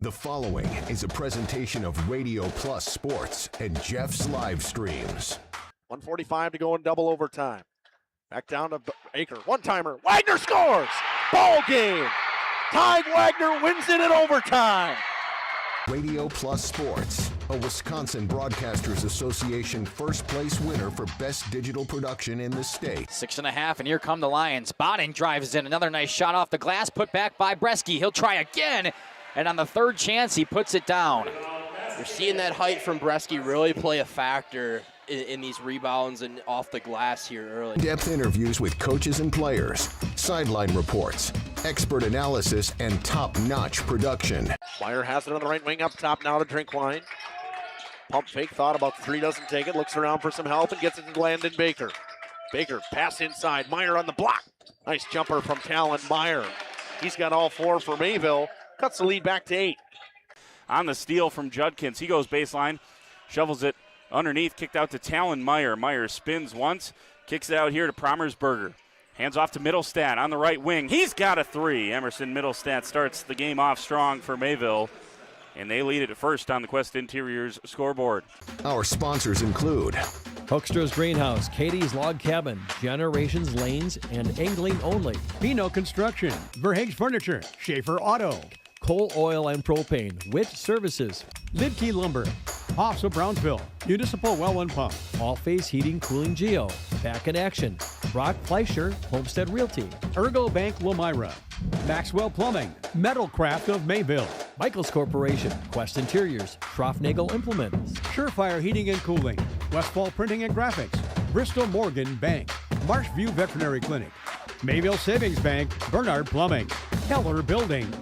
The following is a presentation of Radio Plus Sports and Jeff's Livestreams. 1:45 to go in double overtime. Back down to Baker. One-timer. Wagner scores! Ball game! Ty Wagner wins it in overtime. Radio Plus Sports, a Wisconsin Broadcasters Association first place winner for best digital production in the state. 6.5, and here come the Lions. Botting drives in. Another nice shot off the glass, put back by Bresky. He'll try again, and on the third chance, he puts it down. You're seeing that height from Bresky really play a factor in these rebounds and off the glass here early. Depth interviews with coaches and players, sideline reports, expert analysis, and top-notch production. Meyer has it on the right wing up top now to Drinkwine. Pump fake, thought about three, doesn't take it, looks around for some help and gets it to Landon Baker. Baker, pass inside, Meyer on the block. Nice jumper from Talon Meyer. He's got all four for Mayville, cuts the lead back to 8. On the steal from Judkins, he goes baseline, shovels it underneath, kicked out to Talon Meyer. Meyer spins once, kicks it out here to Promersberger. Hands off to Middlestat on the right wing. He's got a three. Emerson Middlestat starts the game off strong for Mayville, and they lead it at first on the Quest Interiors scoreboard. Our sponsors include Hoekstra's Greenhouse, Katie's Log Cabin, Generations Lanes, and Angling Only. Pino Construction, Verhaeg's Furniture, Schaefer Auto, Coal Oil and Propane, Witt Services, Lidkey Lumber, Hoffs of Brownsville, Municipal Well and Pump, All Face Heating Cooling Geo, Back in Action, Brock Fleischer, Homestead Realty, Ergo Bank Lomira, Maxwell Plumbing, Metalcraft of Mayville, Michaels Corporation, Quest Interiors, Schroffnagel Implements, Surefire Heating and Cooling, Westfall Printing and Graphics, Bristol Morgan Bank, Marshview Veterinary Clinic, Mayville Savings Bank, Bernard Plumbing, Keller Buildings.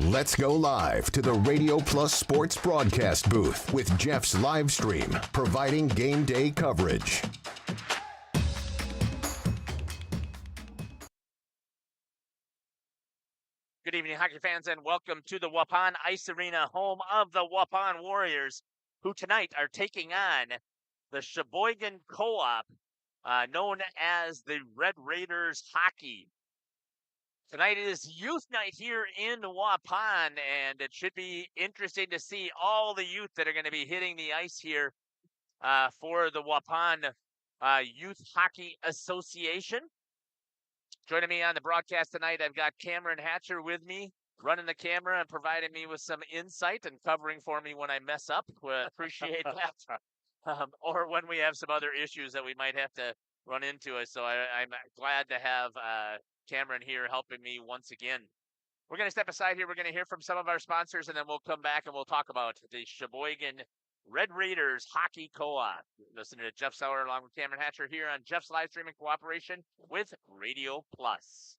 Let's go live to the Radio Plus Sports broadcast booth with Jeff's Livestream, providing game day coverage. Good evening, hockey fans, and welcome to the Waupun Ice Arena, home of the Waupun Warriors, who tonight are taking on the Sheboygan Co-op, known as the Red Raiders Hockey. Tonight is youth night here in Waupun, and it should be interesting to see all the youth that are going to be hitting the ice here for the Waupun Youth Hockey Association. Joining me on the broadcast tonight, I've got Cameron Hatcher with me, running the camera and providing me with some insight and covering for me when I mess up. We appreciate that. Or when we have some other issues that we might have to run into. So I'm glad to have Cameron here helping me once again. We're going to step aside here. We're going to hear from some of our sponsors, and then we'll come back and we'll talk about the Sheboygan Red Raiders Hockey Co-op. Listening to Jeff Sauer along with Cameron Hatcher here on Jeff's live streaming cooperation with Radio Plus.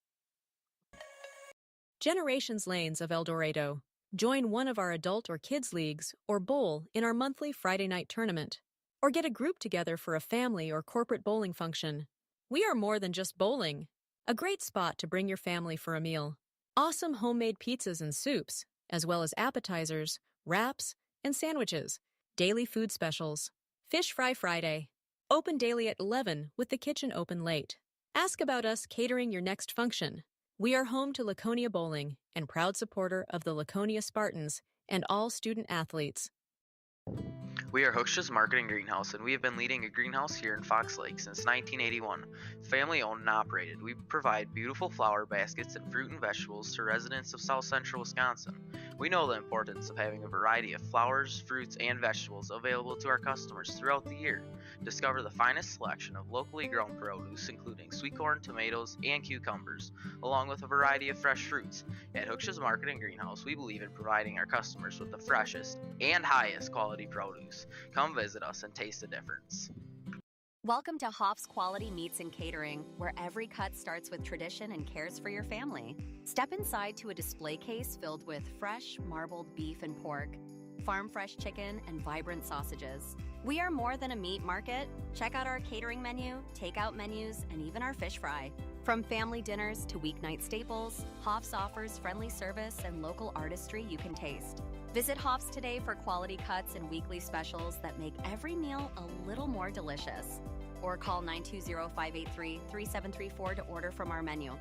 Generations Lanes of El Dorado. Join one of our adult or kids leagues or bowl in our monthly Friday night tournament. Or get a group together for a family or corporate bowling function. We are more than just bowling. A great spot to bring your family for a meal. Awesome homemade pizzas and soups, as well as appetizers, wraps, and sandwiches. Daily food specials. Fish Fry Friday. Open daily at 11 with the kitchen open late. Ask about us catering your next function. We are home to Laconia Bowling and proud supporter of the Laconia Spartans and all student athletes. We are Hoekstra's Marketing Greenhouse, and we have been leading a greenhouse here in Fox Lake since 1981. Family owned and operated, we provide beautiful flower baskets and fruit and vegetables to residents of South Central Wisconsin. We know the importance of having a variety of flowers, fruits, and vegetables available to our customers throughout the year. Discover the finest selection of locally grown produce, including sweet corn, tomatoes, and cucumbers, along with a variety of fresh fruits. At Hoekstra's Marketing Greenhouse, we believe in providing our customers with the freshest and highest quality produce. Come visit us and taste the difference. Welcome to Hoff's Quality Meats and Catering, where every cut starts with tradition and cares for your family. Step inside to a display case filled with fresh, marbled beef and pork, farm-fresh chicken, and vibrant sausages. We are more than a meat market. Check out our catering menu, takeout menus, and even our fish fry. From family dinners to weeknight staples, Hoff's offers friendly service and local artistry you can taste. Visit Hoff's today for quality cuts and weekly specials that make every meal a little more delicious. Or call 920-583-3734 to order from our menu.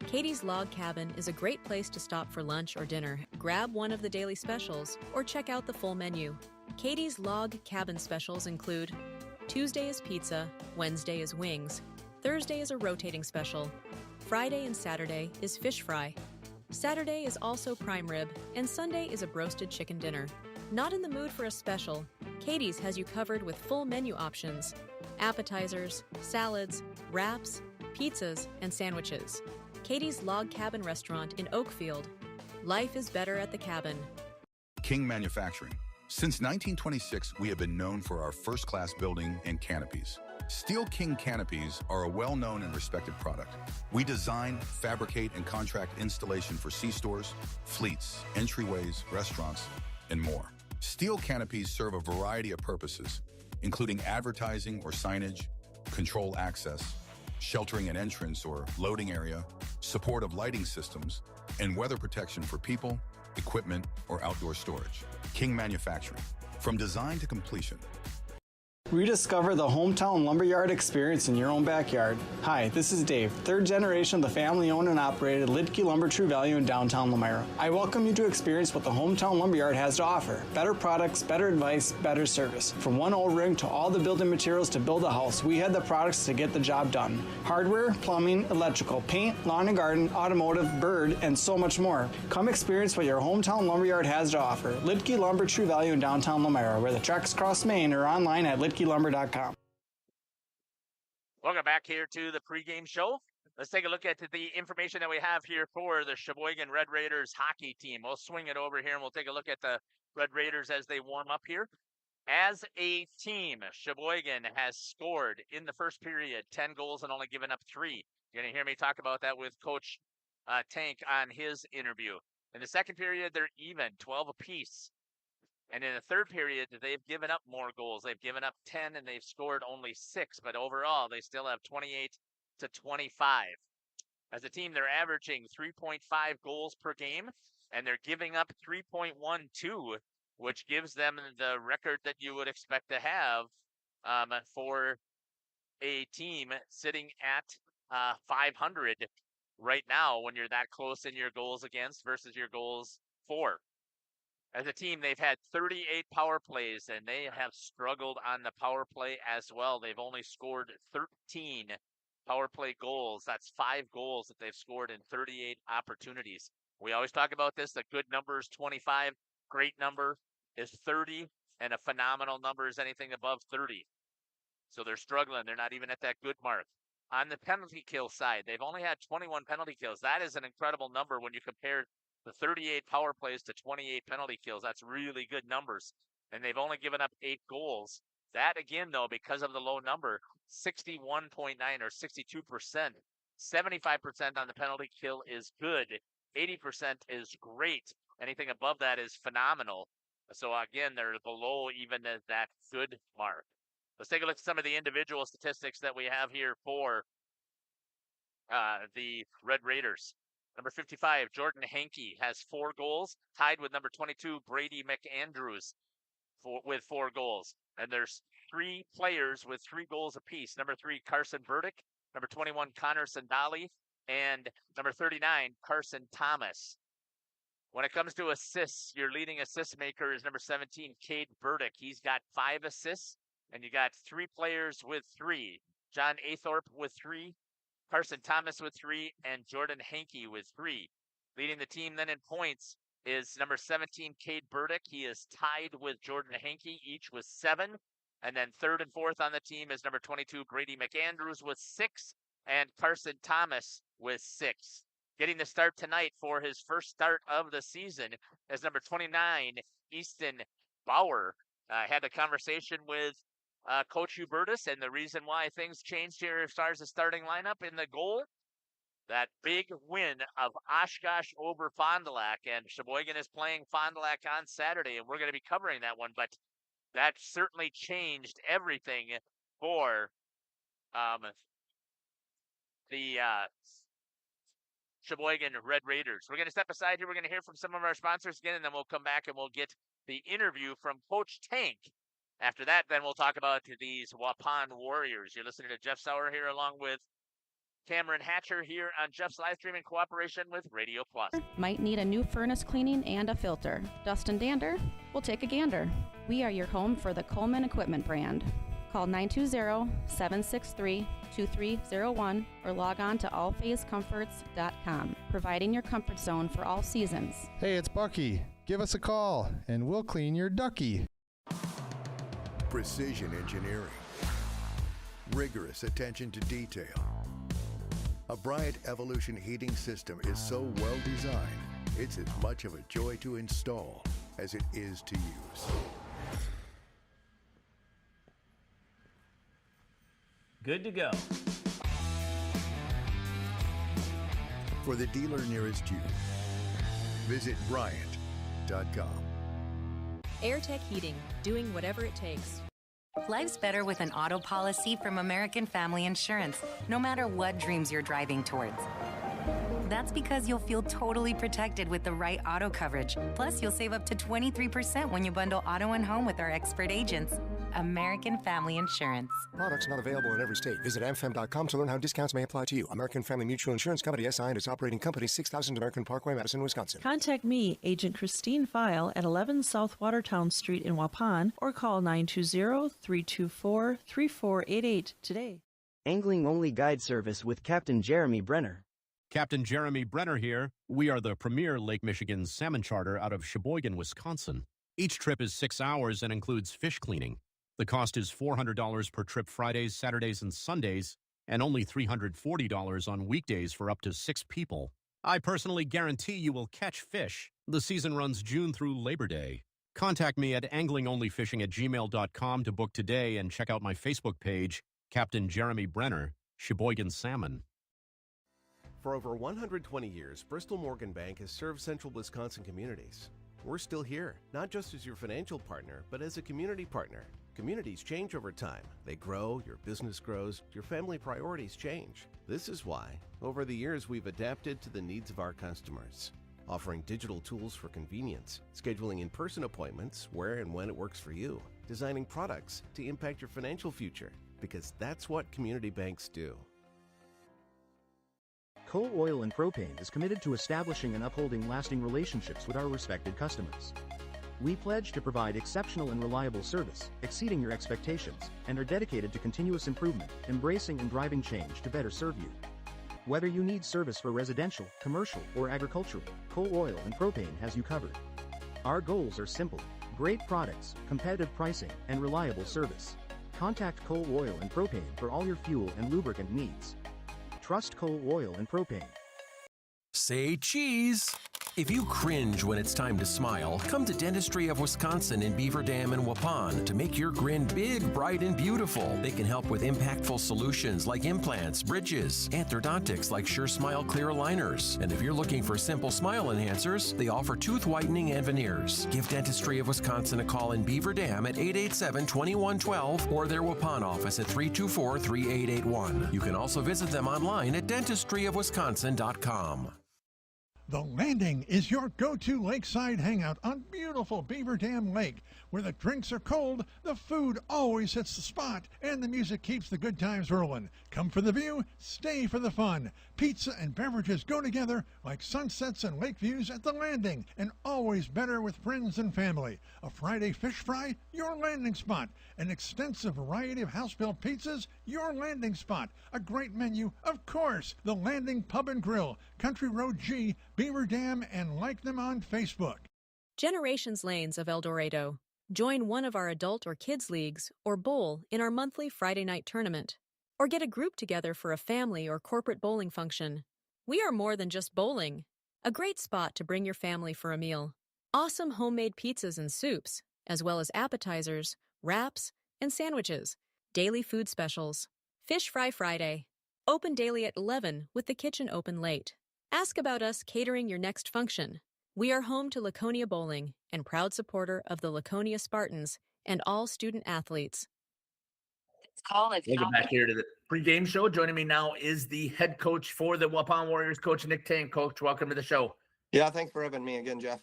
Katie's Log Cabin is a great place to stop for lunch or dinner, grab one of the daily specials, or check out the full menu. Katie's Log Cabin specials include Tuesday is pizza, Wednesday is wings, Thursday is a rotating special, Friday and Saturday is fish fry, Saturday is also prime rib, and Sunday is a broasted chicken dinner. Not in the mood for a special? Katie's has you covered with full menu options, appetizers, salads, wraps, pizzas, and sandwiches. Katie's Log Cabin Restaurant in Oakfield. Life is better at the cabin. King Manufacturing. Since 1926, we have been known for our first-class building and canopies. Steel King canopies are a well-known and respected product. We design, fabricate, and contract installation for C-stores, fleets, entryways, restaurants, and more. Steel canopies serve a variety of purposes, including advertising or signage, control access, sheltering an entrance or loading area, support of lighting systems, and weather protection for people, equipment, or outdoor storage. King Manufacturing. From design to completion. Rediscover the hometown lumberyard experience in your own backyard. Hi, this is Dave, third generation of the family-owned and operated Lidke Lumber True Value in downtown Lamira. I welcome you to experience what the hometown lumberyard has to offer. Better products, better advice, better service. From one O-ring to all the building materials to build a house, we had the products to get the job done. Hardware, plumbing, electrical, paint, lawn and garden, automotive, bird, and so much more. Come experience what your hometown lumberyard has to offer. Lidke Lumber True Value in downtown Lamira, where the tracks cross Main, or online at lidkelumber.com. Welcome back here to the pregame show. Let's take a look at the information that we have here for the Sheboygan Red Raiders hockey team. We'll swing it over here and we'll take a look at the Red Raiders as they warm up here. As a team, Sheboygan has scored in the first period 10 goals and only given up 3. You're going to hear me talk about that with Coach Tank on his interview. In the second period, they're even, 12 apiece. And in the third period, they've given up more goals. They've given up 10 and they've scored only 6. But overall, they still have 28 to 25. As a team, they're averaging 3.5 goals per game, and they're giving up 3.12, which gives them the record that you would expect to have for a team sitting at 500 right now when you're that close in your goals against versus your goals for. As a team, they've had 38 power plays, and they have struggled on the power play as well. They've only scored 13 power play goals. That's 5 goals that they've scored in 38 opportunities. We always talk about this. A good number is 25. Great number is 30, and a phenomenal number is anything above 30. So they're struggling. They're not even at that good mark. On the penalty kill side, they've only had 21 penalty kills. That is an incredible number when you compare the 38 power plays to 28 penalty kills. That's really good numbers. And they've only given up 8 goals. That, again, though, because of the low number, 61.9 or 62%. 75% on the penalty kill is good. 80% is great. Anything above that is phenomenal. So, again, they're below even that good mark. Let's take a look at some of the individual statistics that we have here for the Red Raiders. Number 55, Jordan Hankey has 4 goals, tied with number 22, Brady McAndrews with 4 goals. And there's 3 players with 3 goals apiece. Number 3, Carson Burdick. Number 21, Connor Sandali. And number 39, Carson Thomas. When it comes to assists, your leading assist maker is number 17, Cade Burdick. He's got 5 assists, and you got 3 players with 3. John Athorpe with 3. Carson Thomas with 3, and Jordan Hankey with 3. Leading the team then in points is number 17, Cade Burdick. He is tied with Jordan Hankey, each with 7. And then third and fourth on the team is number 22, Brady McAndrews with 6, and Carson Thomas with 6. Getting the start tonight for his first start of the season is number 29, Easton Bauer. Had a conversation with Coach Hubertus, and the reason why things changed here as far as the starting lineup in the goal, that big win of Oshkosh over Fond du Lac, and Sheboygan is playing Fond du Lac on Saturday, and we're going to be covering that one, but that certainly changed everything for the Sheboygan Red Raiders. We're going to step aside here. We're going to hear from some of our sponsors again, and then we'll come back and we'll get the interview from Coach Tank. After that, then we'll talk about these Waupun Warriors. You're listening to Jeff Sauer here along with Cameron Hatcher here on Jeff's Livestream in cooperation with Radio Plus. Might need a new furnace cleaning and a filter. Dust and dander? We'll take a gander. We are your home for the Coleman Equipment brand. Call 920-763-2301 or log on to allphasecomforts.com, providing your comfort zone for all seasons. Hey, it's Bucky. Give us a call, and we'll clean your ducky. Precision engineering. Rigorous attention to detail. A Bryant Evolution heating system is so well designed, it's as much of a joy to install as it is to use. Good to go. For the dealer nearest you, visit Bryant.com. AirTech Heating, doing whatever it takes. Life's better with an auto policy from American Family Insurance, no matter what dreams you're driving towards. That's because you'll feel totally protected with the right auto coverage. Plus, you'll save up to 23% when you bundle auto and home with our expert agents. American Family Insurance. Products not available in every state. Visit amfam.com to learn how discounts may apply to you. American Family Mutual Insurance Company, SI, and its operating company, 6000 American Parkway, Madison, Wisconsin. Contact me, Agent Christine File, at 11 South Watertown Street in Waupun, or call 920-324-3488 today. Angling-only guide service with Captain Jeremy Brenner. Captain Jeremy Brenner here. We are the premier Lake Michigan salmon charter out of Sheboygan, Wisconsin. Each trip is 6 hours and includes fish cleaning. The cost is $400 per trip Fridays, Saturdays, and Sundays, and only $340 on weekdays for up to 6 people. I personally guarantee you will catch fish. The season runs June through Labor Day. Contact me at anglingonlyfishing@gmail.com to book today and check out my Facebook page, Captain Jeremy Brenner, Sheboygan Salmon. For over 120 years, Bristol Morgan Bank has served central Wisconsin communities. We're still here, not just as your financial partner, but as a community partner. Communities change over time. They grow, your business grows, your family priorities change. This is why, over the years, we've adapted to the needs of our customers, offering digital tools for convenience, scheduling in-person appointments where and when it works for you, designing products to impact your financial future, because that's what community banks do. Coal Oil and Propane is committed to establishing and upholding lasting relationships with our respected customers. We pledge to provide exceptional and reliable service, exceeding your expectations, and are dedicated to continuous improvement, embracing and driving change to better serve you. Whether you need service for residential, commercial, or agricultural, Coal Oil and Propane has you covered. Our goals are simple: great products, competitive pricing, and reliable service. Contact Coal Oil and Propane for all your fuel and lubricant needs. Trust Coal Oil and Propane. Say cheese! If you cringe when it's time to smile, come to Dentistry of Wisconsin in Beaver Dam and Waupun to make your grin big, bright, and beautiful. They can help with impactful solutions like implants, bridges, orthodontics like Sure Smile clear aligners. And if you're looking for simple smile enhancers, they offer tooth whitening and veneers. Give Dentistry of Wisconsin a call in Beaver Dam at 887-2112 or their Waupun office at 324-3881. You can also visit them online at dentistryofwisconsin.com. The Landing is your go-to lakeside hangout on beautiful Beaver Dam Lake, where the drinks are cold, the food always hits the spot, and the music keeps the good times rolling. Come for the view, stay for the fun. Pizza and beverages go together like sunsets and lake views at The Landing, and always better with friends and family. A Friday fish fry, your landing spot. An extensive variety of house-built pizzas, your landing spot. A great menu, of course. The Landing Pub and Grill, Country Road G, Beaver Dam, and like them on Facebook. Generations Lanes of El Dorado. Join one of our adult or kids leagues or bowl in our monthly Friday night tournament. Or get a group together for a family or corporate bowling function. We are more than just bowling. A great spot to bring your family for a meal. Awesome homemade pizzas and soups, as well as appetizers, wraps, and sandwiches. Daily food specials. Fish Fry Friday. Open daily at 11 with the kitchen open late. Ask about us catering your next function. We are home to Laconia Bowling and proud supporter of the Laconia Spartans and all student athletes. Welcome back here to the pregame show. Joining me now is the head coach for the Waupun Warriors, Coach Nick Tang. Coach, welcome to the show. Yeah, thanks for having me again, Jeff.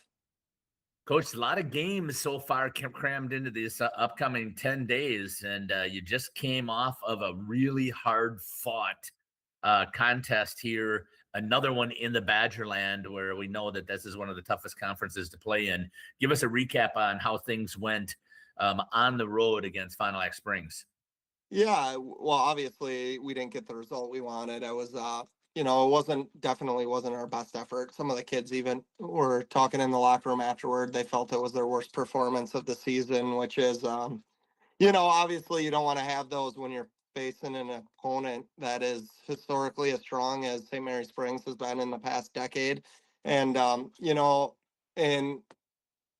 Coach, a lot of games so far crammed into this upcoming 10 days, and you just came off of a really hard-fought contest here. Another one in the Badgerland, where we know that this is one of the toughest conferences to play in. Give us a recap on how things went on the road against Fond du Lac Springs. Yeah, well, obviously we didn't get the result we wanted. It was, it definitely wasn't our best effort. Some of the kids even were talking in the locker room afterward. They felt it was their worst performance of the season, which is, obviously you don't want to have those when you're facing an opponent that is historically as strong as St. Mary Springs has been in the past decade. And, and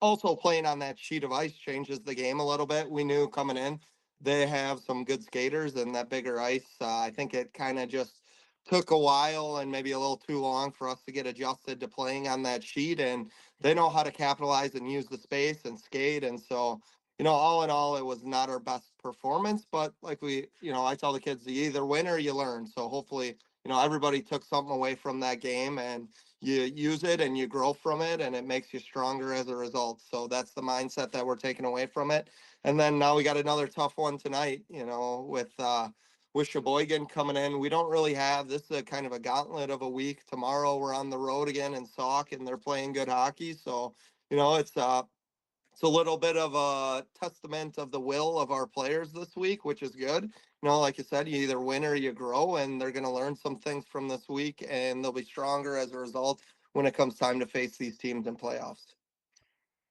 also playing on that sheet of ice changes the game a little bit. We knew coming in they have some good skaters and that bigger ice. I think it kind of just took a while and maybe a little too long for us to get adjusted to playing on that sheet. And they know how to capitalize and use the space and skate. And so, all in all, it was not our best performance. But like I tell the kids, you either win or you learn. So hopefully, everybody took something away from that game and you use it and you grow from it and it makes you stronger as a result. So that's the mindset that we're taking away from it. And then now we got another tough one tonight, with Sheboygan coming in. We don't really have, this is a kind of a gauntlet of a week. Tomorrow we're on the road again in Sauk and they're playing good hockey. So, it's a little bit of a testament of the will of our players this week, which is good. Like you said, you either win or you grow, and they're going to learn some things from this week, and they'll be stronger as a result when it comes time to face these teams in playoffs.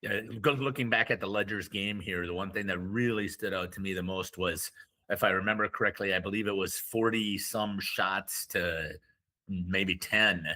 Yeah, looking back at the Ledgers game here, the one thing that really stood out to me the most was, if I remember correctly, I believe it was 40 some shots to maybe 10.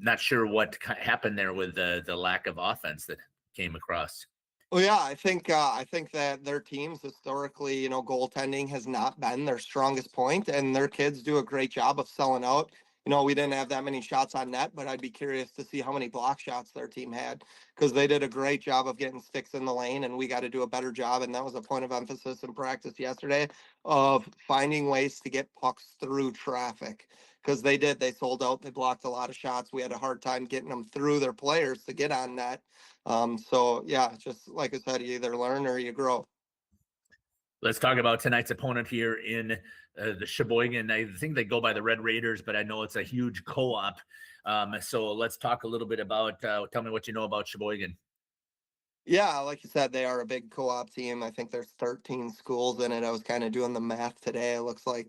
Not sure what happened there with the lack of offense that came across. Well, yeah, I think that their teams historically, goaltending has not been their strongest point, and their kids do a great job of selling out. We didn't have that many shots on net, but I'd be curious to see how many block shots their team had, because they did a great job of getting sticks in the lane, and we got to do a better job. And that was a point of emphasis in practice yesterday of finding ways to get pucks through traffic, because they sold out. They blocked a lot of shots. We had a hard time getting them through their players to get on net. So yeah, just like I said, you either learn or you grow. Let's talk about tonight's opponent here in the Sheboygan. I think they go by the Red Raiders, but I know it's a huge co-op. So let's talk a little bit about, tell me what you know about Sheboygan. Yeah, like you said, they are a big co-op team. I think there's 13 schools in it. I was kind of doing the math today. It looks like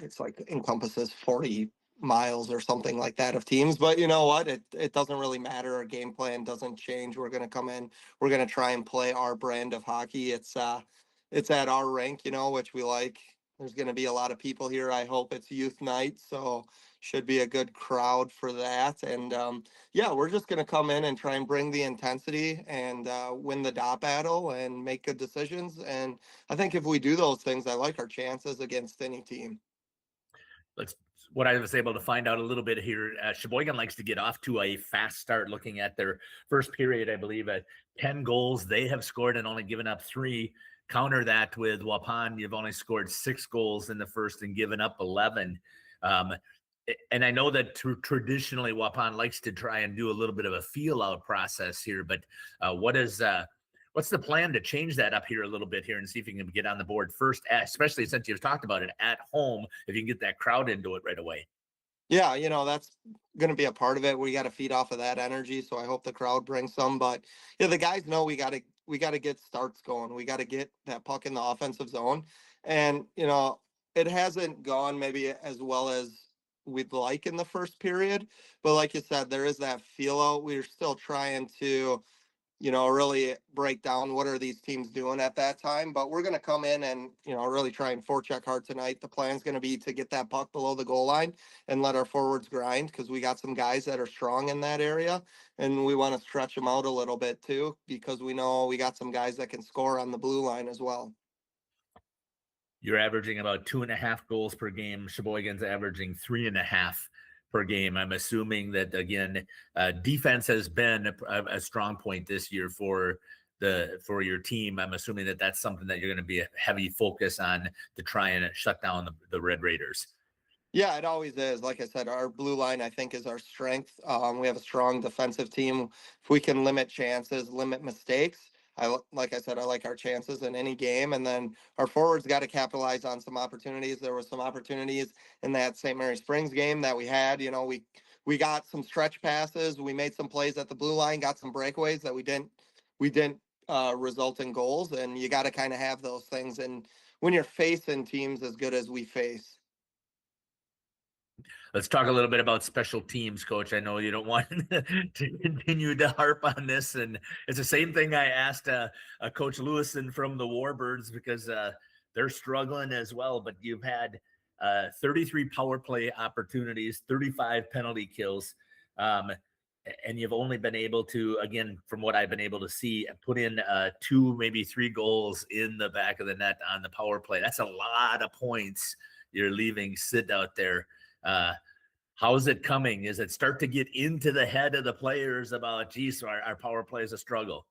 it's encompasses 40 miles or something like that of teams. But you know what? It doesn't really matter. Our game plan doesn't change. We're going to come in. We're going to try and play our brand of hockey. It's at our rink, which we like. There's going to be a lot of people here. I hope it's youth night, so should be a good crowd for that. And yeah, we're just going to come in and try and bring the intensity and win the dot battle and make good decisions. And I think if we do those things, I like our chances against any team. What I was able to find out a little bit here, Sheboygan likes to get off to a fast start. Looking at their first period, I believe at 10 goals they have scored and only given up 3. Counter that with Waupun, you've only scored 6 goals in the first and given up 11. And I know that traditionally Waupun likes to try and do a little bit of a feel out process here, but what's the plan to change that up here a little bit here and see if you can get on the board first, especially since you've talked about it at home, if you can get that crowd into it right away? Yeah, that's going to be a part of it. We got to feed off of that energy, so I hope the crowd brings some. But yeah, the guys know we got to get starts going. We got to get that puck in the offensive zone, and it hasn't gone maybe as well as we'd like in the first period. But like you said, there is that feel out. We're still trying to really break down what are these teams doing at that time. But we're going to come in and, really try and forecheck hard tonight. The plan's going to be to get that puck below the goal line and let our forwards grind, because we got some guys that are strong in that area. And we want to stretch them out a little bit too, because we know we got some guys that can score on the blue line as well. You're averaging about 2.5 goals per game. Sheboygan's averaging 3.5 per game. I'm assuming that, again, defense has been a strong point this year for your team. I'm assuming that that's something that you're going to be a heavy focus on to try and shut down the Red Raiders. Yeah, it always is. Like I said, our blue line, I think, is our strength. We have a strong defensive team. If we can limit chances, limit mistakes, like I said, I like our chances in any game. And then our forwards got to capitalize on some opportunities. There were some opportunities in that St. Mary Springs game that we had. You know, we got some stretch passes. We made some plays at the blue line, got some breakaways that we didn't result in goals. And you got to kind of have those things. And when you're facing teams as good as we face. Let's talk a little bit about special teams, Coach. I know you don't want to continue to harp on this, and it's the same thing I asked Coach Lewison from the Warbirds, because they're struggling as well. But you've had 33 power play opportunities, 35 penalty kills, and you've only been able to, again, from what I've been able to see, put in 2, maybe 3 goals in the back of the net on the power play. That's a lot of points you're leaving sit out there. How's it coming? Is it start to get into the head of the players about, geez, our power play is a struggle?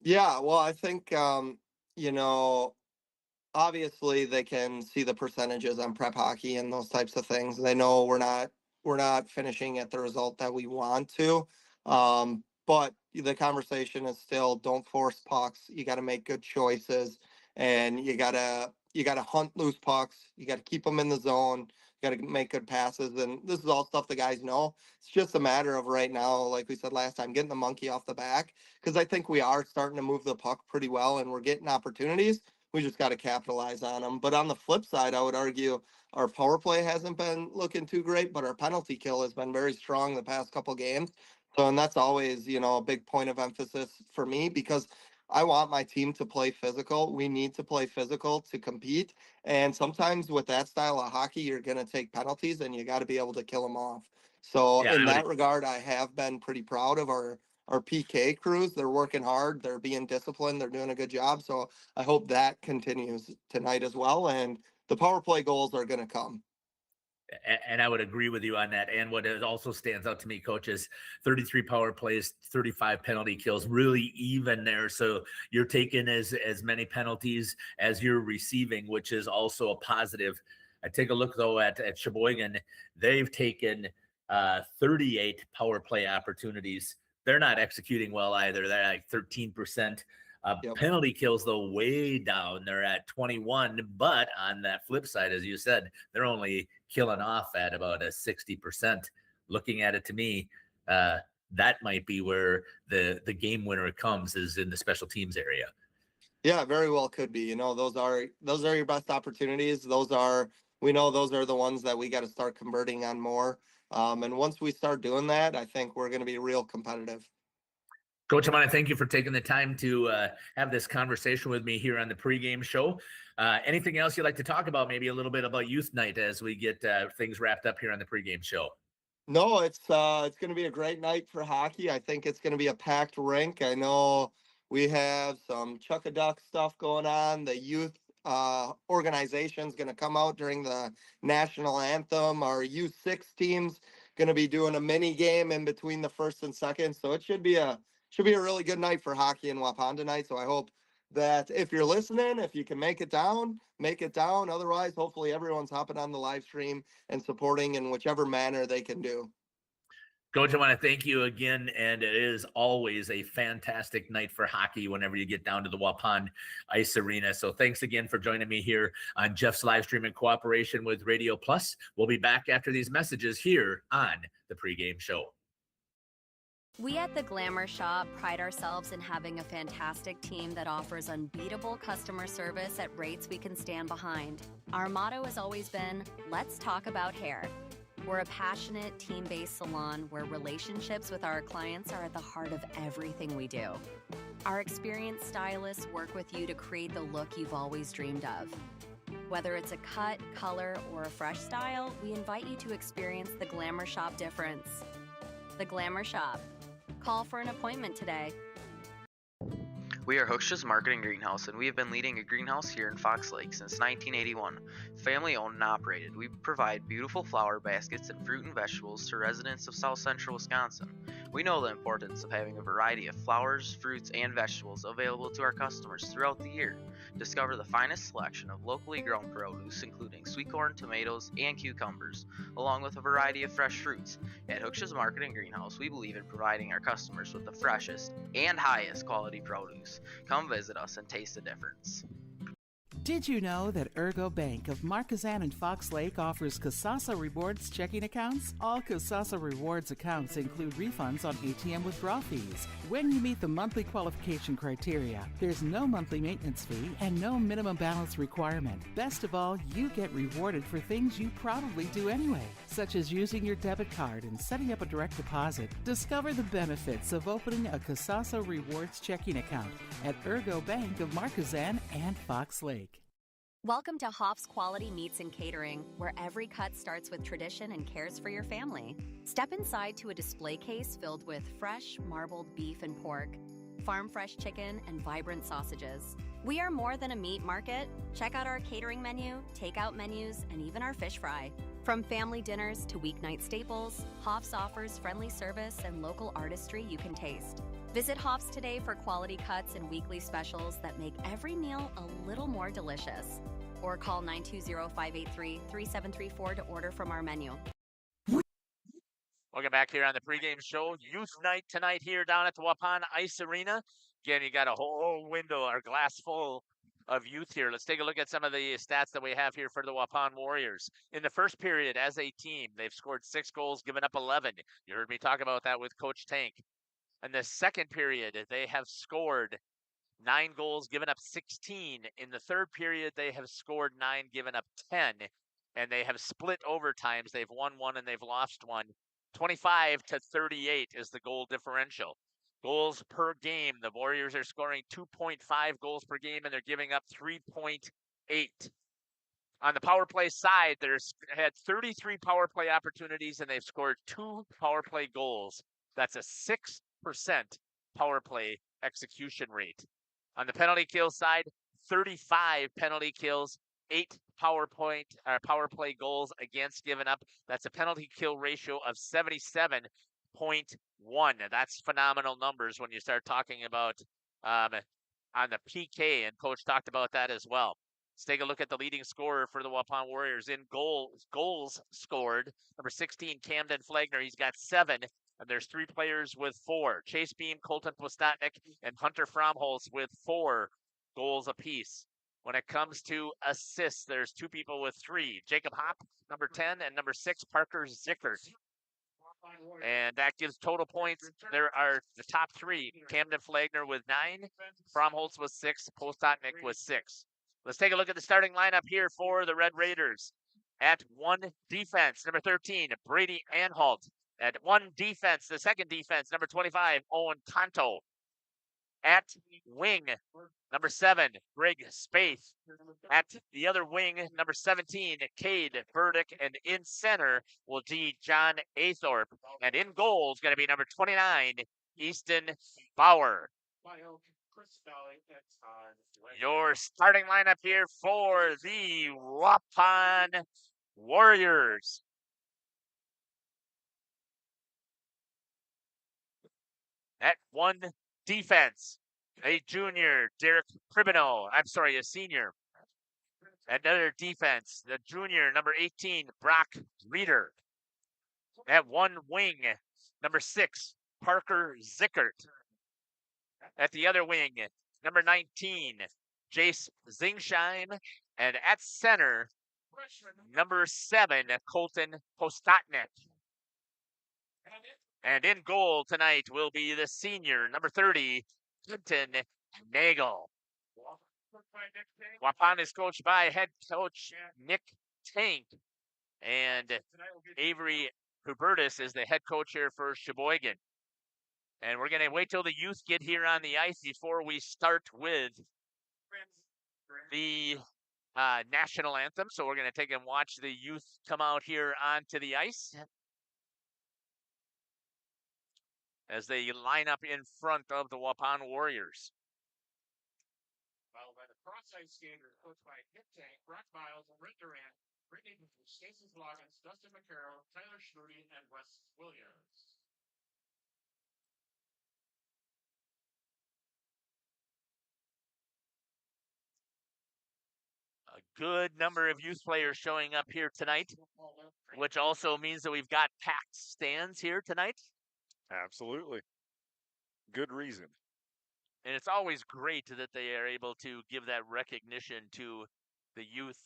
Yeah, well, I think, you know, obviously they can see the percentages on prep hockey and those types of things. They know we're not finishing at the result that we want to. But the conversation is still, don't force pucks. You got to make good choices, and you got to hunt loose pucks. You got to keep them in the zone. You got to make good passes. And this is all stuff the guys know. It's just a matter of right now, like we said last time, getting the monkey off the back, because I think we are starting to move the puck pretty well and we're getting opportunities. We just got to capitalize on them. But on the flip side, I would argue our power play hasn't been looking too great, but our penalty kill has been very strong the past couple games. So, and that's always, you know, a big point of emphasis for me, because I want my team to play physical. We need to play physical to compete. And sometimes with that style of hockey, you're going to take penalties and you got to be able to kill them off. So Yeah, in that regard, I have been pretty proud of our PK crews. They're working hard. They're being disciplined. They're doing a good job. So I hope that continues tonight as well. And the power play goals are going to come. And I would agree with you on that. And what it also stands out to me, Coach, is 33 power plays, 35 penalty kills, really even there. So you're taking as many penalties as you're receiving, which is also a positive. I take a look, though, at Sheboygan. They've taken 38 power play opportunities. They're not executing well either. They're like 13%. Penalty kills, though, way down. They're at 21. But on that flip side, as you said, they're only killing off at about a 60%. Looking at it, to me, that might be where the game winner comes, is in the special teams area. Yeah, very well could be. You know, those are your best opportunities. We know those are the ones that we got to start converting on more. And once we start doing that, I think we're going to be real competitive. Coach, I want to thank you for taking the time to have this conversation with me here on the pregame show. Anything else you'd like to talk about? Maybe a little bit about youth night as we get things wrapped up here on the pregame show. No, it's going to be a great night for hockey. I think it's going to be a packed rink. I know we have some Chuck-a-Duck stuff going on. The youth organization's going to come out during the national anthem. Our U6 team's going to be doing a mini game in between the first and second. So it should be a really good night for hockey in Waupun tonight. So I hope that if you're listening, if you can make it down, make it down. Otherwise, hopefully everyone's hopping on the live stream and supporting in whichever manner they can do. Coach, I want to thank you again, and it is always a fantastic night for hockey whenever you get down to the Waupun Ice Arena. So thanks again for joining me here on Jeff's live stream in cooperation with Radio Plus. We'll be back after these messages here on the pregame show. We at the Glamour Shop pride ourselves in having a fantastic team that offers unbeatable customer service at rates we can stand behind. Our motto has always been, let's talk about hair. We're a passionate, team-based salon where relationships with our clients are at the heart of everything we do. Our experienced stylists work with you to create the look you've always dreamed of. Whether it's a cut, color, or a fresh style, we invite you to experience the Glamour Shop difference. The Glamour Shop. Call for an appointment today. We are Hooksha's Marketing Greenhouse, and we have been leading a greenhouse here in Fox Lake since 1981. Family owned and operated, we provide beautiful flower baskets and fruit and vegetables to residents of South Central Wisconsin. We know the importance of having a variety of flowers, fruits, and vegetables available to our customers throughout the year. Discover the finest selection of locally grown produce, including sweet corn, tomatoes, and cucumbers, along with a variety of fresh fruits. At Hooksha's Market and Greenhouse, we believe in providing our customers with the freshest and highest quality produce. Come visit us and taste the difference. Did you know that Ergo Bank of Marquezan and Fox Lake offers Casasa Rewards checking accounts? All Casasa Rewards accounts include refunds on ATM withdrawal fees. When you meet the monthly qualification criteria, there's no monthly maintenance fee and no minimum balance requirement. Best of all, you get rewarded for things you probably do anyway, such as using your debit card and setting up a direct deposit. Discover the benefits of opening a Casasa Rewards checking account at Ergo Bank of Marquezan and Fox Lake. Welcome to Hoff's Quality Meats and Catering, where every cut starts with tradition and cares for your family. Step inside to a display case filled with fresh, marbled beef and pork, farm-fresh chicken, and vibrant sausages. We are more than a meat market. Check out our catering menu, takeout menus, and even our fish fry. From family dinners to weeknight staples, Hoff's offers friendly service and local artistry you can taste. Visit Hoff's today for quality cuts and weekly specials that make every meal a little more delicious. Or call 920-583-3734 to order from our menu. Welcome back here on the pregame show. Youth night tonight here down at the Waupun Ice Arena. Again, you got a whole window or glass full of youth here. Let's take a look at some of the stats that we have here for the Waupun Warriors. In the first period, as a team, they've scored 6 goals, given up 11. You heard me talk about that with Coach Tank. In the second period, they have scored 9 goals, given up 16. In the third period, they have scored 9, given up 10. And they have split overtimes. They've won 1 and they've lost 1. 25-38 is the goal differential. Goals per game, the Warriors are scoring 2.5 goals per game, and they're giving up 3.8. On the power play side, there's had 33 power play opportunities, and they've scored 2 power play goals. That's a 6% power play execution rate. On the penalty kill side, 35 penalty kills, 8 power play goals against given up. That's a penalty kill ratio of 77.1. That's phenomenal numbers when you start talking about on the PK, and Coach talked about that as well. Let's take a look at the leading scorer for the Waupun Warriors. In goals scored, number 16, Camden Flagner. He's got 7. And there's 3 players with 4. Chase Beam, Colton Postotnik, and Hunter Fromholz with 4 goals apiece. When it comes to assists, there's 2 people with 3. Jacob Hopp, number 10, and number 6, Parker Zickert. And that gives total points. There are the top 3. Camden Flagner with 9, Fromholz with 6, Postotnik with 6. Let's take a look at the starting lineup here for the Red Raiders. At 1 defense, number 13, Brady Anhalt. At 1 defense, the second defense, number 25, Owen Kanto. At wing, number 7, Greg Spaeth. At the other wing, number 17, Cade Burdick. And in center will be John Athorpe. And in goal is going to be number 29, Easton Bauer. Your starting lineup here for the Waupun Warriors. At 1 defense, a junior, Derek Pribino. A senior. At another defense, the junior, number 18, Brock Reeder. At 1 wing, number 6, Parker Zickert. At the other wing, number 19, Jace Zingsheim. And at center, number 7, Colton Postotnik. And in goal tonight will be the senior, number 30, Clinton Nagel. Waupun is coached by head coach Nick Tank. And Avery Hubertus is the head coach here for Sheboygan. And we're going to wait till the youth get here on the ice before we start with the national anthem. So we're going to take and watch the youth come out here onto the ice as they line up in front of the Waupun Warriors. Followed by the cross-ice skaters, coached by Nick Tank, Brock Miles, Rick Durant, Brittany Stacey Vloggins, Dustin McCarroll, Tyler Schluty, and Wes Williams. good number of youth players showing up here tonight, which also means that we've got packed stands here tonight. Absolutely. Good reason. And it's always great that they are able to give that recognition to the youth.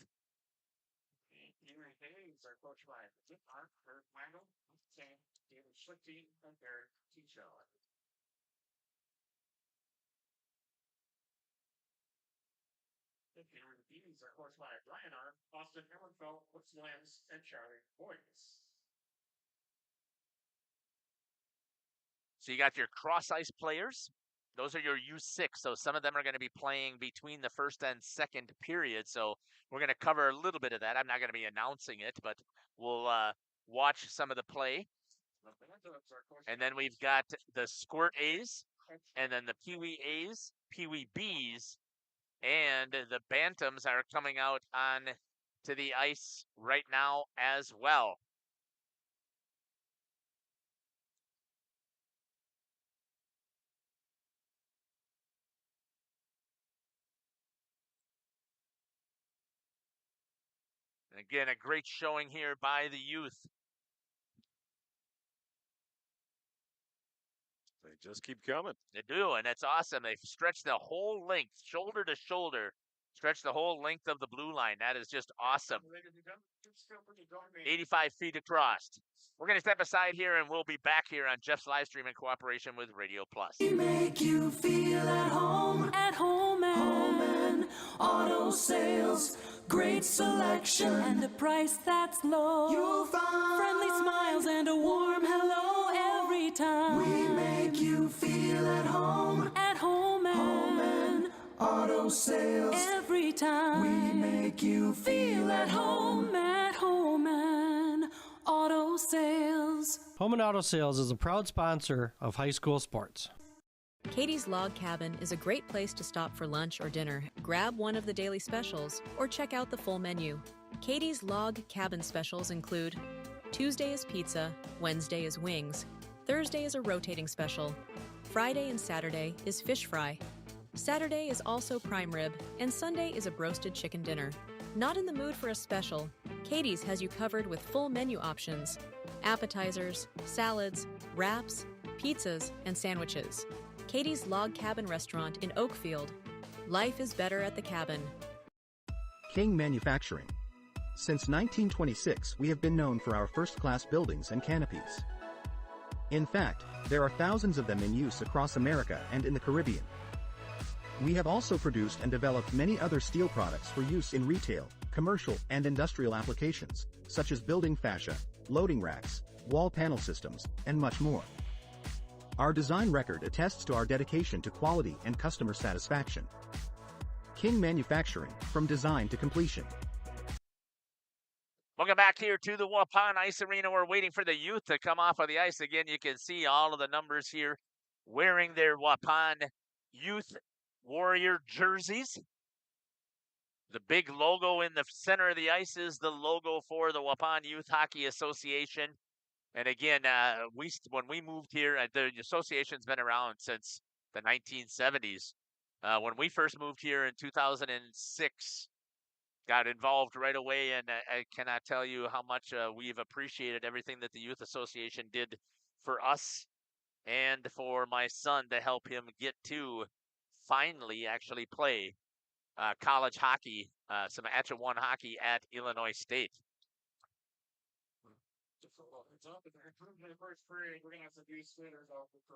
So you got your cross ice players. Those are your U6. So some of them are going to be playing between the first and second period. So we're going to cover a little bit of that. I'm not going to be announcing it, but we'll watch some of the play. And then we've got the Squirt A's, and then the Pee Wee A's, Pee Wee B's, and the Bantams are coming out on to the ice right now as well. And again, a great showing here by the youth. They just keep coming. They do, and that's awesome. They stretch the whole length, shoulder to shoulder, stretch the whole length of the blue line. That is just awesome. 85 feet across. We're going to step aside here, and we'll be back here on Jeff's live stream in cooperation with Radio Plus. We make you feel at home and auto sales. Great selection and a price that's low. You'll find friendly smiles and a warm hello every time. We make you feel at home and auto sales. Every time we make you feel at home and auto sales. Home and Auto Sales is a proud sponsor of high school sports. Katie's Log Cabin is a great place to stop for lunch or dinner, grab one of the daily specials, or check out the full menu. Katie's Log Cabin specials include Tuesday is pizza, Wednesday is wings, Thursday is a rotating special, Friday and Saturday is fish fry, Saturday is also prime rib, and Sunday is a broasted chicken dinner. Not in the mood for a special? Katie's has you covered with full menu options, appetizers, salads, wraps, pizzas, and sandwiches. Katie's Log Cabin Restaurant in Oakfield. Life is better at the cabin. King Manufacturing. Since 1926, we have been known for our first-class buildings and canopies. In fact, there are thousands of them in use across America and in the Caribbean. We have also produced and developed many other steel products for use in retail, commercial, and industrial applications, such as building fascia, loading racks, wall panel systems, and much more. Our design record attests to our dedication to quality and customer satisfaction. King Manufacturing, from design to completion. Welcome back here to the Waupun Ice Arena. We're waiting for the youth to come off of the ice. Again, you can see all of the numbers here wearing their Waupun Youth Warrior jerseys. The big logo in the center of the ice is the logo for the Waupun Youth Hockey Association. And again, when we moved here, the association's been around since the 1970s. When we first moved here in 2006, got involved right away, and I cannot tell you how much we've appreciated everything that the Youth Association did for us and for my son to help him get to finally actually play college hockey, some Atcha 1 hockey at Illinois State.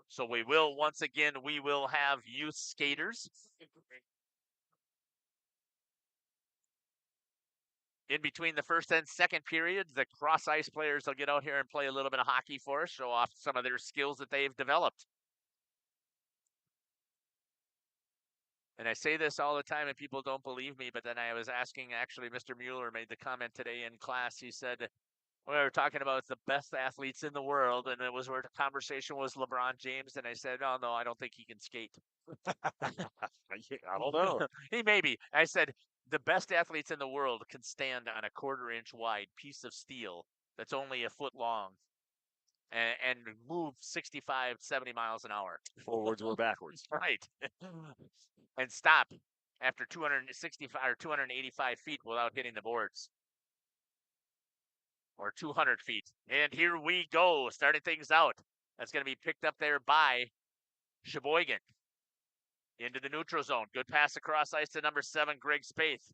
So we will, once again, we will have youth skaters. In between the first and second periods, the cross ice players will get out here and play a little bit of hockey for us, show off some of their skills that they've developed. And I say this all the time and people don't believe me, but then I was asking, actually, Mr. Mueller made the comment today in class. He said, we were talking about the best athletes in the world, and it was where the conversation was LeBron James, and I said, oh, no, I don't think he can skate. I don't know. He maybe. I said, the best athletes in the world can stand on a 1/4-inch wide piece of steel that's only a foot long and move 65, 70 miles an hour. Forwards or backwards. Right. And stop after 265 or 285 feet without hitting the boards. Or 200 feet. And here we go, starting things out. That's going to be picked up there by Sheboygan. Into the neutral zone. Good pass across ice to number 7, Greg Spaeth.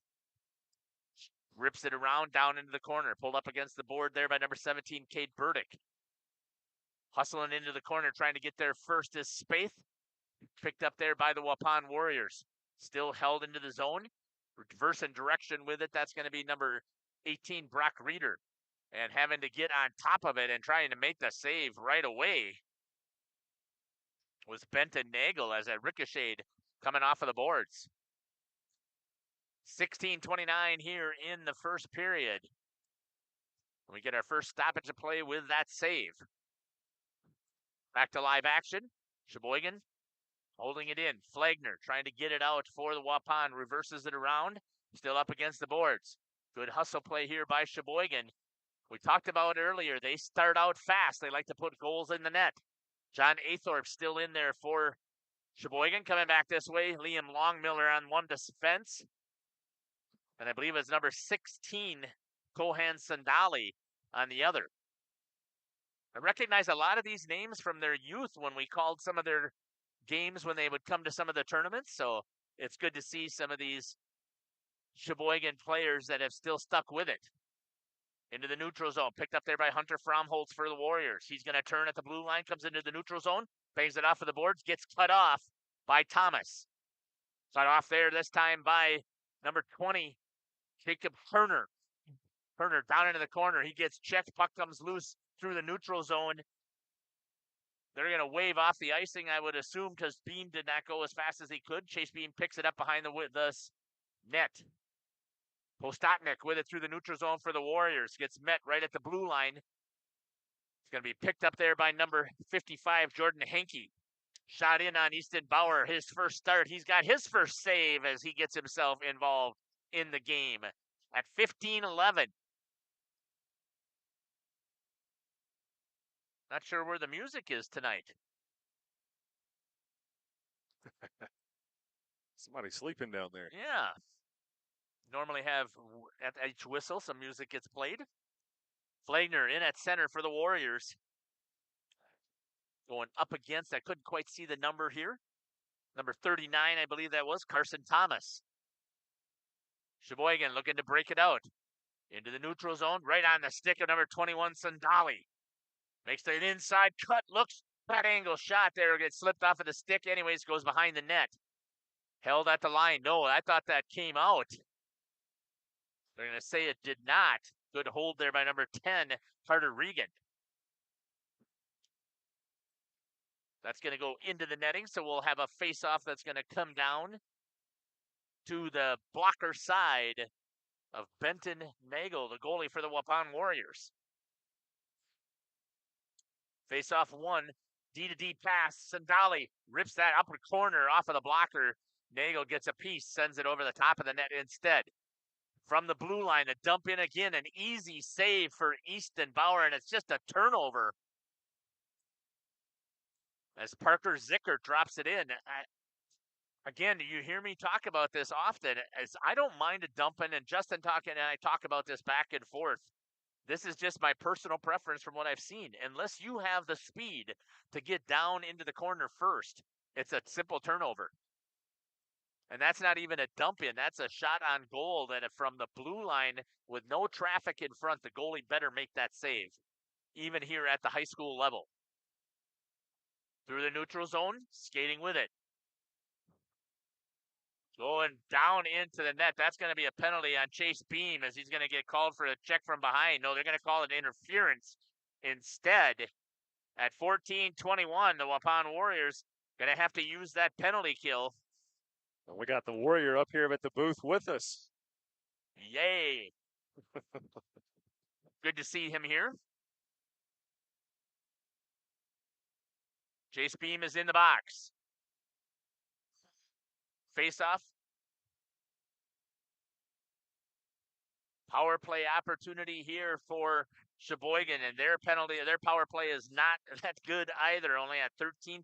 Rips it around down into the corner. Pulled up against the board there by number 17, Kate Burdick. Hustling into the corner, trying to get there first is Spaeth. Picked up there by the Waupun Warriors. Still held into the zone. Reversing direction with it. That's going to be number 18, Brock Reeder. And having to get on top of it and trying to make the save right away was Benton Nagel as it ricocheted coming off of the boards. 16:29 here in the first period. We get our first stoppage of play with that save. Back to live action. Sheboygan holding it in. Flagner trying to get it out for the Waupun. Reverses it around. Still up against the boards. Good hustle play here by Sheboygan. We talked about earlier, they start out fast. They like to put goals in the net. John Athorpe still in there for Sheboygan. Coming back this way, Liam Longmiller on one defense. And I believe it's number 16, Kohan Sandali on the other. I recognize a lot of these names from their youth when we called some of their games when they would come to some of the tournaments. So it's good to see some of these Sheboygan players that have still stuck with it. Into the neutral zone, picked up there by Hunter Fromholtz for the Warriors. He's going to turn at the blue line, comes into the neutral zone, bangs it off of the boards, gets cut off by Thomas. Cut off there this time by number 20, Jacob Turner. Turner down into the corner. He gets checked. Puck comes loose through the neutral zone. They're going to wave off the icing, I would assume, because Beam did not go as fast as he could. Chase Beam picks it up behind the net. Postotnik with it through the neutral zone for the Warriors. Gets met right at the blue line. It's going to be picked up there by number 55, Jordan Henke. Shot in on Easton Bauer, his first start. He's got his first save as he gets himself involved in the game at 15-11. Not sure where the music is tonight. Somebody's sleeping down there. Yeah. Normally have at each whistle some music gets played. Flagner in at center for the Warriors. Going up against, I couldn't quite see the number here. Number 39, I believe that was Carson Thomas. Sheboygan looking to break it out. Into the neutral zone, right on the stick of number 21, Sandali. Makes an inside cut, looks, that angle shot there, gets slipped off of the stick anyways, goes behind the net. Held at the line. No, I thought that came out. They're going to say it did not. Good hold there by number 10, Carter Regan. That's going to go into the netting, so we'll have a face-off that's going to come down to the blocker side of Benton Nagel, the goalie for the Waupun Warriors. Face-off one, D-to-D pass. Sandali rips that upper corner off of the blocker. Nagel gets a piece, sends it over the top of the net instead. From the blue line, a dump in again, an easy save for Easton Bauer, and it's just a turnover. As Parker Zicker drops it in. Again, you hear me talk about this often. As I don't mind a dumping, and Justin talking, and I talk about this back and forth. This is just my personal preference from what I've seen. Unless you have the speed to get down into the corner first, it's a simple turnover. And that's not even a dump in. That's a shot on goal that from the blue line with no traffic in front, the goalie better make that save, even here at the high school level. Through the neutral zone, skating with it. Going down into the net. That's going to be a penalty on Chase Beam as he's going to get called for a check from behind. No, they're going to call it interference instead. At 14-21, the Waupun Warriors going to have to use that penalty kill. And we got the Warrior up here at the booth with us. Yay. Good to see him here. Chase Beam is in the box. Face-off. Power play opportunity here for Sheboygan, and their power play is not that good either, only at 13%.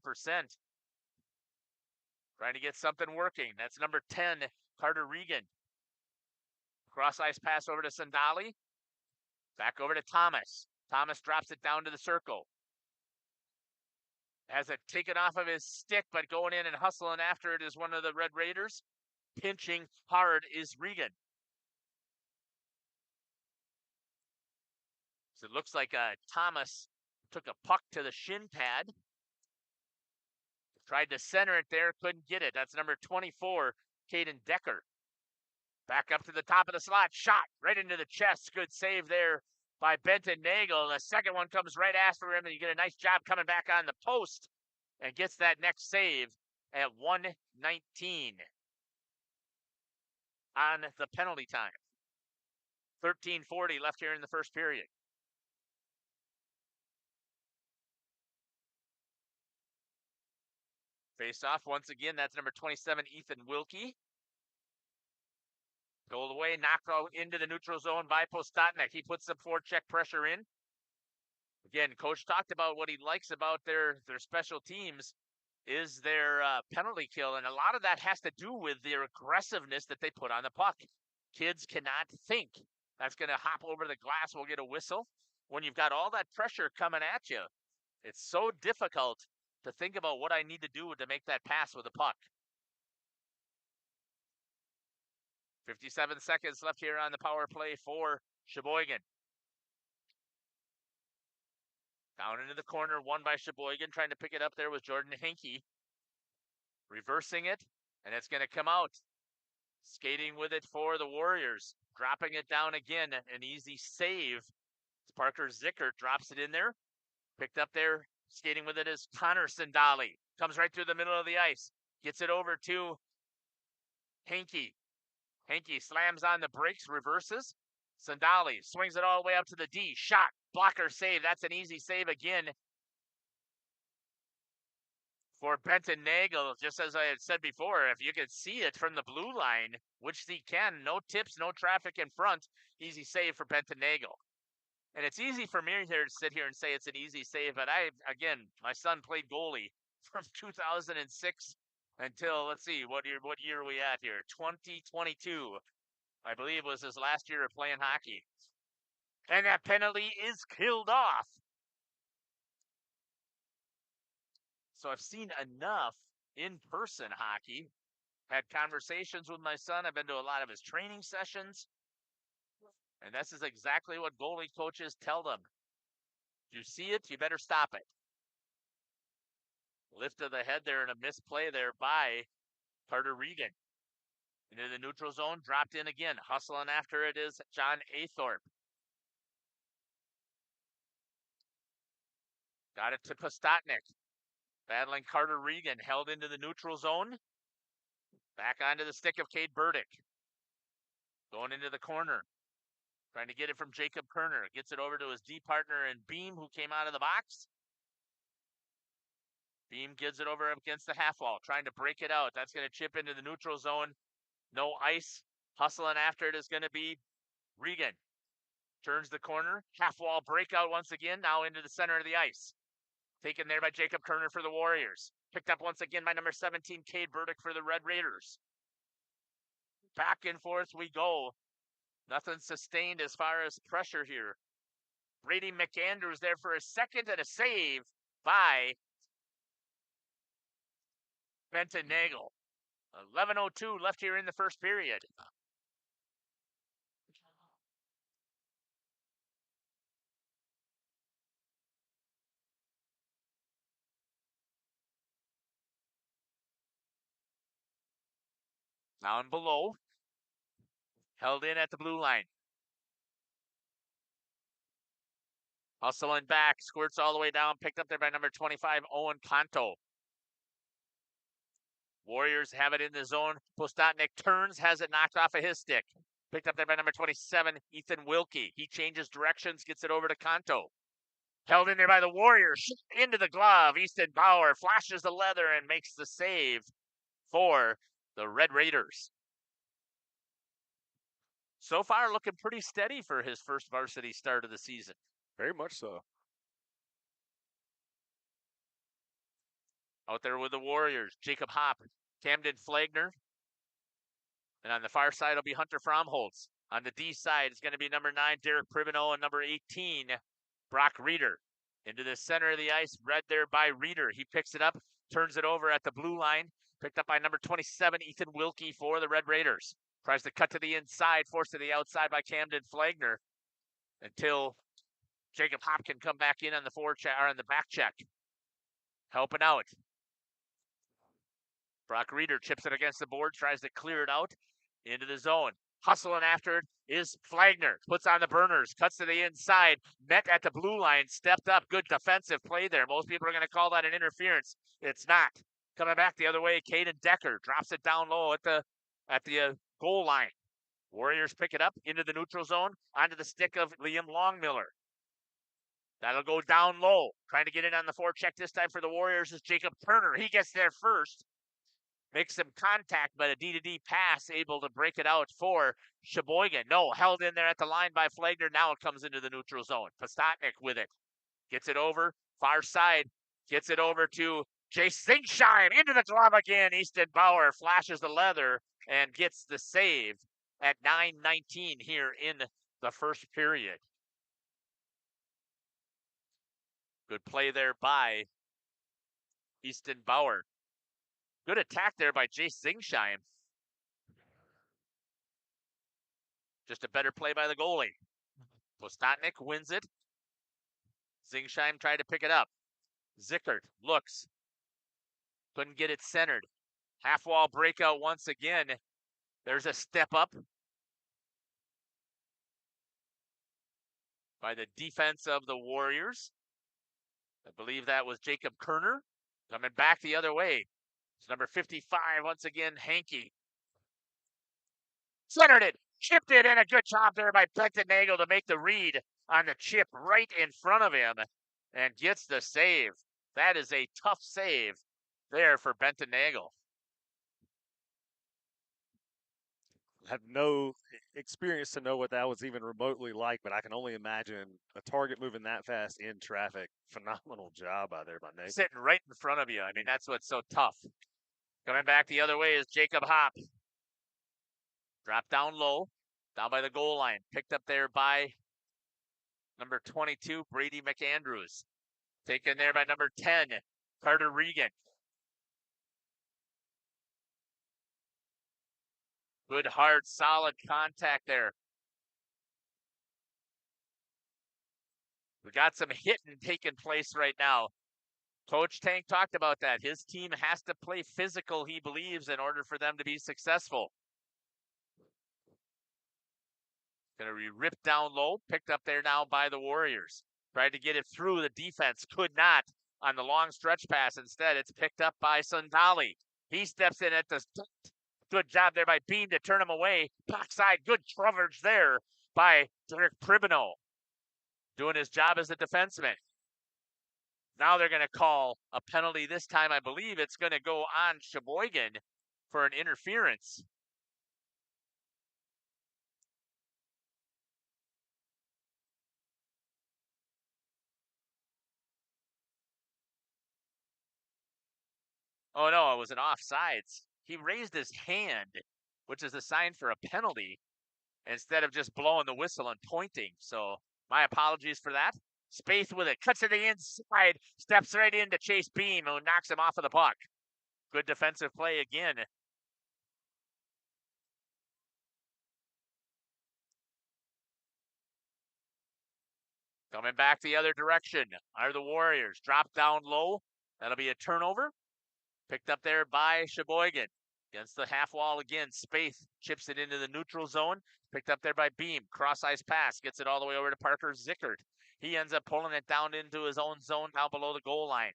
Trying to get something working. That's number 10, Carter Regan. Cross ice pass over to Sandali. Back over to Thomas. Thomas drops it down to the circle. Has it taken off of his stick, but going in and hustling after it is one of the Red Raiders. Pinching hard is Regan. So it looks like Thomas took a puck to the shin pad. Tried to center it there, couldn't get it. That's number 24, Caden Decker. Back up to the top of the slot, shot right into the chest. Good save there by Benton Nagel. The second one comes right after him, and you get a nice job coming back on the post and gets that next save at 1:19 on the penalty time. 13:40 left here in the first period. Face off once again. That's number 27, Ethan Wilkie. Goal away, knocked out into the neutral zone by Postotnik. He puts some forecheck pressure in. Again, coach talked about what he likes about their special teams is their penalty kill, and a lot of that has to do with their aggressiveness that they put on the puck. Kids cannot think that's going to hop over the glass. We'll get a whistle. When you've got all that pressure coming at you, it's so difficult to think about what I need to do to make that pass with the puck. 57 seconds left here on the power play for Sheboygan. Down into the corner, won by Sheboygan. Trying to pick it up there with Jordan Henke. Reversing it, and it's going to come out. Skating with it for the Warriors. Dropping it down again. An easy save. Parker Zickert drops it in there. Picked up there. Skating with it is Connor Sandali. Comes right through the middle of the ice. Gets it over to Henke. Henke slams on the brakes, reverses. Sandali swings it all the way up to the D. Shot. Blocker save. That's an easy save again for Benton Nagel. Just as I had said before, if you could see it from the blue line, which he can, no tips, no traffic in front, easy save for Benton Nagel. And it's easy for me here to sit here and say it's an easy save, but my son played goalie from 2006 until, let's see, what year are we at here? 2022, I believe, was his last year of playing hockey. And that penalty is killed off. So I've seen enough in-person hockey, had conversations with my son. I've been to a lot of his training sessions. And this is exactly what goalie coaches tell them. If you see it, you better stop it. Lift of the head there and a misplay there by Carter Regan. Into the neutral zone, dropped in again. Hustling after it is John Athorpe. Got it to Postotnik. Battling Carter Regan, held into the neutral zone. Back onto the stick of Cade Burdick. Going into the corner. Trying to get it from Jacob Kerner. Gets it over to his D partner and Beam, who came out of the box. Beam gives it over up against the half wall, trying to break it out. That's going to chip into the neutral zone. No ice. Hustling after it is going to be Regan. Turns the corner. Half wall breakout once again, now into the center of the ice. Taken there by Jacob Kerner for the Warriors. Picked up once again by number 17, Cade Burdick for the Red Raiders. Back and forth we go. Nothing sustained as far as pressure here. Brady McAndrews there for a second and a save by Benton Nagel. 11:02 left here in the first period. Down below. Held in at the blue line. Hustling back. Squirts all the way down. Picked up there by number 25, Owen Kanto. Warriors have it in the zone. Postotnik turns, has it knocked off of his stick. Picked up there by number 27, Ethan Wilkie. He changes directions, gets it over to Kanto. Held in there by the Warriors. Into the glove. Easton Bauer flashes the leather and makes the save for the Red Raiders. So far, looking pretty steady for his first varsity start of the season. Very much so. Out there with the Warriors, Jacob Hopp, Camden Flagner. And on the far side will be Hunter Fromholtz. On the D side is going to be number 9, Derek Privino, and number 18, Brock Reeder. Into the center of the ice, read there by Reeder. He picks it up, turns it over at the blue line. Picked up by number 27, Ethan Wilkie for the Red Raiders. Tries to cut to the inside, forced to the outside by Camden Flagner until Jacob Hop can come back in on the on the back check. Helping out. Brock Reeder chips it against the board, tries to clear it out into the zone. Hustling after it is Flagner. Puts on the burners, cuts to the inside, met at the blue line, stepped up. Good defensive play there. Most people are going to call that an interference. It's not. Coming back the other way, Caden Decker drops it down low at the goal line. Warriors pick it up into the neutral zone, onto the stick of Liam Longmiller. That'll go down low. Trying to get it on the forecheck this time for the Warriors is Jacob Turner. He gets there first. Makes some contact, but a D-to-D pass able to break it out for Sheboygan. No, held in there at the line by Flagner. Now it comes into the neutral zone. Postotnik with it. Gets it over. Far side. Gets it over to Chase Zingsheim. Into the glove again. Easton Bauer flashes the leather and gets the save at 9:19 here in the first period. Good play there by Easton Bauer. Good attack there by Jace Zingsheim. Just a better play by the goalie. Postotnik wins it. Zingsheim tried to pick it up. Zickert looks. Couldn't get it centered. Half wall breakout once again. There's a step up by the defense of the Warriors. I believe that was Jacob Kerner coming back the other way. It's number 55, once again, Hankey. Centered it, chipped it, and a good job there by Benton Nagel to make the read on the chip right in front of him and gets the save. That is a tough save there for Benton Nagel. Have no experience to know what that was even remotely like, but I can only imagine a target moving that fast in traffic. Phenomenal job out there by Nagel. Sitting right in front of you. I mean, that's what's so tough. Coming back the other way is Jacob Hop. Dropped down low, down by the goal line. Picked up there by number 22, Brady McAndrews. Taken there by number 10, Carter Regan. Good, hard, solid contact there. We got some hitting taking place right now. Coach Tank talked about that. His team has to play physical, he believes, in order for them to be successful. Going to be ripped down low, picked up there now by the Warriors. Tried to get it through the defense, could not on the long stretch pass. Instead, it's picked up by Sundali. He steps in at the good job there by Beam to turn him away. Backside, good coverage there by Derek Pribino. Doing his job as a defenseman. Now they're going to call a penalty this time. I believe it's going to go on Sheboygan for an interference. Oh, no, it was an offsides. He raised his hand, which is a sign for a penalty, instead of just blowing the whistle and pointing. So my apologies for that. Spaeth with it, cuts to the inside, steps right into Chase Beam, who knocks him off of the puck. Good defensive play again. Coming back the other direction are the Warriors. Drop down low. That'll be a turnover. Picked up there by Sheboygan. Against the half wall again. Spaeth chips it into the neutral zone. Picked up there by Beam. Cross ice pass. Gets it all the way over to Parker Zickert. He ends up pulling it down into his own zone down below the goal line.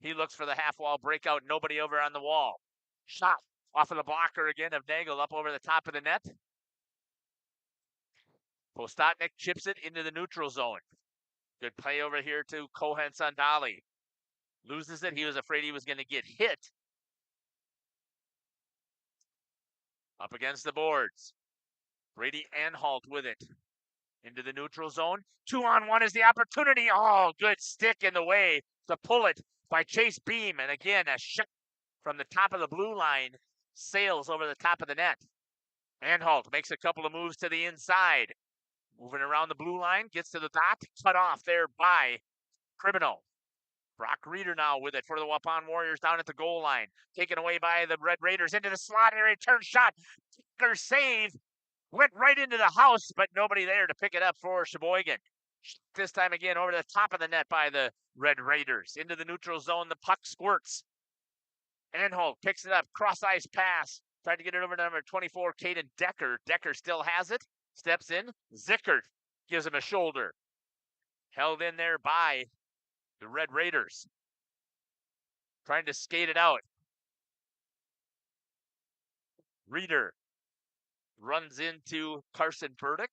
He looks for the half wall breakout. Nobody over on the wall. Shot off of the blocker again of Nagel up over the top of the net. Postotnik chips it into the neutral zone. Good play over here to Cohen Sandali. Loses it. He was afraid he was going to get hit. Up against the boards. Brady Anhalt with it. Into the neutral zone. 2-on-1 is the opportunity. Oh, good stick in the way to pull it by Chase Beam. And again, a shot from the top of the blue line sails over the top of the net. Anhalt makes a couple of moves to the inside. Moving around the blue line, gets to the dot, cut off there by Criminal. Brock Reeder now with it for the Waupun Warriors down at the goal line. Taken away by the Red Raiders into the slot area, turn shot, kicker save. Went right into the house, but nobody there to pick it up for Sheboygan. This time again over the top of the net by the Red Raiders. Into the neutral zone, the puck squirts. Anhalt picks it up, cross ice pass. Tried to get it over to number 24, Caden Decker. Decker still has it. Steps in. Zickert gives him a shoulder. Held in there by the Red Raiders. Trying to skate it out. Reeder runs into Carson Burdick.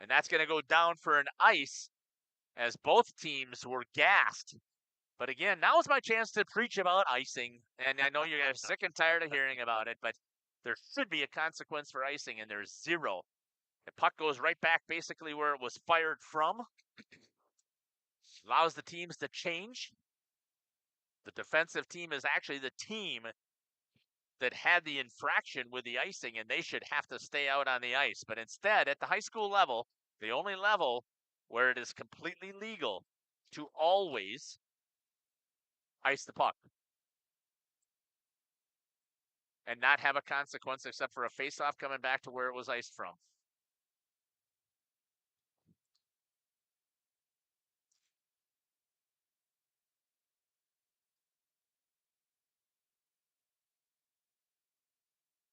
And that's going to go down for an ice as both teams were gassed. But again, now is my chance to preach about icing. And I know you guys are sick and tired of hearing about it, but there should be a consequence for icing, and there's zero. The puck goes right back basically where it was fired from. Allows the teams to change. The defensive team is actually the team that had the infraction with the icing, and they should have to stay out on the ice. But instead, at the high school level, the only level where it is completely legal to always ice the puck and not have a consequence except for a face-off coming back to where it was iced from.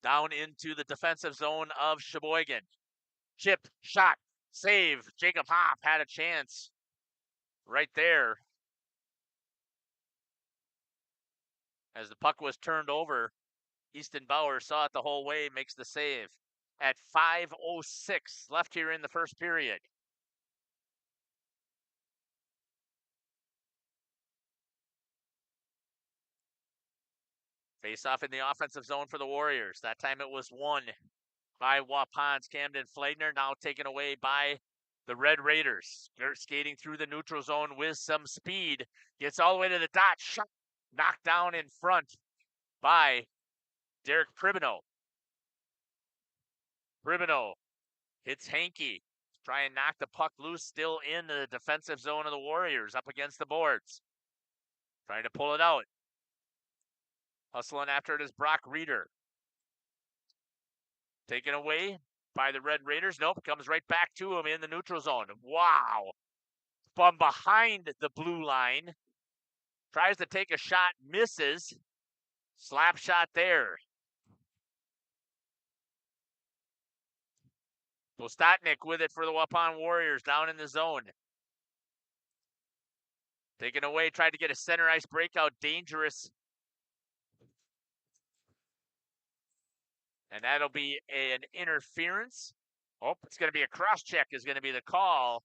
Down into the defensive zone of Sheboygan. Chip, shot, save. Jacob Hopp had a chance right there. As the puck was turned over, Easton Bauer saw it the whole way, makes the save. At 5:06 left here in the first period. Face off in the offensive zone for the Warriors. That time it was won by Waupun's Camden Flagner, now taken away by the Red Raiders. Skating through the neutral zone with some speed. Gets all the way to the dot. Shot. Knocked down in front by Derek Pribino. Pribino hits Hankey. Try and knock the puck loose, still in the defensive zone of the Warriors, up against the boards. Trying to pull it out. Hustling after it is Brock Reeder. Taken away by the Red Raiders. Nope, comes right back to him in the neutral zone. Wow. From behind the blue line. Tries to take a shot, misses. Slap shot there. Bostatnik with it for the Waupun Warriors down in the zone. Taken away, tried to get a center ice breakout. Dangerous. And that'll be an interference. Oh, it's going to be a cross check is going to be the call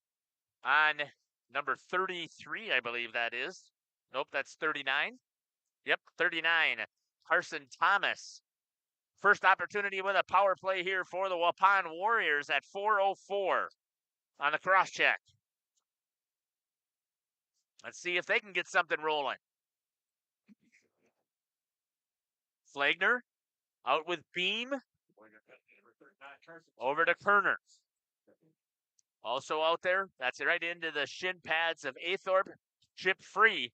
on number 33, I believe that is. Nope, that's 39. Yep, 39. Carson Thomas. First opportunity with a power play here for the Waupun Warriors at 4:04 on the cross check. Let's see if they can get something rolling. Flagner out with Beam. Over to Kerner. Also out there, that's right into the shin pads of Athorpe. Chip free.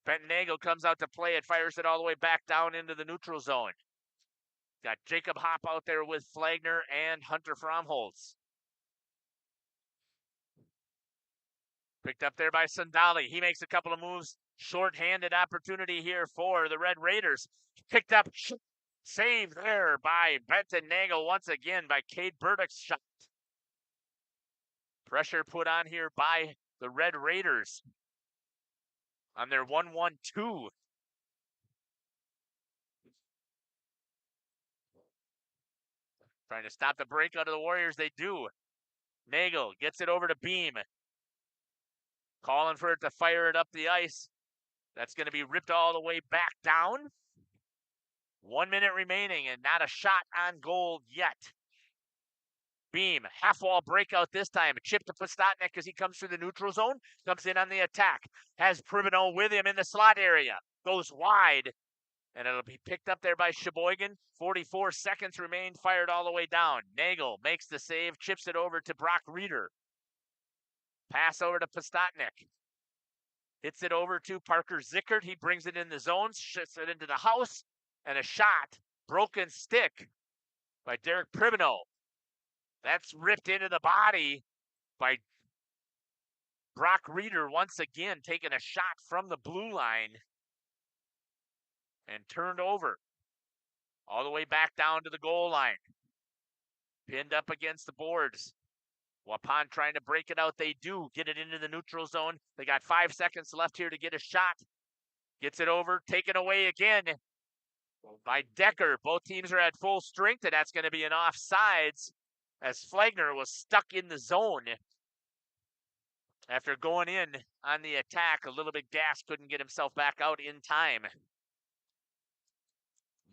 Benton Nagel comes out to play it, fires it all the way back down into the neutral zone. Got Jacob Hopp out there with Flagner and Hunter Fromholtz. Picked up there by Sandali. He makes a couple of moves. Short-handed opportunity here for the Red Raiders. Picked up, saved there by Benton Nagel once again by Cade Burdick's shot. Pressure put on here by the Red Raiders on their 1-1-2. Trying to stop the breakout of the Warriors. They do. Nagel gets it over to Beam. Calling for it to fire it up the ice. That's going to be ripped all the way back down. 1 minute remaining and not a shot on goal yet. Beam, half wall breakout this time. A chip to Plastotnik as he comes through the neutral zone. Comes in on the attack. Has Pribino with him in the slot area. Goes wide. And it'll be picked up there by Sheboygan. 44 seconds remain, fired all the way down. Nagel makes the save, chips it over to Brock Reeder. Pass over to Postotnik. Hits it over to Parker Zickert. He brings it in the zone, shoots it into the house, and a shot, broken stick by Derek Pribino. That's ripped into the body by Brock Reeder once again, taking a shot from the blue line and turned over all the way back down to the goal line. Pinned up against the boards. Waupun trying to break it out. They do get it into the neutral zone. They got 5 seconds left here to get a shot. Gets it over, taken away again by Decker. Both teams are at full strength, and that's going to be an offsides as Flagner was stuck in the zone after going in on the attack. A little bit gas, couldn't get himself back out in time.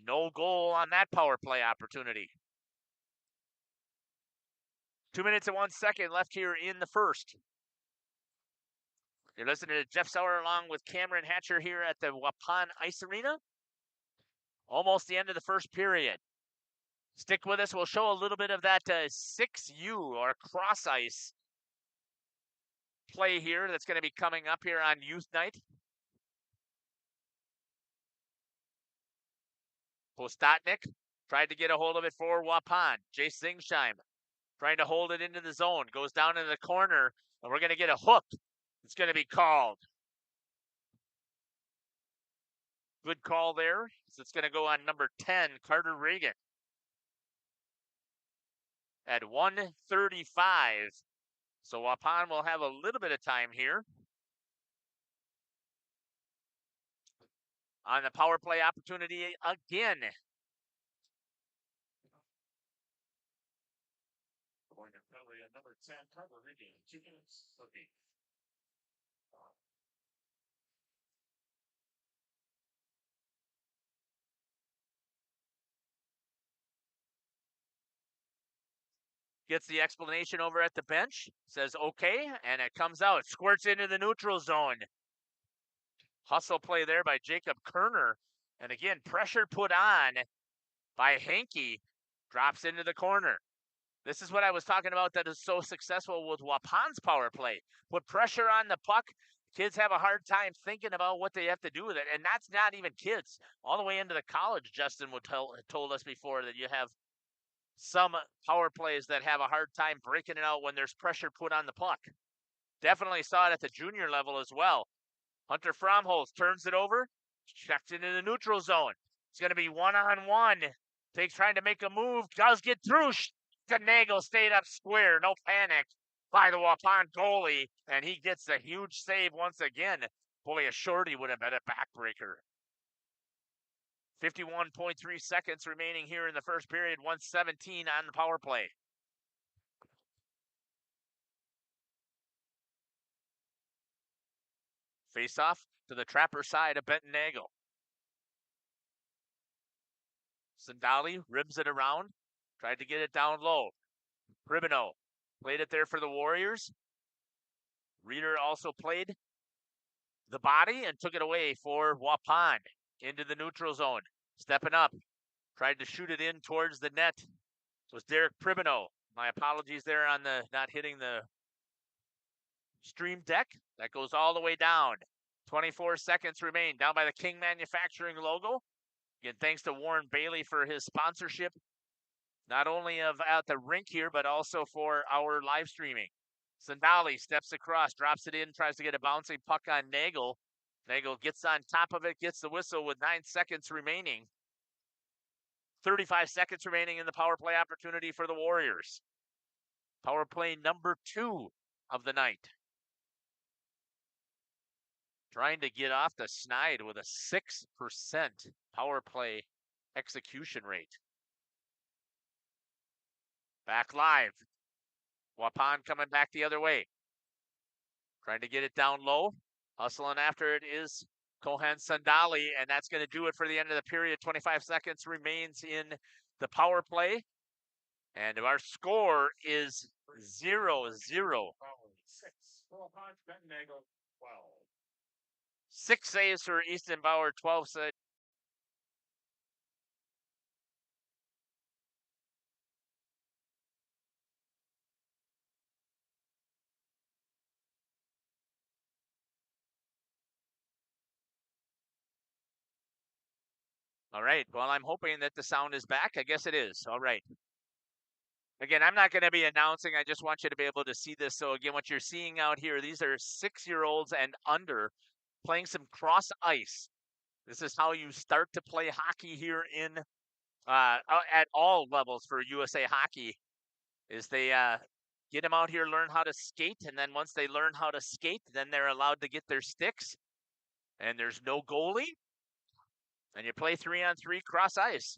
No goal on that power play opportunity. 2 minutes and 1 second left here in the first. You're listening to Jeff Sauer along with Cameron Hatcher here at the Waupun Ice Arena. Almost the end of the first period. Stick with us. We'll show a little bit of that 6U or cross ice play here that's going to be coming up here on Youth Night. Postotnik tried to get a hold of it for Waupun. Jay Singsheim trying to hold it into the zone. Goes down into the corner, and we're going to get a hook. It's going to be called. Good call there. So it's going to go on number 10, Carter Reagan. At 1:35. So Waupun will have a little bit of time here on the power play opportunity again. Going to penalty at number 10, Carter Reagan. 2 minutes. Okay. Gets the explanation over at the bench, says okay, and it comes out, squirts into the neutral zone. Hustle play there by Jacob Kerner. And again, pressure put on by Hankey, drops into the corner. This is what I was talking about that is so successful with Waupun's power play. Put pressure on the puck. Kids have a hard time thinking about what they have to do with it. And that's not even kids. All the way into the college, Justin told us before that you have some power plays that have a hard time breaking it out when there's pressure put on the puck. Definitely saw it at the junior level as well. Hunter Fromholz turns it over, checks into the neutral zone. It's going to be one-on-one. Takes trying to make a move, does get through. Nagel stayed up square, no panic by the Waupun goalie, and he gets a huge save once again. Boy, a shorty would have been a backbreaker. 51.3 seconds remaining here in the first period. 1:17 on the power play. Face off to the Trapper side of Benton Nagel. Sandali ribs it around. Tried to get it down low. Pribino played it there for the Warriors. Reeder also played the body and took it away for Waupun. Into the neutral zone. Stepping up. Tried to shoot it in towards the net. It was Derek Pribino. My apologies there on the not hitting the stream deck. That goes all the way down. 24 seconds remain. Down by the King Manufacturing logo. Again, thanks to Warren Bailey for his sponsorship. Not only of at the rink here, but also for our live streaming. Sandali steps across, drops it in, tries to get a bouncing puck on Nagel. Nagel gets on top of it, gets the whistle with 9 seconds remaining. 35 seconds remaining in the power play opportunity for the Warriors. Power play number 2 of the night. Trying to get off the snide with a 6% power play execution rate. Back live. Waupun coming back the other way. Trying to get it down low. Hustling after it is Kohan Sandali, and that's going to do it for the end of the period. 25 seconds remains in the power play. And our score is 0-0. 6 saves for Easton Bauer, 12 saves. All right. Well, I'm hoping that the sound is back. I guess it is. All right. Again, I'm not going to be announcing. I just want you to be able to see this. So again, what you're seeing out here, these are 6-year-olds and under playing some cross ice. This is how you start to play hockey here in at all levels for USA Hockey. Is they get them out here, learn how to skate, and then once they learn how to skate, then they're allowed to get their sticks. And there's no goalie, and you play 3-on-3 cross ice.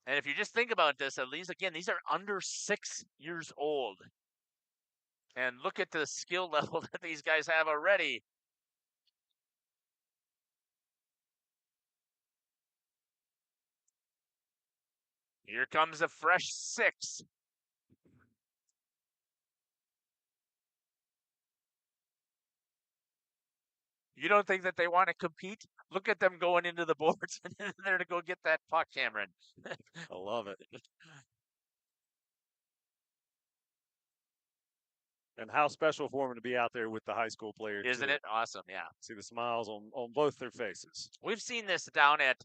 And if you just think about this, at least again, these are under 6 years old. And look at the skill level that these guys have already. Here comes a fresh 6. You don't think that they want to compete? Look at them going into the boards and they're to go get that puck, Cameron. I love it. And how special for them to be out there with the high school players. Isn't it? Awesome, yeah. See the smiles on both their faces. We've seen this down at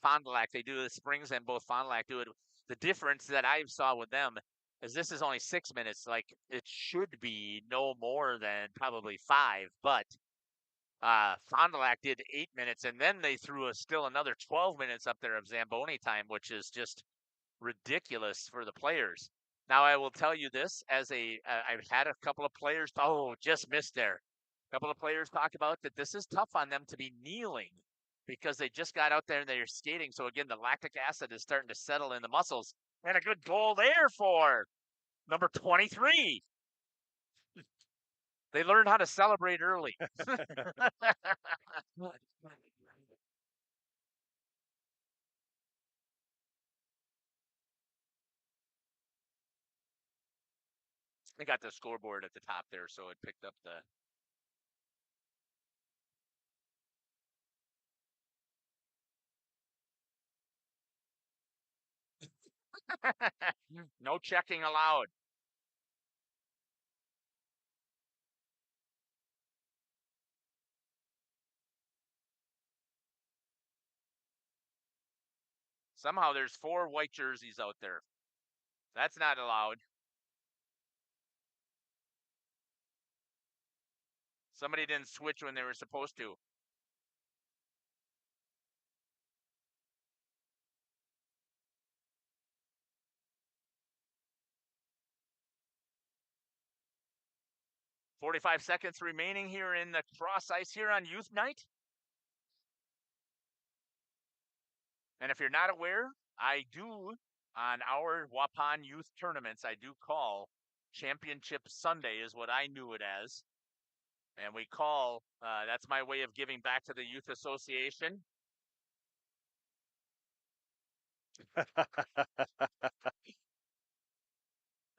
Fond du Lac. They do the springs, and both Fond du Lac do it. The difference that I saw with them is this is only 6 minutes. Like, it should be no more than probably 5, but Fond du Lac did 8 minutes, and then they threw still another 12 minutes up there of Zamboni time, which is just ridiculous for the players. Now, I will tell you this, as I've had a couple of players, just missed there. A couple of players talk about that this is tough on them to be kneeling because they just got out there and they're skating. So again, the lactic acid is starting to settle in the muscles. And a good goal there for number 23. They learned how to celebrate early. They got the scoreboard at the top there, so it picked up the... No checking allowed. Somehow there's 4 white jerseys out there. That's not allowed. Somebody didn't switch when they were supposed to. "45 seconds remaining here in the cross ice here on Youth Night. And if you're not aware, I do, on our Waupun youth tournaments, I do call Championship Sunday is what I knew it as. And we call, that's my way of giving back to the Youth Association.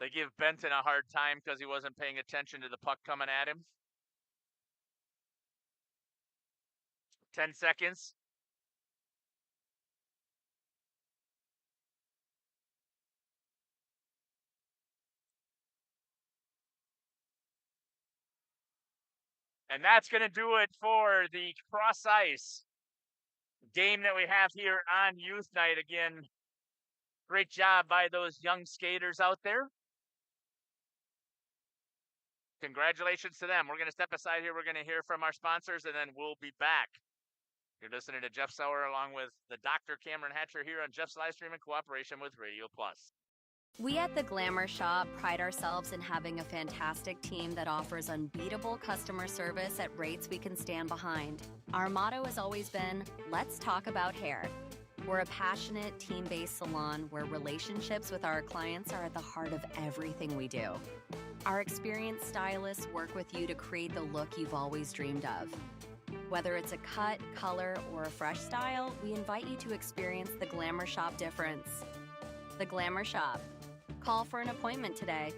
They give Benton a hard time because he wasn't paying attention to the puck coming at him. 10 seconds. And that's going to do it for the cross ice game that we have here on Youth Night. Again, great job by those young skaters out there. Congratulations to them. We're going to step aside here. We're going to hear from our sponsors, and then we'll be back. You're listening to Jeff Sauer along with the Dr. Cameron Hatcher here on Jeff's Livestream in cooperation with Radio Plus. We at the Glamour Shop pride ourselves in having a fantastic team that offers unbeatable customer service at rates we can stand behind. Our motto has always been, let's talk about hair. We're a passionate, team-based salon where relationships with our clients are at the heart of everything we do. Our experienced stylists work with you to create the look you've always dreamed of. Whether it's a cut, color, or a fresh style, we invite you to experience the Glamour Shop difference. The Glamour Shop. Call for an appointment today.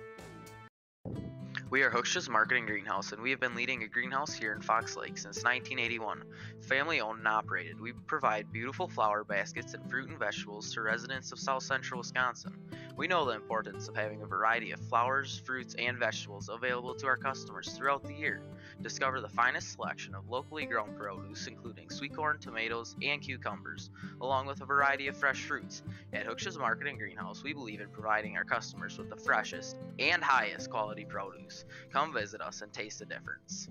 We are Hooksha's Marketing Greenhouse, and we have been leading a greenhouse here in Fox Lake since 1981. Family owned and operated, we provide beautiful flower baskets and fruit and vegetables to residents of South Central Wisconsin. We know the importance of having a variety of flowers, fruits, and vegetables available to our customers throughout the year. Discover the finest selection of locally grown produce, including sweet corn, tomatoes, and cucumbers, along with a variety of fresh fruits. At Hooksha's Market and Greenhouse, we believe in providing our customers with the freshest and highest quality produce. Come visit us and taste the difference.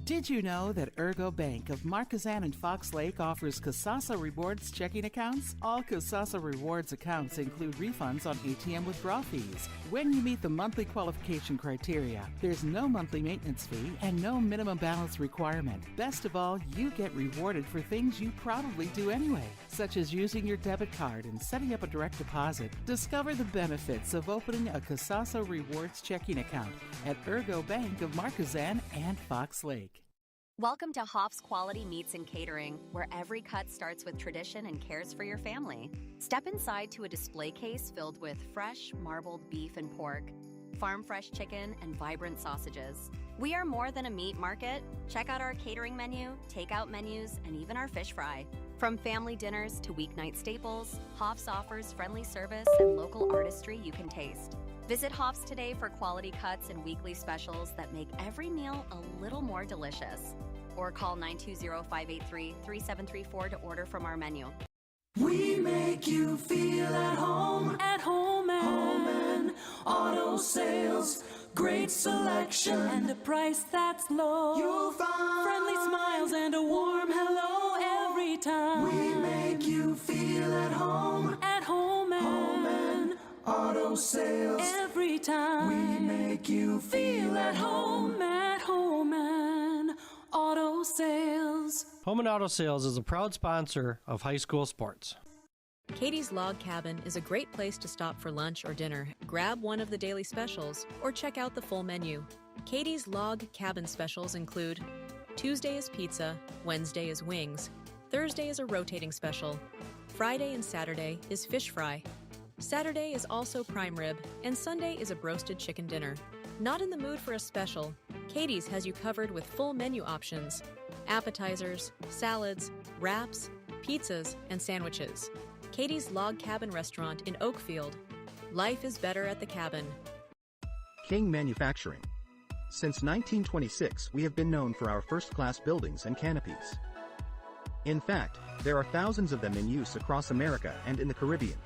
Did you know that Ergo Bank of Marquezan and Fox Lake offers Casasa Rewards checking accounts? All Casasa Rewards accounts include refunds on ATM withdrawal fees. When you meet the monthly qualification criteria, there's no monthly maintenance fee and no minimum balance requirement. Best of all, you get rewarded for things you probably do anyway, such as using your debit card and setting up a direct deposit. Discover the benefits of opening a Casasa Rewards checking account at Ergo Bank of Marquezan and Fox Lake. Welcome to Hoff's Quality Meats and Catering, where every cut starts with tradition and cares for your family. Step inside to a display case filled with fresh, marbled beef and pork, farm fresh chicken, and vibrant sausages. We are more than a meat market. Check out our catering menu, takeout menus, and even our fish fry. From family dinners to weeknight staples, Hoff's offers friendly service and local artistry you can taste. Visit Hoff's today for quality cuts and weekly specials that make every meal a little more delicious. Or call 920-583-3734 to order from our menu. We make you feel at home and auto sales, great selection and a price that's low. You'll find friendly smiles and a warm hello every time. We make you feel at home and auto sales every time. We make you feel at home and auto sales. Home and Auto Sales is a proud sponsor of high school sports. Katie's Log Cabin is a great place to stop for lunch or dinner. Grab one of the daily specials or check out the full menu. Katie's Log Cabin specials include Tuesday is pizza, Wednesday is wings, Thursday is a rotating special, Friday and Saturday is fish fry, Saturday is also prime rib, and Sunday is a broasted chicken dinner. Not in the mood for a special? Katie's has you covered with full menu options, appetizers, salads, wraps, pizzas, and sandwiches. Katie's Log Cabin Restaurant in Oakfield. Life is better at the cabin. King Manufacturing. Since 1926, we have been known for our first-class buildings and canopies. In fact, there are thousands of them in use across America and in the Caribbean.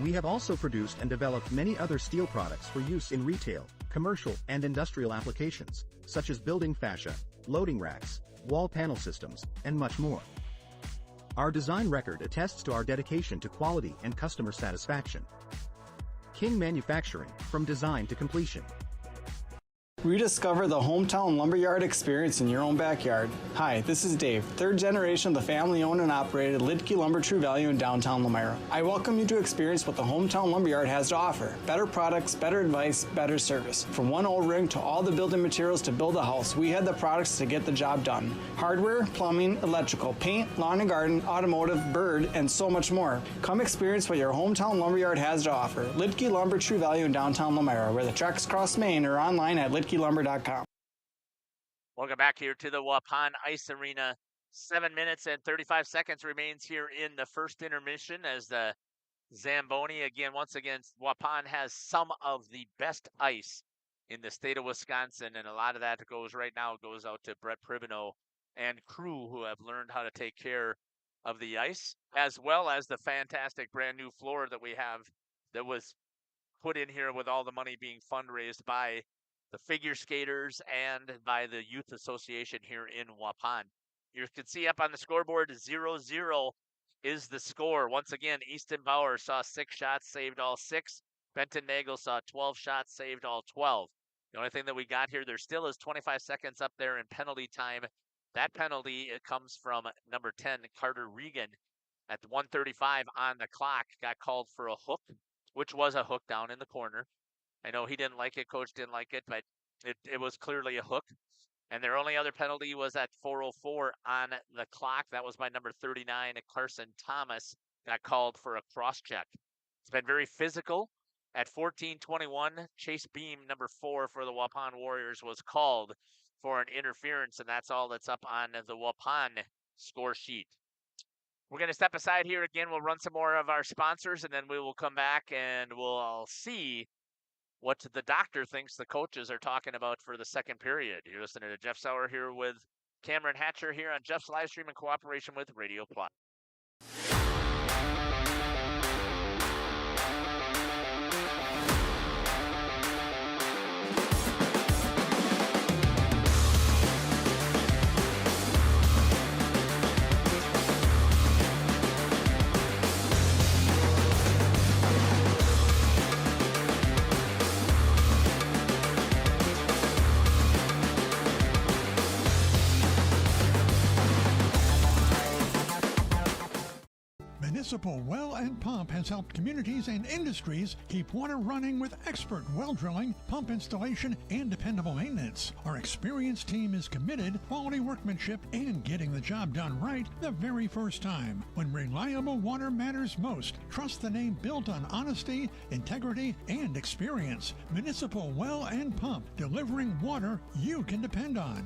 We have also produced and developed many other steel products for use in retail, commercial, and industrial applications, such as building fascia, loading racks, wall panel systems, and much more. Our design record attests to our dedication to quality and customer satisfaction. King Manufacturing, from design to completion. Rediscover the hometown lumberyard experience in your own backyard. Hi, this is Dave, third generation of the family-owned and operated Lidke Lumber True Value in downtown Lamira. I welcome you to experience what the hometown lumberyard has to offer. Better products, better advice, better service. From one O-ring to all the building materials to build a house, we had the products to get the job done. Hardware, plumbing, electrical, paint, lawn and garden, automotive, bird, and so much more. Come experience what your hometown lumberyard has to offer. Lidke Lumber True Value in downtown Lamira, where the tracks cross Main, or online at lidkelumber.com. Welcome back here to the Waupun Ice Arena. 7 minutes and 35 seconds remains here in the first intermission as the Zamboni, once again, Waupun has some of the best ice in the state of Wisconsin, and a lot of that goes out to Brett Pribino and crew who have learned how to take care of the ice, as well as the fantastic brand new floor that we have that was put in here with all the money being fundraised by the figure skaters and by the Youth Association here in Waupun. You can see up on the scoreboard, 0-0 is the score. Once again, Easton Bauer saw 6 shots, saved all 6. Benton Nagel saw 12 shots, saved all 12. The only thing that we got here, there still is 25 seconds up there in penalty time. That penalty, it comes from number 10, Carter Regan. At 1:35 on the clock, got called for a hook, which was a hook down in the corner. I know he didn't like it, coach didn't like it, but it was clearly a hook. And their only other penalty was at 4:04 on the clock. That was by number 39, Carson Thomas, got called for a cross check. It's been very physical. At 14:21, Chase Beam, number 4 for the Waupun Warriors, was called for an interference, and that's all that's up on the Waupun score sheet. We're going to step aside here again. We'll run some more of our sponsors, and then we will come back and we'll see what the doctor thinks the coaches are talking about for the second period. You're listening to Jeff Sauer here with Cameron Hatcher here on Jeff's live stream in cooperation with Radio Plot. Municipal Well and Pump has helped communities and industries keep water running with expert well drilling, pump installation, and dependable maintenance. Our experienced team is committed, quality workmanship, and getting the job done right the very first time. When reliable water matters most, trust the name built on honesty, integrity, and experience. Municipal Well and Pump, delivering water you can depend on.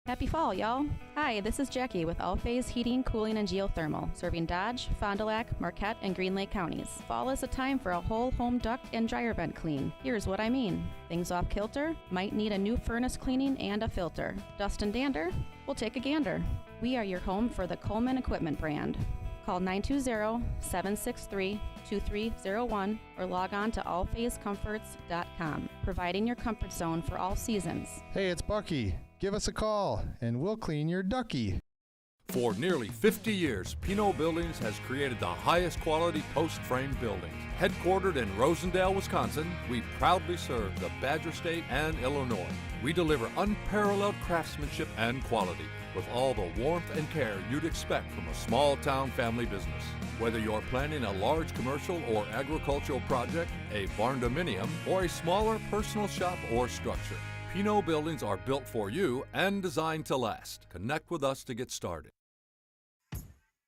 Happy fall, y'all. Hi, this is Jackie with All Phase Heating, Cooling, and Geothermal, serving Dodge, Fond du Lac, Marquette, and Green Lake counties. Fall is a time for a whole home duct and dryer vent clean. Here's what I mean. Things off kilter, might need a new furnace cleaning and a filter. Dust and dander? We'll take a gander. We are your home for the Coleman Equipment brand. Call 920-763-2301 or log on to allphasecomforts.com, providing your comfort zone for all seasons. Hey, it's Bucky. Give us a call, and we'll clean your ducky. For nearly 50 years, Pinot Buildings has created the highest quality post-frame buildings. Headquartered in Rosendale, Wisconsin, we proudly serve the Badger State and Illinois. We deliver unparalleled craftsmanship and quality with all the warmth and care you'd expect from a small-town family business. Whether you're planning a large commercial or agricultural project, a barn-dominium, or a smaller personal shop or structure, Pinot Buildings are built for you and designed to last. Connect with us to get started.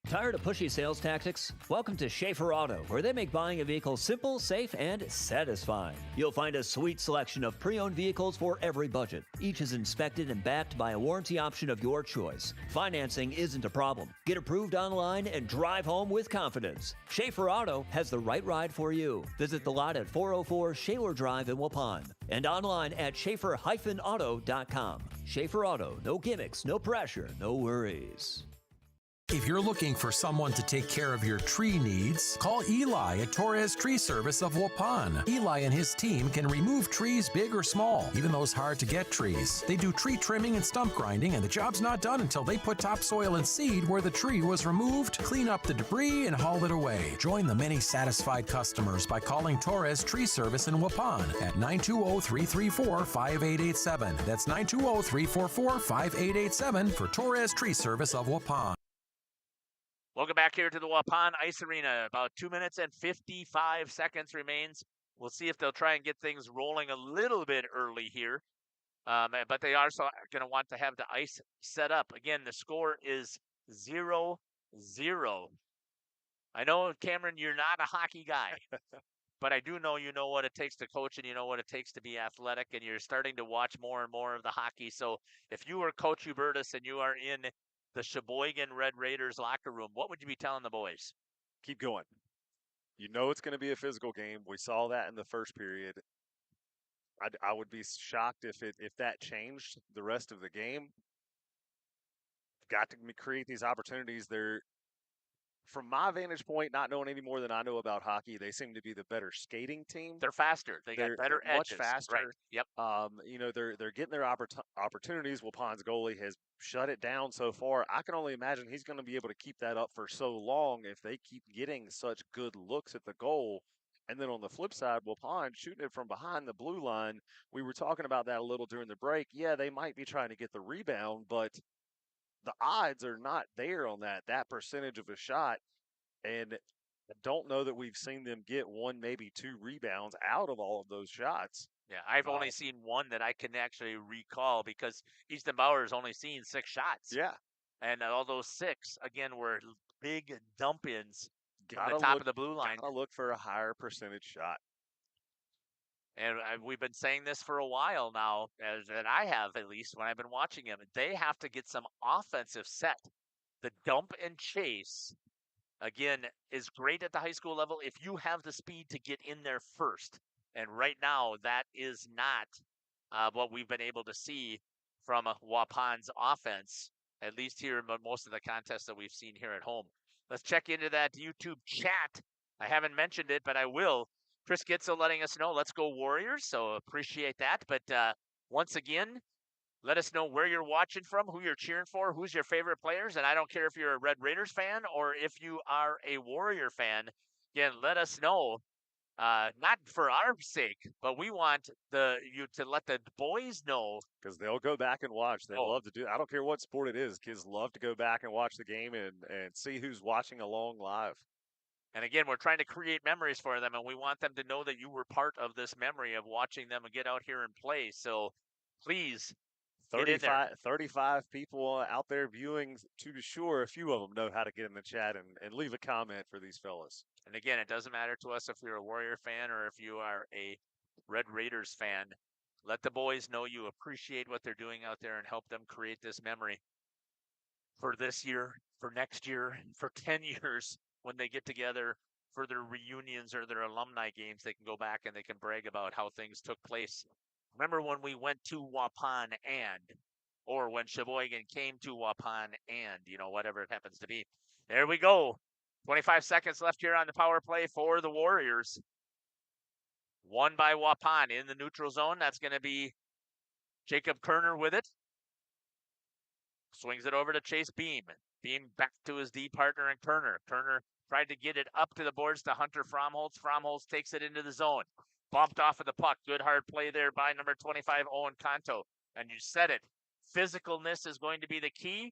Tired of pushy sales tactics? Welcome to Schaefer Auto, where they make buying a vehicle simple, safe, and satisfying. You'll find a sweet selection of pre-owned vehicles for every budget. Each is inspected and backed by a warranty option of your choice. Financing isn't a problem. Get approved online and drive home with confidence. Schaefer Auto has the right ride for you. Visit the lot at 404 Shaler Drive in Waupun and online at schaefer-auto.com. Schaefer Auto, no gimmicks, no pressure, no worries. If you're looking for someone to take care of your tree needs, call Eli at Torres Tree Service of Waupun. Eli and his team can remove trees big or small, even those hard-to-get trees. They do tree trimming and stump grinding, and the job's not done until they put topsoil and seed where the tree was removed, clean up the debris, and haul it away. Join the many satisfied customers by calling Torres Tree Service in Waupun at 920-334-5887. That's 920-344-5887 for Torres Tree Service of Waupun. Welcome back here to the Waupun Ice Arena. About 2 minutes and 55 seconds remains. We'll see if they'll try and get things rolling a little bit early here. But they are also going to want to have the ice set up. Again, the score is 0-0. I know, Cameron, you're not a hockey guy. But I do know you know what it takes to coach and you know what it takes to be athletic. And you're starting to watch more and more of the hockey. So if you were Coach Hubertus and you are in the Sheboygan Red Raiders locker room, what would you be telling the boys? Keep going. You know it's going to be a physical game. We saw that in the first period. I would be shocked if that changed the rest of the game. Got to create these opportunities. They're, from my vantage point, not knowing any more than I know about hockey, they seem to be the better skating team. They're faster. They got better edges. Much faster. Right. Yep. You know, they're getting their opportunities. Waupun's goalie has shut it down so far. I can only imagine he's going to be able to keep that up for so long if they keep getting such good looks at the goal. And then on the flip side, Waupun shooting it from behind the blue line. We were talking about that a little during the break. Yeah, they might be trying to get the rebound, but the odds are not there on that percentage of a shot. And I don't know that we've seen them get one, maybe two rebounds out of all of those shots. Yeah, I've only seen one that I can actually recall because Easton Bauer's only seen 6 shots. Yeah. And all those 6, again, were big dump-ins on the top of the blue line. Gotta look for a higher percentage shot. And we've been saying this for a while now, that I have at least when I've been watching them. They have to get some offensive set. The dump and chase again, is great at the high school level if you have the speed to get in there first. And right now, that is not what we've been able to see from Waupun's offense, at least here in most of the contests that we've seen here at home. Let's check into that YouTube chat. I haven't mentioned it, but I will. Chris Gitzel letting us know, let's go Warriors, so appreciate that. But once again, let us know where you're watching from, who you're cheering for, who's your favorite players. And I don't care if you're a Red Raiders fan or if you are a Warrior fan. Again, let us know. Not for our sake, but we want you to let the boys know. Because they'll go back and watch. They love to do it. I don't care what sport it is. Kids love to go back and watch the game and see who's watching along live. And again, we're trying to create memories for them, and we want them to know that you were part of this memory of watching them get out here and play. So please, 35 people out there viewing, to be sure, a few of them know how to get in the chat and leave a comment for these fellas. And again, it doesn't matter to us if you're a Warrior fan or if you are a Red Raiders fan. Let the boys know you appreciate what they're doing out there and help them create this memory for this year, for next year, for 10 years when they get together for their reunions or their alumni games. They can go back and they can brag about how things took place. Remember when we went to Waupun or when Sheboygan came to Waupun and, whatever it happens to be. There we go. 25 seconds left here on the power play for the Warriors. Won by Waupun in the neutral zone. That's going to be Jacob Kerner with it. Swings it over to Chase Beam. Beam back to his D partner and Kerner. Kerner tried to get it up to the boards to Hunter Fromholtz. Fromholtz takes it into the zone. Bumped off of the puck. Good hard play there by number 25, Owen Kanto. And you said it. Physicalness is going to be the key.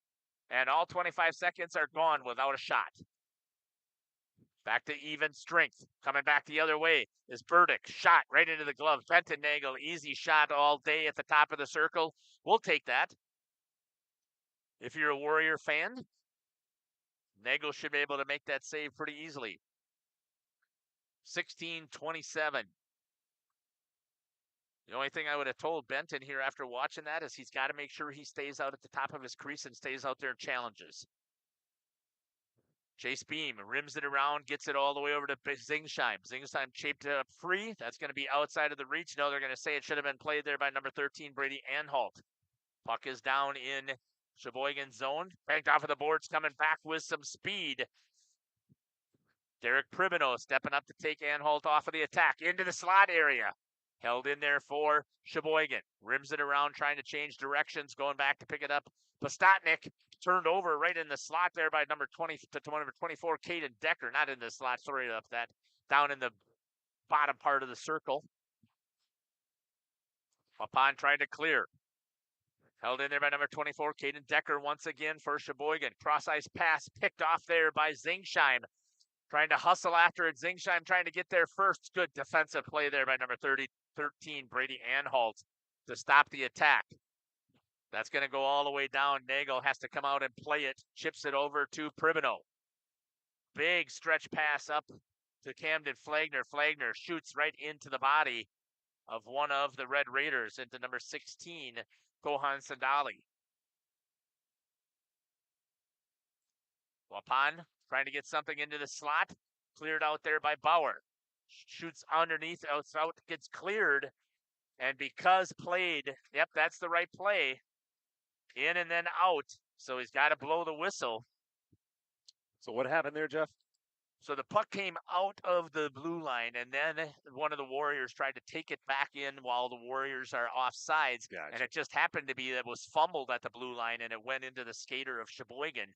And all 25 seconds are gone without a shot. Back to even strength. Coming back the other way is Burdick. Shot right into the glove. Benton Nagel, easy shot all day at the top of the circle. We'll take that. If you're a Warrior fan, Nagel should be able to make that save pretty easily. 16-27. The only thing I would have told Benton here after watching that is he's got to make sure he stays out at the top of his crease and stays out there and challenges. Chase Beam rims it around, gets it all the way over to Zingsheim. Zingsheim shaped it up free. That's going to be outside of the reach. No, they're going to say it should have been played there by number 13, Brady Anhalt. Puck is down in Sheboygan zone. Banked off of the boards, coming back with some speed. Derek Pribino stepping up to take Anhalt off of the attack. Into the slot area. Held in there for Sheboygan. Rims it around, trying to change directions, going back to pick it up. Pastatnik turned over right in the slot there by number 20 to number 24, Caden Decker. Not in the slot, sorry about that. Down in the bottom part of the circle. Waupun tried to clear. Held in there by number 24, Caden Decker once again for Sheboygan. Cross-ice pass picked off there by Zingsheim. Trying to hustle after it. Zingsheim trying to get there first. Good defensive play there by number 13, Brady Anhalt to stop the attack. That's going to go all the way down. Nagel has to come out and play it. Chips it over to Pribino. Big stretch pass up to Camden Flagner. Flagner shoots right into the body of one of the Red Raiders, into number 16, Kohan Sandali. Waupun trying to get something into the slot. Cleared out there by Bauer. Shoots underneath, out, gets cleared. And because played, yep, that's the right play. In and then out. So he's got to blow the whistle. So what happened there, Jeff? So the puck came out of the blue line, and then one of the Warriors tried to take it back in while the Warriors are offsides. Gotcha. And it just happened to be that it was fumbled at the blue line, and it went into the skater of Sheboygan.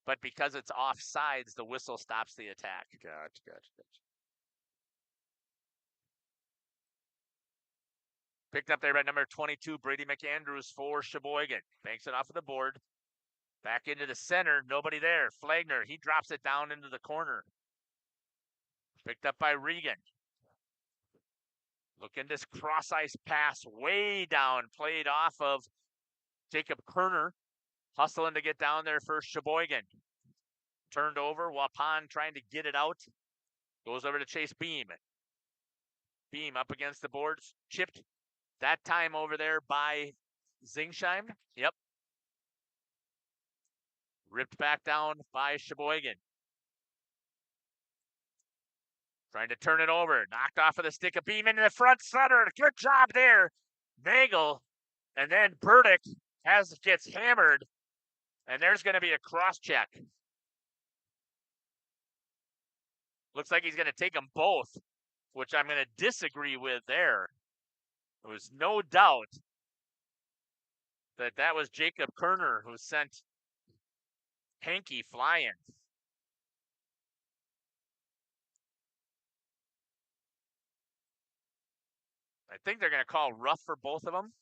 But because it's offsides, the whistle stops the attack. Gotcha. Picked up there by number 22, Brady McAndrews for Sheboygan. Banks it off of the board. Back into the center. Nobody there. Flagner, he drops it down into the corner. Picked up by Regan. Looking this cross-ice pass way down. Played off of Jacob Kerner. Hustling to get down there for Sheboygan. Turned over. Waupun trying to get it out. Goes over to Chase Beam. Beam up against the boards. Chipped. That time over there by Zingsheim. Yep. Ripped back down by Sheboygan. Trying to turn it over. Knocked off of the stick of beam into the front center. Good job there. Nagel. And then Burdick gets hammered. And there's going to be a cross check. Looks like he's going to take them both, which I'm going to disagree with there. There was no doubt that was Jacob Kerner who sent Hanky flying. I think they're going to call rough for both of them.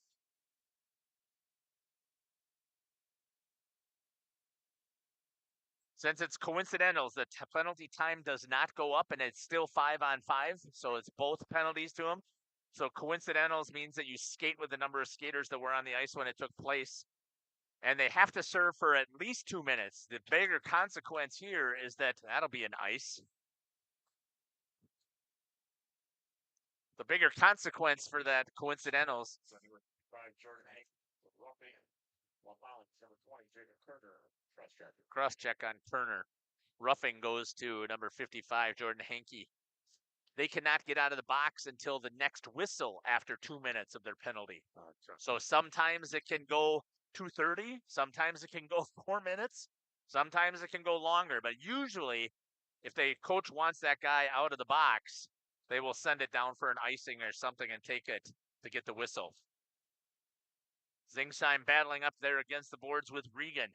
Since it's coincidentals, the penalty time does not go up, and it's still 5-on-5, so it's both penalties to them. So coincidentals means that you skate with the number of skaters that were on the ice when it took place, and they have to serve for at least 2 minutes. The bigger consequence here is that that'll be an ice. The bigger consequence for that coincidentals. Cross check on Kerner. Roughing goes to number 55, Jordan Hankey. They cannot get out of the box until the next whistle after 2 minutes of their penalty. So sometimes it can go 2:30, sometimes it can go 4 minutes, sometimes it can go longer. But usually, if the coach wants that guy out of the box, they will send it down for an icing or something and take it to get the whistle. Zingsheim battling up there against the boards with Regan.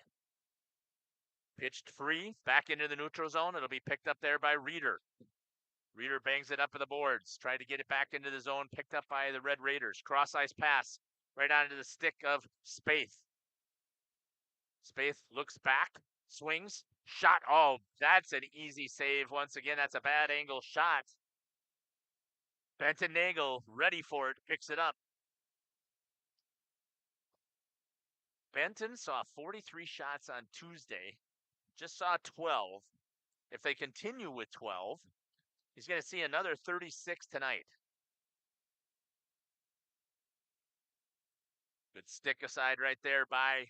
Pitched free, back into the neutral zone. It'll be picked up there by Reeder. Reeder bangs it up to the boards. Tried to get it back into the zone, picked up by the Red Raiders. Cross-ice pass right onto the stick of Spaeth. Spaeth looks back, swings, shot. Oh, that's an easy save. Once again, that's a bad angle shot. Benton Nagel, ready for it, picks it up. Benton saw 43 shots on Tuesday. Just saw 12. If they continue with 12, he's going to see another 36 tonight. Good stick aside right there by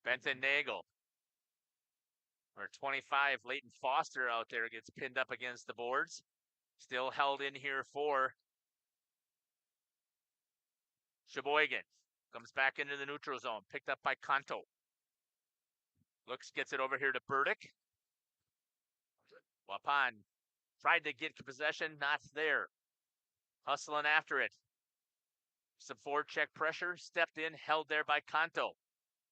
Benton Nagel. Number 25, Leighton Foster out there gets pinned up against the boards. Still held in here for Sheboygan. Comes back into the neutral zone. Picked up by Kanto. Looks, gets it over here to Burdick. Waupun tried to get possession, not there. Hustling after it. Some forecheck pressure. Stepped in, held there by Kanto.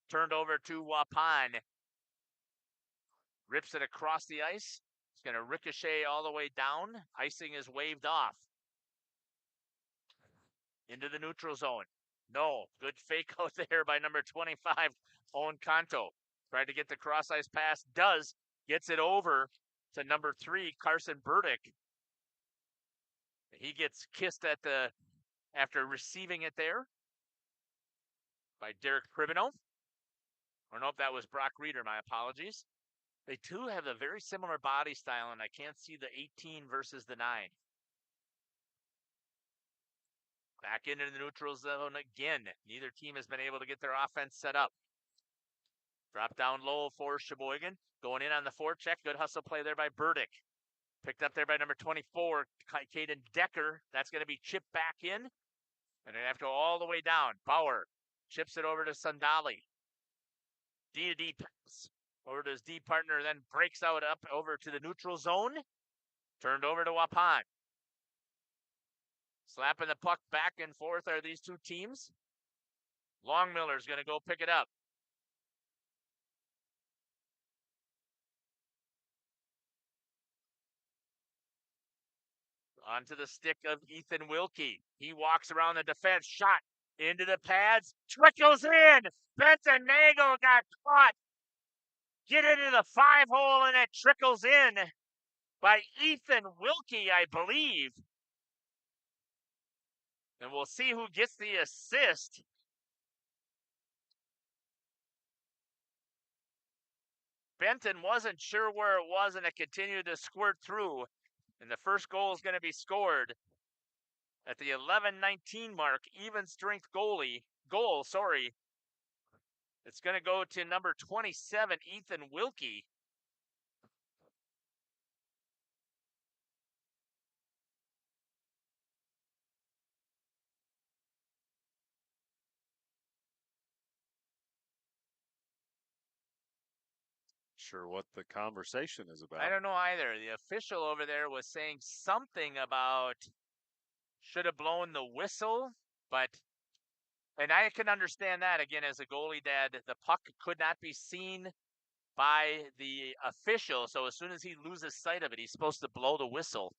Turned over to Waupun. Rips it across the ice. It's going to ricochet all the way down. Icing is waved off. Into the neutral zone. No, good fake out there by number 25, Owen Kanto. Tried to get the cross-ice pass. Does. Gets it over to number 3, Carson Burdick. He gets kissed after receiving it there by Derek Cribino. Or nope, that was Brock Reeder. My apologies. They too have a very similar body style, and I can't see the 18 versus the 9. Back into the neutral zone again. Neither team has been able to get their offense set up. Drop down low for Sheboygan. Going in on the forecheck. Good hustle play there by Burdick. Picked up there by number 24, Caden Decker. That's going to be chipped back in. And they have to go all the way down. Bauer chips it over to Sandali. D-to-D pass over to his D partner, then breaks out up over to the neutral zone. Turned over to Waupun. Slapping the puck back and forth are these two teams. Longmiller's going to go pick it up. Onto the stick of Ethan Wilkie. He walks around the defense. Shot into the pads. Trickles in. Benton Nagel got caught. Get into the 5-hole, and it trickles in by Ethan Wilkie, I believe. And we'll see who gets the assist. Benton wasn't sure where it was, and it continued to squirt through. And the first goal is going to be scored at the 11:19 mark. Even strength goal. It's going to go to number 27, Ethan Wilkie. sure what the conversation is about. I don't know either. The official over there was saying something about should have blown the whistle, and I can understand that. Again, as a goalie dad, the puck could not be seen by the official, so as soon as he loses sight of it, he's supposed to blow the whistle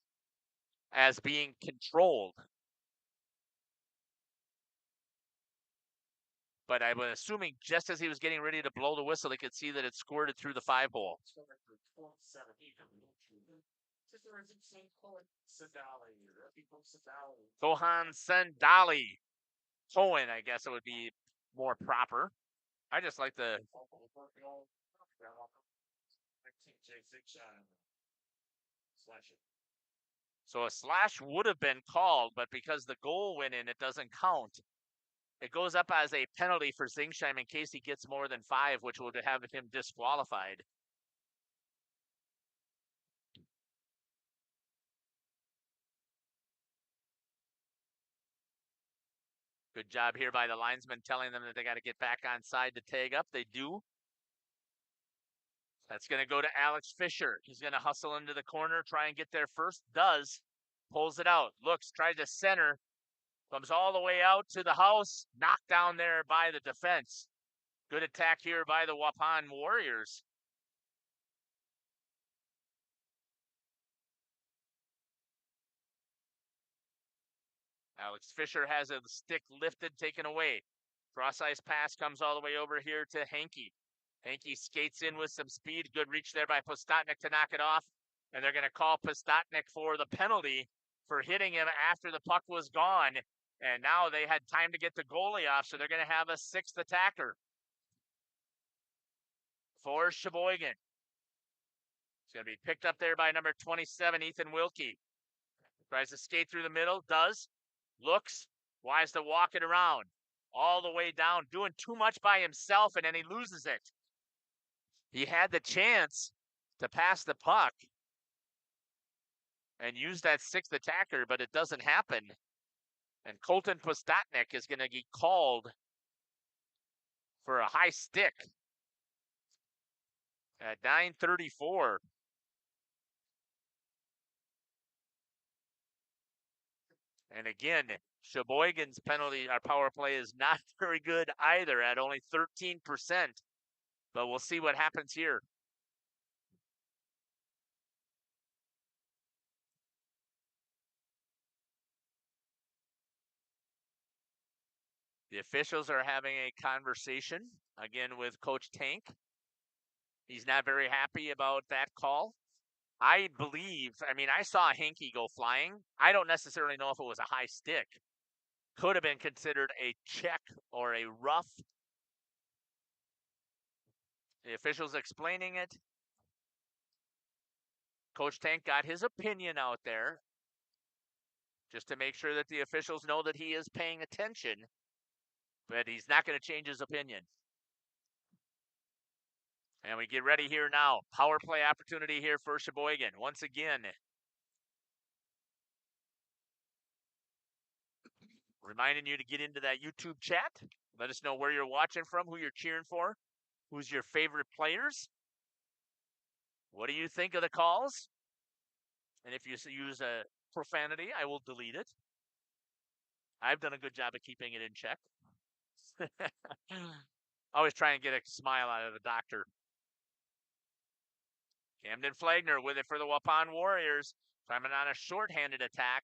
as being controlled. But I was assuming just as he was getting ready to blow the whistle, he could see that it squirted through the 5-hole. Gohan Sandali. Cohen, I guess it would be more proper. I just like the... So a slash would have been called, but because the goal went in, it doesn't count. It goes up as a penalty for Zingsheim in case he gets more than 5, which would have him disqualified. Good job here by the linesman telling them that they got to get back on side to tag up. They do. That's going to go to Alex Fisher. He's going to hustle into the corner, try and get there first. Does. Pulls it out. Looks, tries to center. Comes all the way out to the house. Knocked down there by the defense. Good attack here by the Waupun Warriors. Alex Fisher has a stick lifted, taken away. Cross-ice pass comes all the way over here to Henke. Henke skates in with some speed. Good reach there by Postotnik to knock it off. And they're going to call Postotnik for the penalty for hitting him after the puck was gone. And now they had time to get the goalie off, so they're going to have a 6th attacker for Sheboygan. It's going to be picked up there by number 27, Ethan Wilkie. Tries to skate through the middle, does. Looks, tries to walk it around. All the way down, doing too much by himself, and then he loses it. He had the chance to pass the puck and use that 6th attacker, but it doesn't happen. And Colton Postotnik is going to get called for a high stick at 9:34. And again, Sheboygan's penalty, our power play is not very good either at only 13%. But we'll see what happens here. The officials are having a conversation, again, with Coach Tank. He's not very happy about that call. I believe, I saw Henke go flying. I don't necessarily know if it was a high stick. Could have been considered a check or a rough. The officials explaining it. Coach Tank got his opinion out there just to make sure that the officials know that he is paying attention, but he's not going to change his opinion. And we get ready here now. Power play opportunity here for Sheboygan. Once again, reminding you to get into that YouTube chat. Let us know where you're watching from, who you're cheering for, who's your favorite players. What do you think of the calls? And if you use a profanity, I will delete it. I've done a good job of keeping it in check. Always try and get a smile out of the doctor. Camden Flagner with it for the Waupun Warriors. Climbing on a shorthanded attack.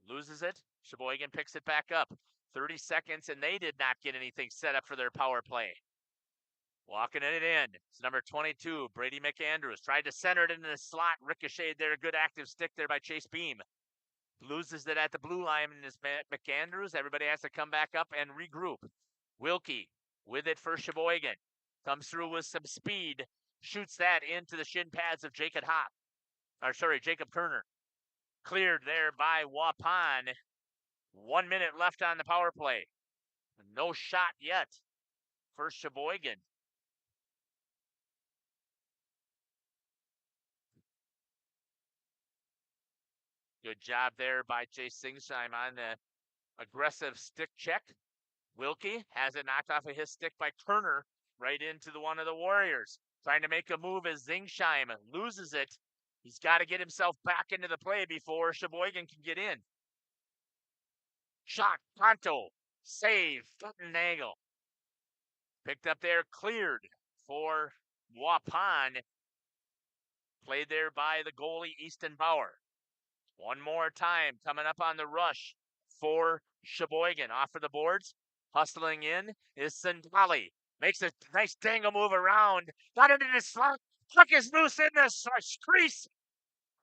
Loses it. Sheboygan picks it back up. 30 seconds, and they did not get anything set up for their power play. Walking it in. It's number 22, Brady McAndrews. Tried to center it into the slot. Ricocheted there. A good active stick there by Chase Beam. Loses it at the blue line, and it's McAndrews. Everybody has to come back up and regroup. Wilkie with it for Sheboygan. Comes through with some speed. Shoots that into the shin pads of Jacob Kerner. Cleared there by Waupun. 1 minute left on the power play. No shot yet for Sheboygan. Good job there by Chase Singsheim on the aggressive stick check. Wilkie has it knocked off of his stick by Kerner right into one of the Warriors. Trying to make a move as Zingsheim loses it. He's got to get himself back into the play before Sheboygan can get in. Shot, Tonto, save, foot and angle. Picked up there, cleared for Waupun. Played there by the goalie, Easton Bauer. One more time, coming up on the rush for Sheboygan. Off of the boards, hustling in is Sindali. Makes a nice dangle move around. Got into the slot. Puck is loose in the crease.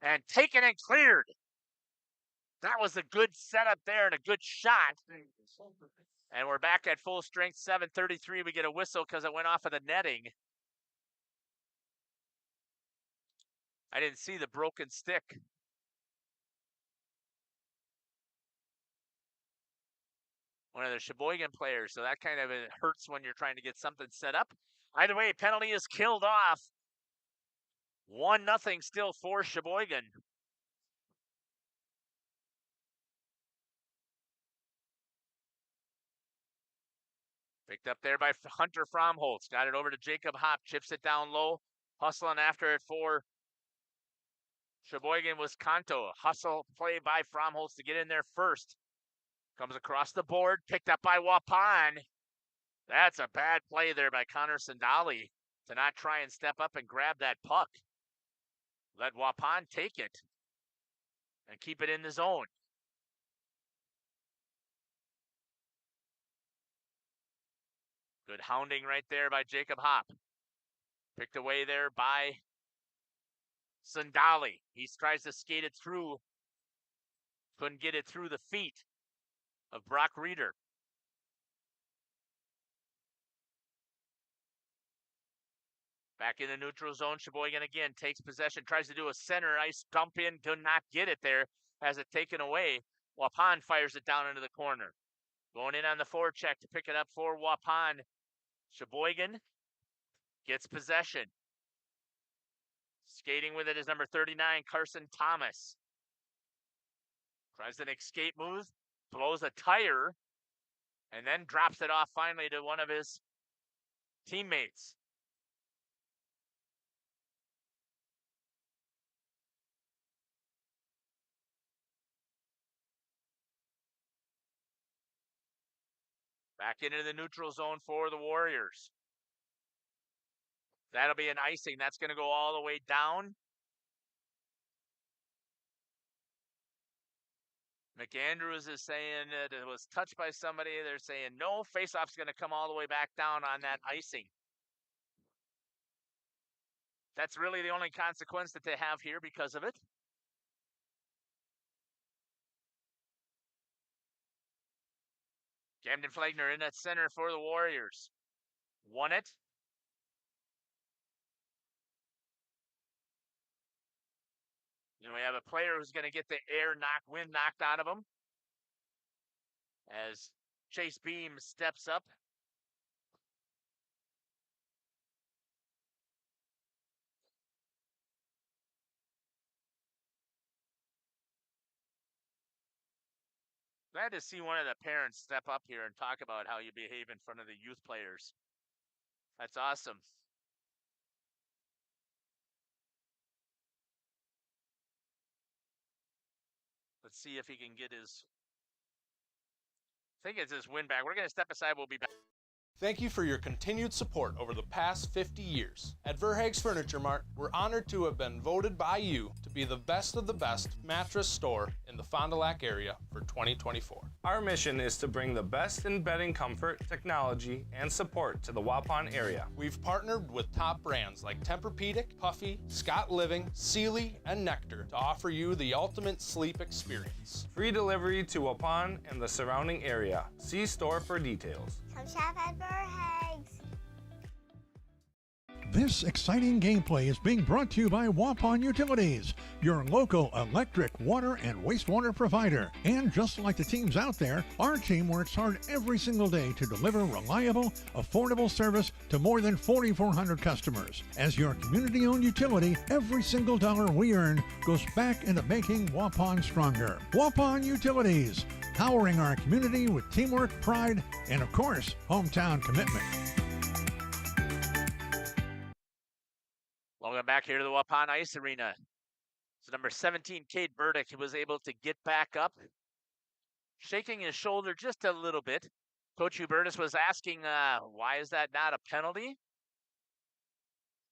And taken and cleared. That was a good setup there and a good shot. And we're back at full strength, 7:33. We get a whistle because it went off of the netting. I didn't see the broken stick. One of the Sheboygan players, so that kind of hurts when you're trying to get something set up. Either way, penalty is killed off. 1-0 still for Sheboygan. Picked up there by Hunter Fromholtz. Got it over to Jacob Hopp. Chips it down low. Hustling after it for Sheboygan was Kanto. Hustle play by Fromholtz to get in there first. Comes across the board. Picked up by Waupun. That's a bad play there by Connor Sindali to not try and step up and grab that puck. Let Waupun take it and keep it in the zone. Good hounding right there by Jacob Hopp. Picked away there by Sindali. He tries to skate it through. Couldn't get it through the feet of Brock Reeder. Back in the neutral zone, Sheboygan again takes possession, tries to do a center ice dump in, do not get it there, has it taken away. Waupun fires it down into the corner. Going in on the forecheck to pick it up for Waupun. Sheboygan gets possession. Skating with it is number 39, Carson Thomas. Tries an escape move, blows a tire, and then drops it off finally to one of his teammates. Back into the neutral zone for the Warriors. That'll be an icing. That's going to go all the way down. McAndrews is saying that it was touched by somebody. They're saying no. Faceoff's going to come all the way back down on that icing. That's really the only consequence that they have here because of it. Camden Flagner in at center for the Warriors. Won it. And we have a player who's going to get the wind knocked out of him. As Chase Beam steps up. Glad to see one of the parents step up here and talk about how you behave in front of the youth players. That's awesome. Let's see if he can get his, I think it's his win back. We're going to step aside. We'll be back. Thank you for your continued support over the past 50 years. At Verhaeg's Furniture Mart, we're honored to have been voted by you to be the best of the best mattress store in the Fond du Lac area for 2024. Our mission is to bring the best in bedding comfort, technology, and support to the Waupun area. We've partnered with top brands like Tempur-Pedic, Puffy, Scott Living, Sealy, and Nectar to offer you the ultimate sleep experience. Free delivery to Waupun and the surrounding area. See store for details. Come shop at Verhaeg's. This exciting gameplay is being brought to you by Waupun Utilities, your local electric, water, and wastewater provider. And just like the teams out there, our team works hard every single day to deliver reliable, affordable service to more than 4,400 customers. As your community-owned utility, every single dollar we earn goes back into making Waupun stronger. Waupun Utilities, powering our community with teamwork, pride, and of course, hometown commitment. Welcome back here to the Waupun Ice Arena. So number 17, Cade Burdick, was able to get back up, shaking his shoulder just a little bit. Coach Hubertus was asking, why is that not a penalty?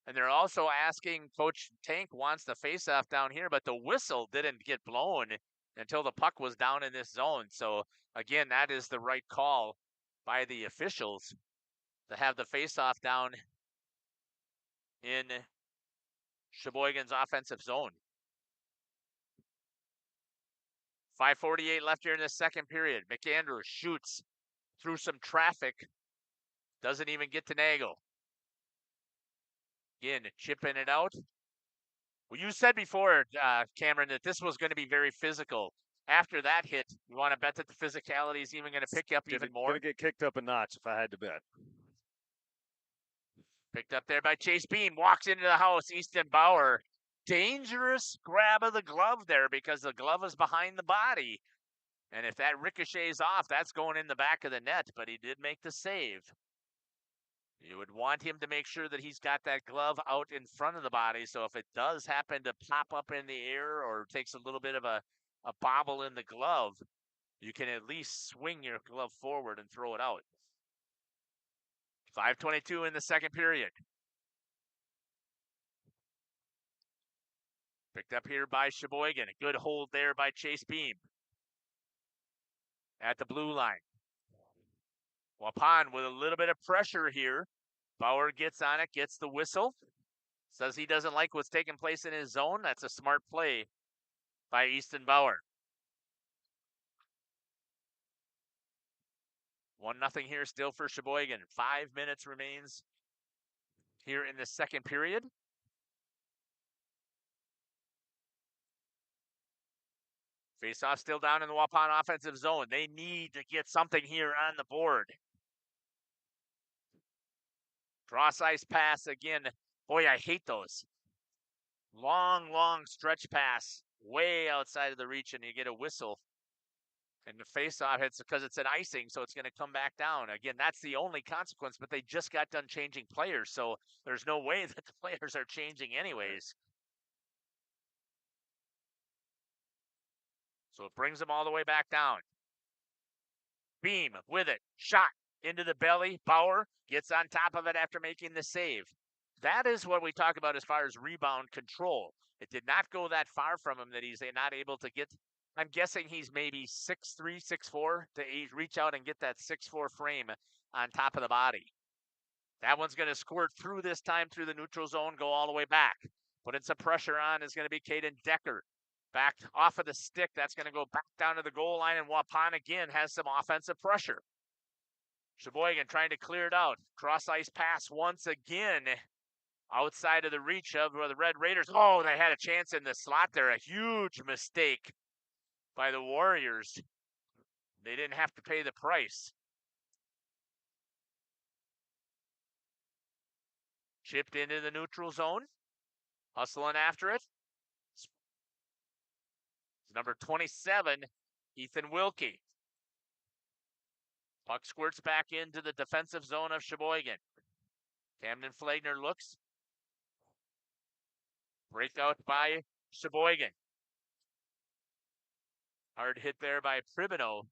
And they're also asking, Coach Tank wants the faceoff down here, but the whistle didn't get blown until the puck was down in this zone. So again, that is the right call by the officials to have the faceoff down in Sheboygan's offensive zone. 5:48 left here in the second period. McAndrews shoots through some traffic. Doesn't even get to Nagel. Again, chipping it out. Well, you said before, Cameron, that this was going to be very physical. After that hit, you want to bet that the physicality is even going to pick up even more? Going to get kicked up a notch if I had to bet. Picked up there by Chase Beam. Walks into the house. Easton Bauer. Dangerous grab of the glove there because the glove is behind the body. And if that ricochets off, that's going in the back of the net. But he did make the save. You would want him to make sure that he's got that glove out in front of the body. So if it does happen to pop up in the air or takes a little bit of a bobble in the glove, you can at least swing your glove forward and throw it out. 5:22 in the second period. Picked up here by Sheboygan. A good hold there by Chase Beam. At the blue line. Waupun with a little bit of pressure here. Bauer gets on it, gets the whistle. Says he doesn't like what's taking place in his zone. That's a smart play by Easton Bauer. 1-0 here still for Sheboygan. 5 minutes remains here in the second period. Face-off still down in the Waupun offensive zone. They need to get something here on the board. Cross-ice pass again. Boy, I hate those. Long stretch pass way outside of the reach, and you get a whistle. And the face-off hits because it's an icing, so it's going to come back down. Again, that's the only consequence, but they just got done changing players, so there's no way that the players are changing anyways. So it brings them all the way back down. Beam with it. Shot into the belly. Bauer gets on top of it after making the save. That is what we talk about as far as rebound control. It did not go that far from him that he's not able to get. I'm guessing he's maybe 6'3", 6'4", to reach out and get that 6'4" frame on top of the body. That one's going to squirt through this time through the neutral zone, go all the way back. Putting some pressure on is going to be Caden Decker. Back off of the stick, that's going to go back down to the goal line, and Waupun again has some offensive pressure. Sheboygan trying to clear it out. Cross-ice pass once again outside of the reach of the Red Raiders. Oh, they had a chance in the slot there. A huge mistake by the Warriors. They didn't have to pay the price. Chipped into the neutral zone. Hustling after it. Number 27, Ethan Wilkie. Puck squirts back into the defensive zone of Sheboygan. Camden Flagner looks. Breakout by Sheboygan. Hard hit there by Pribino.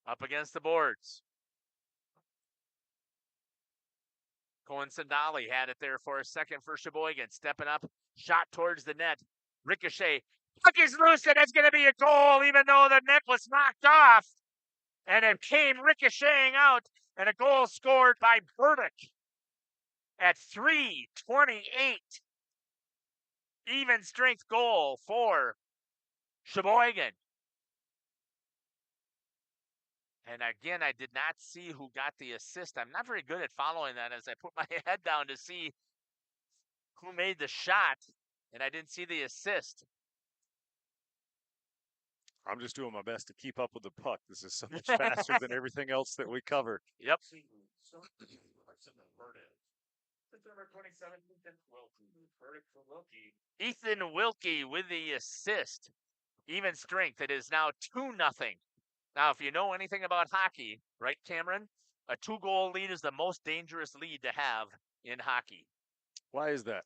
Up against the boards. Cohen Sandali had it there for a second for Sheboygan. Stepping up, shot towards the net. Ricochet. Puck is loose, and it's going to be a goal, even though the net was knocked off. And it came ricocheting out, and a goal scored by Burdick at 3:28. Even strength goal for Sheboygan. And again, I did not see who got the assist. I'm not very good at following that as I put my head down to see who made the shot, and I didn't see the assist. I'm just doing my best to keep up with the puck. This is so much faster than everything else that we covered. Yep. Ethan Wilkie with the assist. Even strength. It is now 2-0. Now, if you know anything about hockey, right, Cameron? A 2-goal lead is the most dangerous lead to have in hockey. Why is that?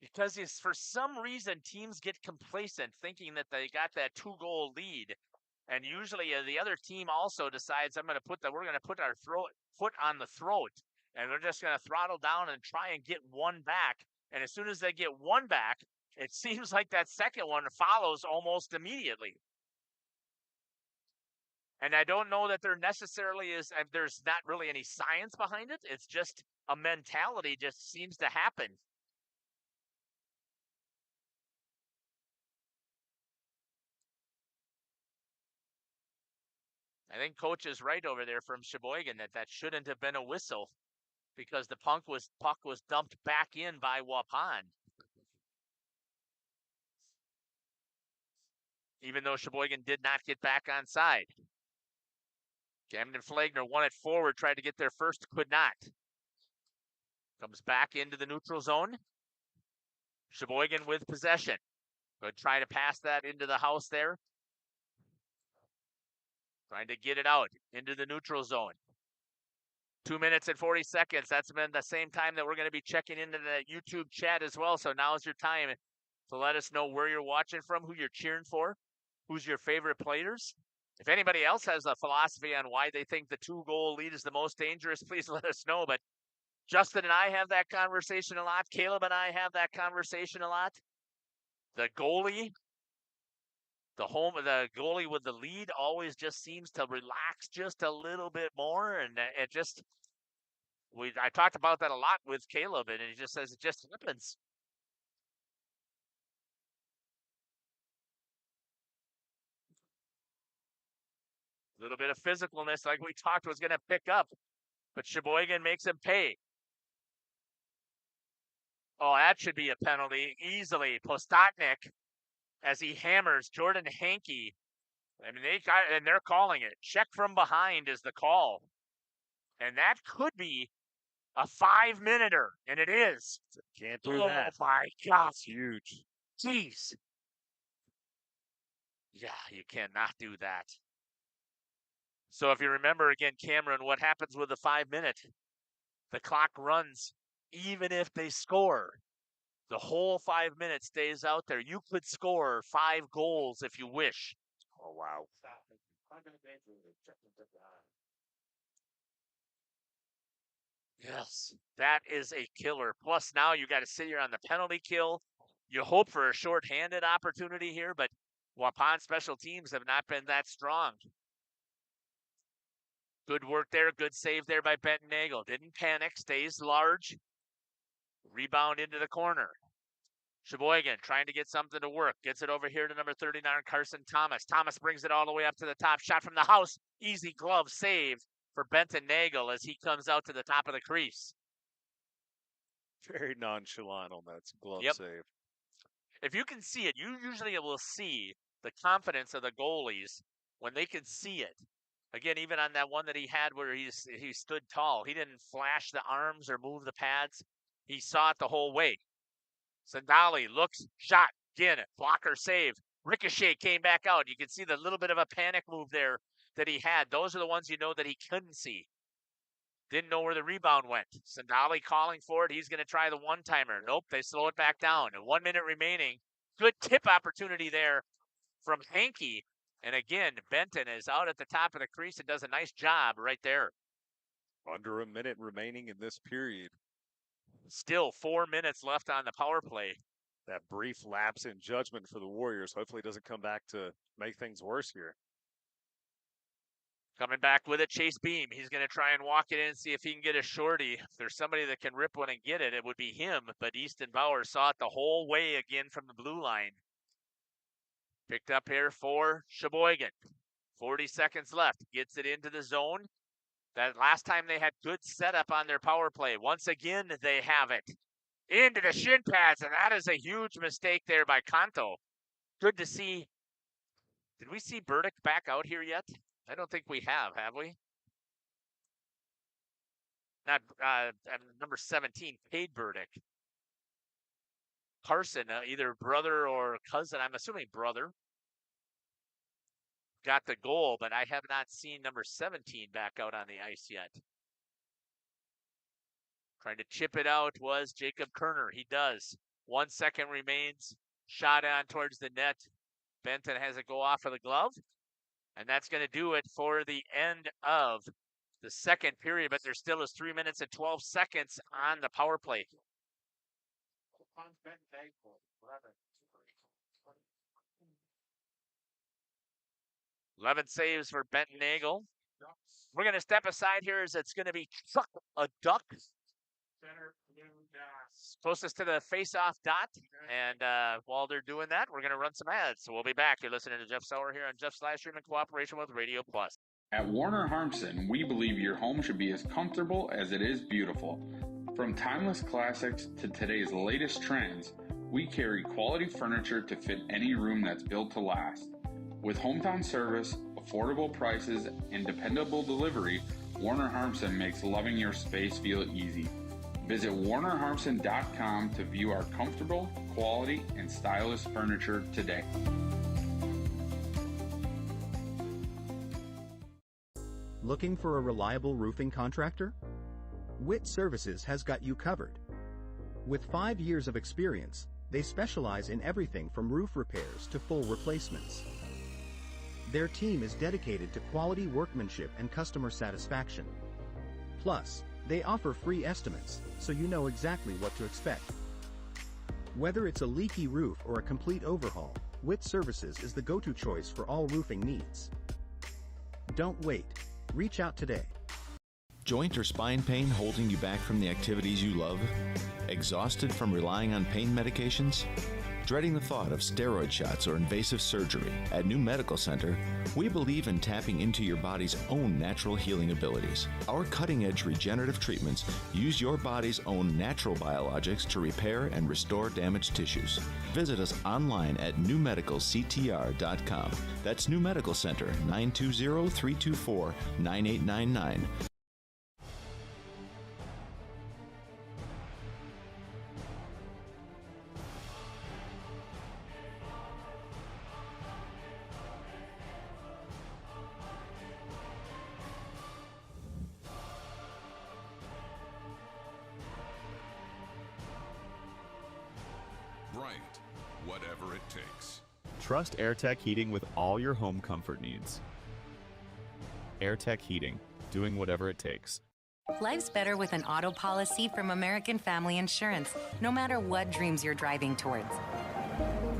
Because for some reason teams get complacent thinking that they got that 2-goal lead, and usually the other team also decides we're going to put our foot on the throat, and we're just going to throttle down and try and get one back. And as soon as they get one back, it seems like that second one follows almost immediately. And I don't know that there necessarily is, there's not really any science behind it. It's just a mentality just seems to happen. I think coach is right over there from Sheboygan that shouldn't have been a whistle because the puck was dumped back in by Waupun. Even though Sheboygan did not get back on side. Camden Flagner won it forward, tried to get there first, could not. Comes back into the neutral zone. Sheboygan with possession. Could try to pass that into the house there. Trying to get it out into the neutral zone. 2 minutes and 40 seconds. That's been the same time that we're going to be checking into the YouTube chat as well. So now's your time to let us know where you're watching from, who you're cheering for, who's your favorite players. If anybody else has a philosophy on why they think the 2-goal lead is the most dangerous, please let us know. But Justin and I have that conversation a lot. Caleb and I have that conversation a lot. The goalie with the lead always just seems to relax just a little bit more, and I talked about that a lot with Caleb, and he just says it just happens. A little bit of physicalness, like we talked, was going to pick up, but Sheboygan makes him pay. Oh, that should be a penalty easily. Postotnik, as he hammers Jordan Hankey. I mean, they're calling it. Check from behind is the call. And that could be a 5-minuter, and it is. Can't do that. Oh, my God. It's huge. Jeez. Yeah, you cannot do that. So if you remember, again, Cameron, what happens with the 5-minute? The clock runs even if they score. The whole 5 minutes stays out there. You could score 5 goals if you wish. Oh, wow. Yes, that is a killer. Plus, now you got to sit here on the penalty kill. You hope for a shorthanded opportunity here, but Waupun special teams have not been that strong. Good work there. Good save there by Benton Nagel. Didn't panic. Stays large. Rebound into the corner. Sheboygan trying to get something to work. Gets it over here to number 39, Carson Thomas. Thomas brings it all the way up to the top. Shot from the house. Easy glove save for Benton Nagel as he comes out to the top of the crease. Very nonchalant on that glove save. If you can see it, you usually will see the confidence of the goalies when they can see it. Again, even on that one that he had where he stood tall, he didn't flash the arms or move the pads. He saw it the whole way. Sandali looks, shot, again, blocker save. Ricochet came back out. You can see the little bit of a panic move there that he had. Those are the ones you know that he couldn't see. Didn't know where the rebound went. Sandali calling for it. He's going to try the one-timer. Nope, they slow it back down. And 1 minute remaining. Good tip opportunity there from Hankey. And again, Benton is out at the top of the crease and does a nice job right there. Under a minute remaining in this period. Still 4 minutes left on the power play. That brief lapse in judgment for the Warriors. Hopefully it doesn't come back to make things worse here. Coming back with it, Chase Beam. He's going to try and walk it in and see if he can get a shorty. If there's somebody that can rip one and get it, it would be him. But Easton Bauer saw it the whole way again from the blue line. Picked up here for Sheboygan. 40 seconds left. Gets it into the zone. That last time they had good setup on their power play. Once again, they have it. Into the shin pads, and that is a huge mistake there by Kanto. Good to see. Did we see Burdick back out here yet? I don't think we have we? Not number 17, Cade Burdick. Carson, either brother or cousin, I'm assuming brother, got the goal, but I have not seen number 17 back out on the ice yet. Trying to chip it out was Jacob Kerner. He does. 1 second remains. Shot on towards the net. Benton has it go off of the glove. And that's going to do it for the end of the second period. But there still is 3 minutes and 12 seconds on the power play. 11 saves for Benton Nagel. We're going to step aside here as it's going to be Chuck a Duck. Closest to the face-off dot. And while they're doing that, we're going to run some ads. So we'll be back. You're listening to Jeff Sauer here on Jeff's Livestream in cooperation with Radio Plus. At Warner Harmson, we believe your home should be as comfortable as it is beautiful. From timeless classics to today's latest trends, we carry quality furniture to fit any room that's built to last. With hometown service, affordable prices, and dependable delivery, Warner Harmson makes loving your space feel easy. Visit WarnerHarmson.com to view our comfortable, quality, and stylish furniture today. Looking for a reliable roofing contractor? Witt Services has got you covered. With 5 years of experience, they specialize in everything from roof repairs to full replacements. Their team is dedicated to quality workmanship and customer satisfaction. Plus, they offer free estimates, so you know exactly what to expect. Whether it's a leaky roof or a complete overhaul, Witt Services is the go-to choice for all roofing needs. Don't wait. Reach out today. Joint or spine pain holding you back from the activities you love? Exhausted from relying on pain medications? Dreading the thought of steroid shots or invasive surgery? At New Medical Center, we believe in tapping into your body's own natural healing abilities. Our cutting-edge regenerative treatments use your body's own natural biologics to repair and restore damaged tissues. Visit us online at newmedicalctr.com. That's New Medical Center, 920-324-9899. Bright, whatever it takes. Trust AirTech Heating with all your home comfort needs. AirTech Heating, doing whatever it takes. Life's better with an auto policy from American Family Insurance, no matter what dreams you're driving towards.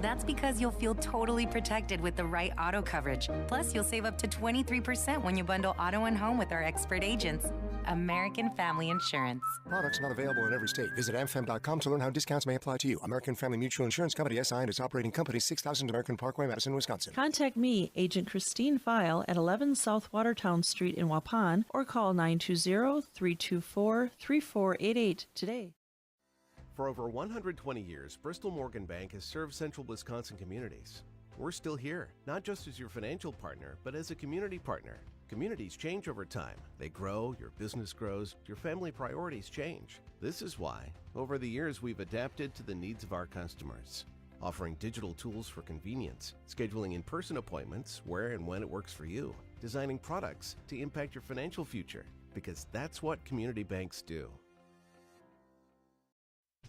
That's because you'll feel totally protected with the right auto coverage. Plus, you'll save up to 23% when you bundle auto and home with our expert agents. American Family Insurance. Products not available in every state. Visit amfam.com to learn how discounts may apply to you. American Family Mutual Insurance Company, SI, and its operating company, 6000 American Parkway, Madison, Wisconsin. Contact me, Agent Christine File, at 11 South Watertown Street in Waupun, or call 920-324-3488 today. For over 120 years, Bristol Morgan Bank has served central Wisconsin communities. We're still here, not just as your financial partner, but as a community partner. Communities change over time. They grow, your business grows, your family priorities change. This is why, over the years, we've adapted to the needs of our customers, offering digital tools for convenience, scheduling in-person appointments where and when it works for you, designing products to impact your financial future, because that's what community banks do.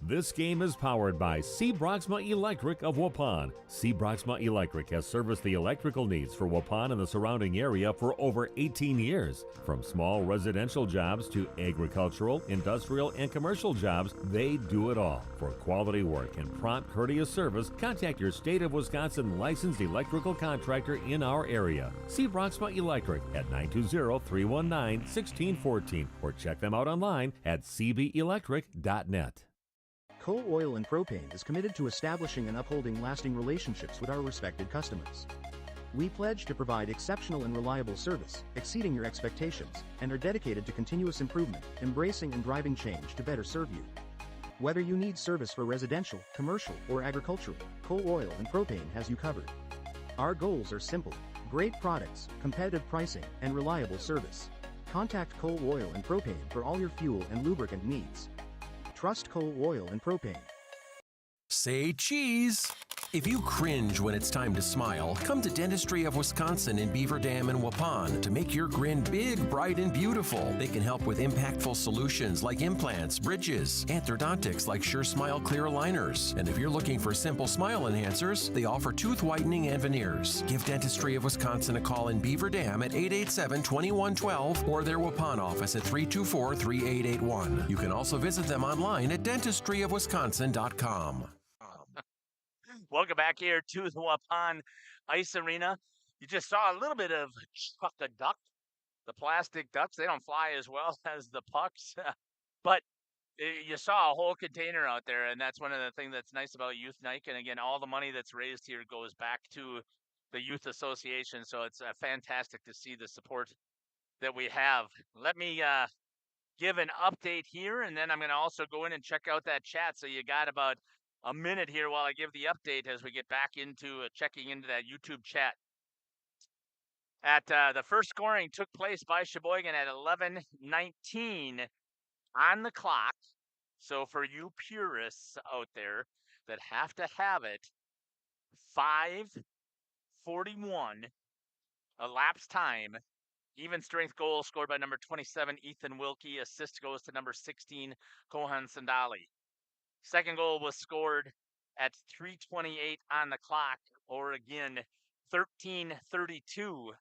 This game is powered by C. Broxma Electric of Waupun. C. Broxma Electric has serviced the electrical needs for Waupun and the surrounding area for over 18 years. From small residential jobs to agricultural, industrial, and commercial jobs, they do it all. For quality work and prompt, courteous service, contact your State of Wisconsin licensed electrical contractor in our area. C. Broxma Electric at 920-319-1614 or check them out online at cbelectric.net. Coal Oil and Propane is committed to establishing and upholding lasting relationships with our respected customers. We pledge to provide exceptional and reliable service, exceeding your expectations, and are dedicated to continuous improvement, embracing and driving change to better serve you. Whether you need service for residential, commercial, or agricultural, Coal Oil and Propane has you covered. Our goals are simple: great products, competitive pricing, and reliable service. Contact Coal Oil and Propane for all your fuel and lubricant needs. Trust Coal Oil and Propane. Say cheese. If you cringe when it's time to smile, come to Dentistry of Wisconsin in Beaver Dam and Waupun to make your grin big, bright, and beautiful. They can help with impactful solutions like implants, bridges, orthodontics like Sure Smile clear aligners. And if you're looking for simple smile enhancers, they offer tooth whitening and veneers. Give Dentistry of Wisconsin a call in Beaver Dam at 887-2112 or their Waupun office at 324-3881. You can also visit them online at dentistryofwisconsin.com. Welcome back here to the Waupun Ice Arena. You just saw a little bit of chuck a duck. The plastic ducks, they don't fly as well as the pucks. But you saw a whole container out there, and that's one of the things that's nice about Youth Night. And again, all the money that's raised here goes back to the Youth Association. So it's fantastic to see the support that we have. Let me give an update here, and then I'm going to also go in and check out that chat. So you got about a minute here while I give the update as we get back into checking into that YouTube chat. At the first scoring took place by Sheboygan at 11:19 on the clock. So for you purists out there that have to have it, 5:41 elapsed time. Even strength goal scored by number 27, Ethan Wilkie. Assist goes to number 16, Kohan Sandali. Second goal was scored at 3:28 on the clock, or again, 13:32.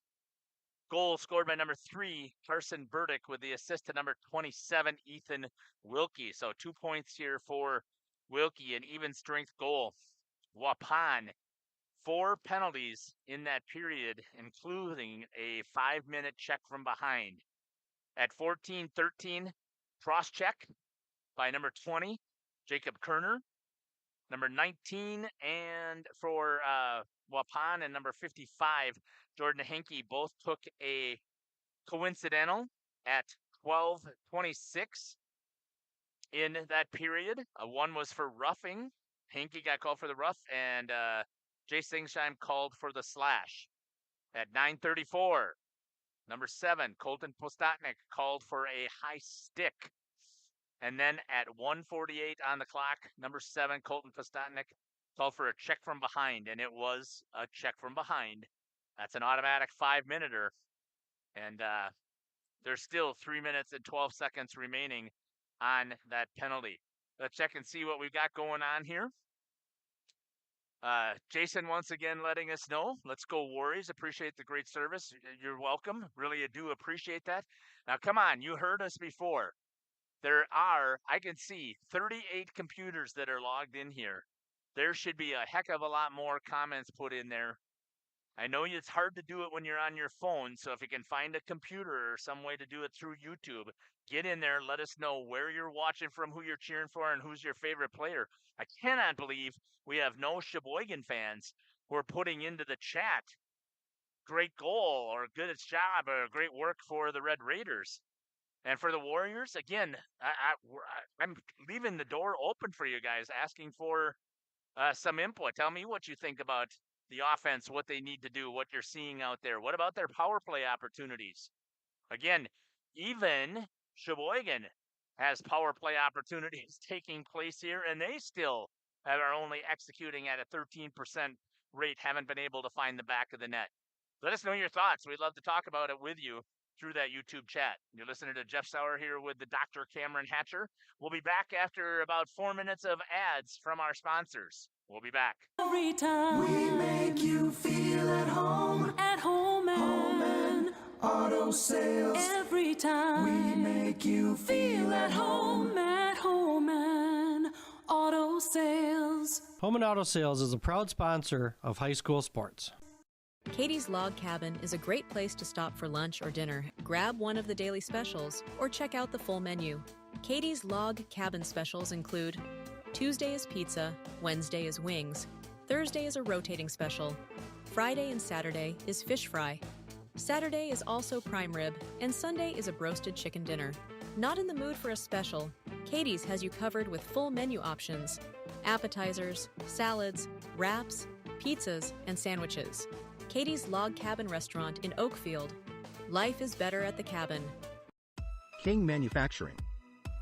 Goal scored by number 3, Carson Burdick, with the assist to number 27, Ethan Wilkie. So 2 points here for Wilkie, an even strength goal. Waupun, 4 penalties in that period, including a 5-minute check from behind. At 14:13, cross check by number 20, Jacob Kerner. Number 19, and for Waupun, and number 55, Jordan Henke, both took a coincidental at 12:26 in that period. One was for roughing. Henke got called for the rough, and Jay Singsheim called for the slash. At 9:34, number 7, Colton Postotnik, called for a high stick. And then at 1:48 on the clock, number 7, Colton Postotnik, called for a check from behind, and it was a check from behind. That's an automatic 5-minuter. And there's still 3 minutes and 12 seconds remaining on that penalty. Let's check and see what we've got going on here. Jason, once again, letting us know. Let's go Warriors. Appreciate the great service. You're welcome. Really do appreciate that. Now, come on. You heard us before. There are, I can see, 38 computers that are logged in here. There should be a heck of a lot more comments put in there. I know it's hard to do it when you're on your phone, so if you can find a computer or some way to do it through YouTube, get in there, let us know where you're watching from, who you're cheering for, and who's your favorite player. I cannot believe we have no Sheboygan fans who are putting into the chat great goal or good job or great work for the Red Raiders. And for the Warriors, again, I'm leaving the door open for you guys, asking for some input. Tell me what you think about the offense, what they need to do, what you're seeing out there. What about their power play opportunities? Again, even Sheboygan has power play opportunities taking place here, and they still are only executing at a 13% rate, haven't been able to find the back of the net. Let us know your thoughts. We'd love to talk about it with you through that YouTube chat. You're listening to Jeff Sauer here with the Dr. Cameron Hatcher. We'll be back after about 4 minutes of ads from our sponsors. We'll be back. Every time we make you feel at home and auto sales. Every time we make you feel at home and auto sales. Home and Auto Sales is a proud sponsor of high school sports. Katie's Log Cabin is a great place to stop for lunch or dinner, grab one of the daily specials, or check out the full menu. Katie's Log Cabin specials include Tuesday is pizza, Wednesday is wings, Thursday is a rotating special, Friday and Saturday is fish fry, Saturday is also prime rib, and Sunday is a broasted chicken dinner. Not in the mood for a special? Katie's has you covered with full menu options, appetizers, salads, wraps, pizzas, and sandwiches. Katie's Log Cabin Restaurant in Oakfield. Life is better at the cabin. King Manufacturing.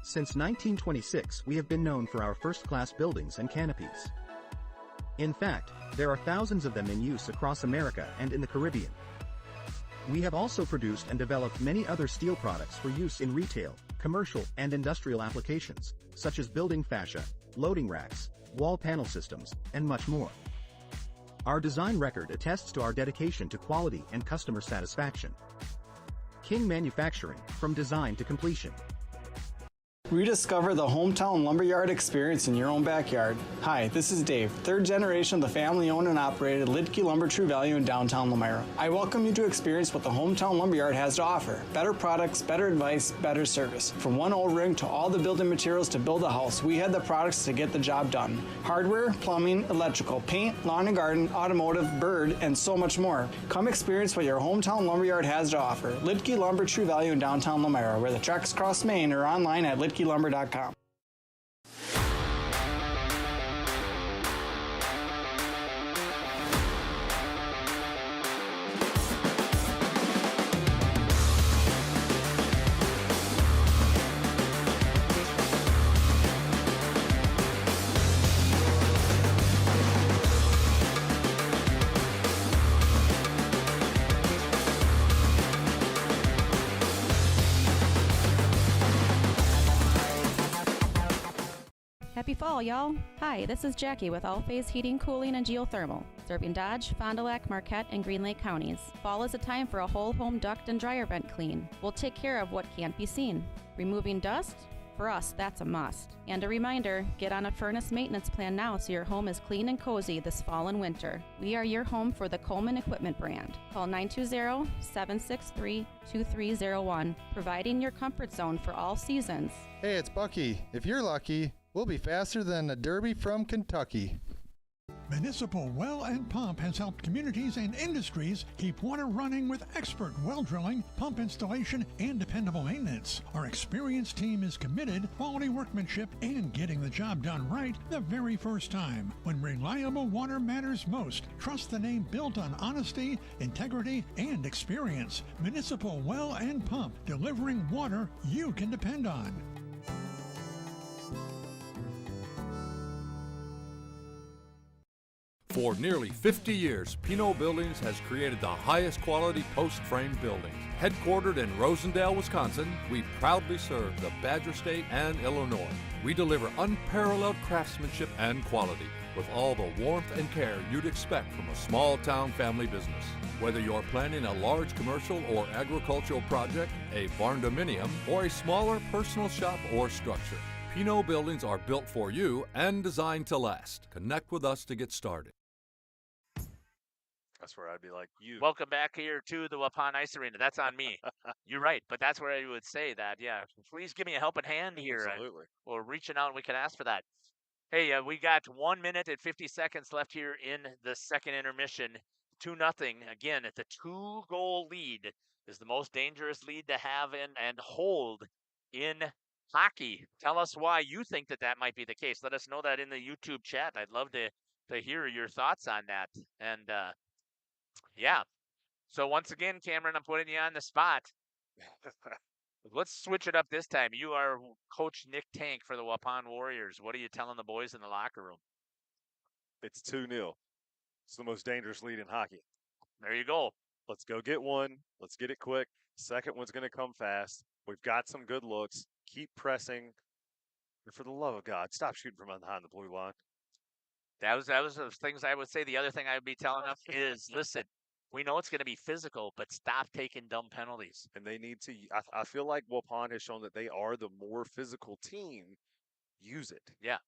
Since 1926, we have been known for our first-class buildings and canopies. In fact, there are thousands of them in use across America and in the Caribbean. We have also produced and developed many other steel products for use in retail, commercial, and industrial applications, such as building fascia, loading racks, wall panel systems, and much more. Our design record attests to our dedication to quality and customer satisfaction. King Manufacturing, from design to completion. Rediscover the hometown lumberyard experience in your own backyard. Hi, this is Dave, third generation of the family-owned and operated Lidke Lumber True Value in downtown Lamira. I welcome you to experience what the hometown lumberyard has to offer. Better products, better advice, better service. From one old rig to all the building materials to build a house, we have the products to get the job done. Hardware, plumbing, electrical, paint, lawn and garden, automotive, bird, and so much more. Come experience what your hometown lumberyard has to offer. Lidke Lumber True Value in downtown Lamira, where the tracks cross Main, or online at lidkelumber.com. Happy fall, y'all. Hi, this is Jackie with All Phase Heating, Cooling, and Geothermal, serving Dodge, Fond du Lac, Marquette, and Green Lake counties. Fall is a time for a whole home duct and dryer vent clean. We'll take care of what can't be seen. Removing dust? For us, that's a must. And a reminder, get on a furnace maintenance plan now so your home is clean and cozy this fall and winter. We are your home for the Coleman Equipment brand. Call 920-763-2301, providing your comfort zone for all seasons. Hey, it's Bucky. If you're lucky, we'll be faster than a Derby from Kentucky. Municipal Well and Pump has helped communities and industries keep water running with expert well drilling, pump installation, and dependable maintenance. Our experienced team is committed, quality workmanship, and getting the job done right the very first time. When reliable water matters most, trust the name built on honesty, integrity, and experience. Municipal Well and Pump, delivering water you can depend on. For nearly 50 years, Pinot Buildings has created the highest quality post-frame buildings. Headquartered in Rosendale, Wisconsin, we proudly serve the Badger State and Illinois. We deliver unparalleled craftsmanship and quality with all the warmth and care you'd expect from a small-town family business. Whether you're planning a large commercial or agricultural project, a barn-dominium, or a smaller personal shop or structure, Pinot Buildings are built for you and designed to last. Connect with us to get started. That's where I'd be like, you. Welcome back here to the Waupun Ice Arena. That's on me. You're right, but that's where I would say that. Yeah, please give me a helping hand here. Absolutely. We're reaching out and we can ask for that. Hey, we got 1 minute and 50 seconds left here in the second intermission. 2-0. Again, the 2-goal lead is the most dangerous lead to have and hold in hockey. Tell us why you think that might be the case. Let us know that in the YouTube chat. I'd love to hear your thoughts on that. And yeah. So once again, Cameron, I'm putting you on the spot. Let's switch it up this time. You are Coach Nick Tank for the Waupun Warriors. What are you telling the boys in the locker room? It's 2-0. It's the most dangerous lead in hockey. There you go. Let's go get one. Let's get it quick. Second one's going to come fast. We've got some good looks. Keep pressing. And for the love of God, stop shooting from behind the blue line. That was the things I would say. The other thing I would be telling them is, listen, we know it's going to be physical, but stop taking dumb penalties. And they need to. I feel like Waupun has shown that they are the more physical team. Use it. Yeah.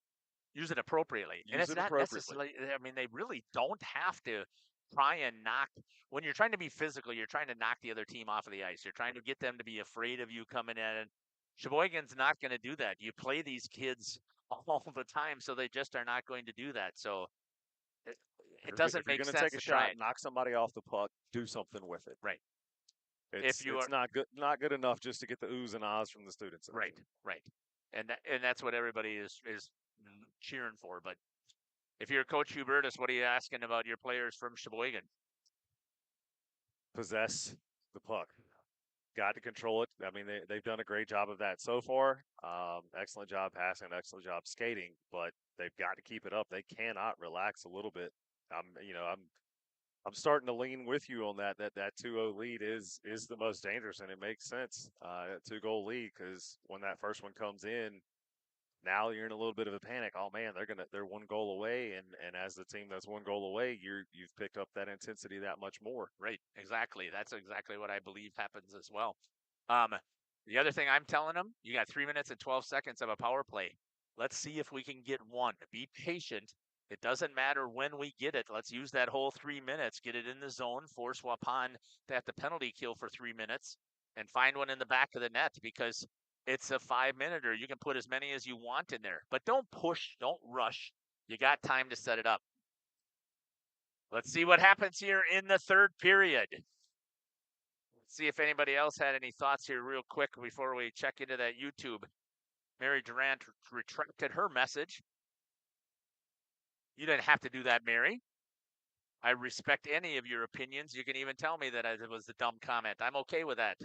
Use it appropriately. And it's not necessarily, I mean, they really don't have to try and knock. When you're trying to be physical, you're trying to knock the other team off of the ice. You're trying to get them to be afraid of you coming in. And Sheboygan's not going to do that. You play these kids all the time, so they just are not going to do that. So it doesn't make sense. If you're going to take a shot, knock somebody off the puck, do something with it. Right. It's not good enough just to get the oohs and ahs from the students. Right. And that's what everybody is cheering for. But if you're Coach Hubertus, what are you asking about your players from Sheboygan? Possess the puck. Got to control it. I mean, they've done a great job of that so far. Excellent job passing, excellent job skating, but they've got to keep it up. They cannot relax a little bit. I'm starting to lean with you on that 2-0 lead is the most dangerous, and it makes sense. 2-goal lead, because when that first one comes in, now you're in a little bit of a panic. Oh man, they're 1 goal away, and as the team that's 1 goal away, you've picked up that intensity that much more. Right, exactly. That's exactly what I believe happens as well. The other thing I'm telling them, you got 3 minutes and 12 seconds of a power play. Let's see if we can get one. Be patient. It doesn't matter when we get it. Let's use that whole 3 minutes, get it in the zone, force Waupun to have the penalty kill for 3 minutes, and find one in the back of the net, because it's a 5-minute-er. You can put as many as you want in there, but don't push, don't rush. You got time to set it up. Let's see what happens here in the third period. Let's see if anybody else had any thoughts here real quick before we check into that YouTube. Mary Durant retracted her message. You didn't have to do that, Mary. I respect any of your opinions. You can even tell me that it was a dumb comment. I'm okay with that.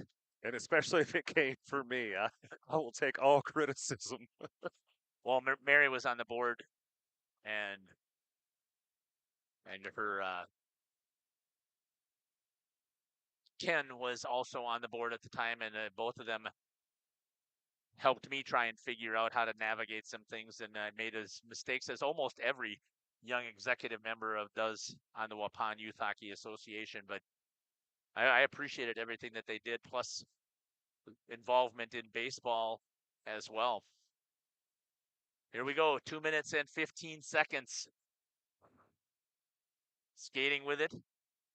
And especially if it came from me, I will take all criticism. Well, Mary was on the board, and her Ken was also on the board at the time, and both of them helped me try and figure out how to navigate some things, and I made as mistakes as almost every young executive member does on the Waupun Youth Hockey Association. But I appreciated everything that they did, plus involvement in baseball as well. Here we go, 2 minutes and 15 seconds. Skating with it,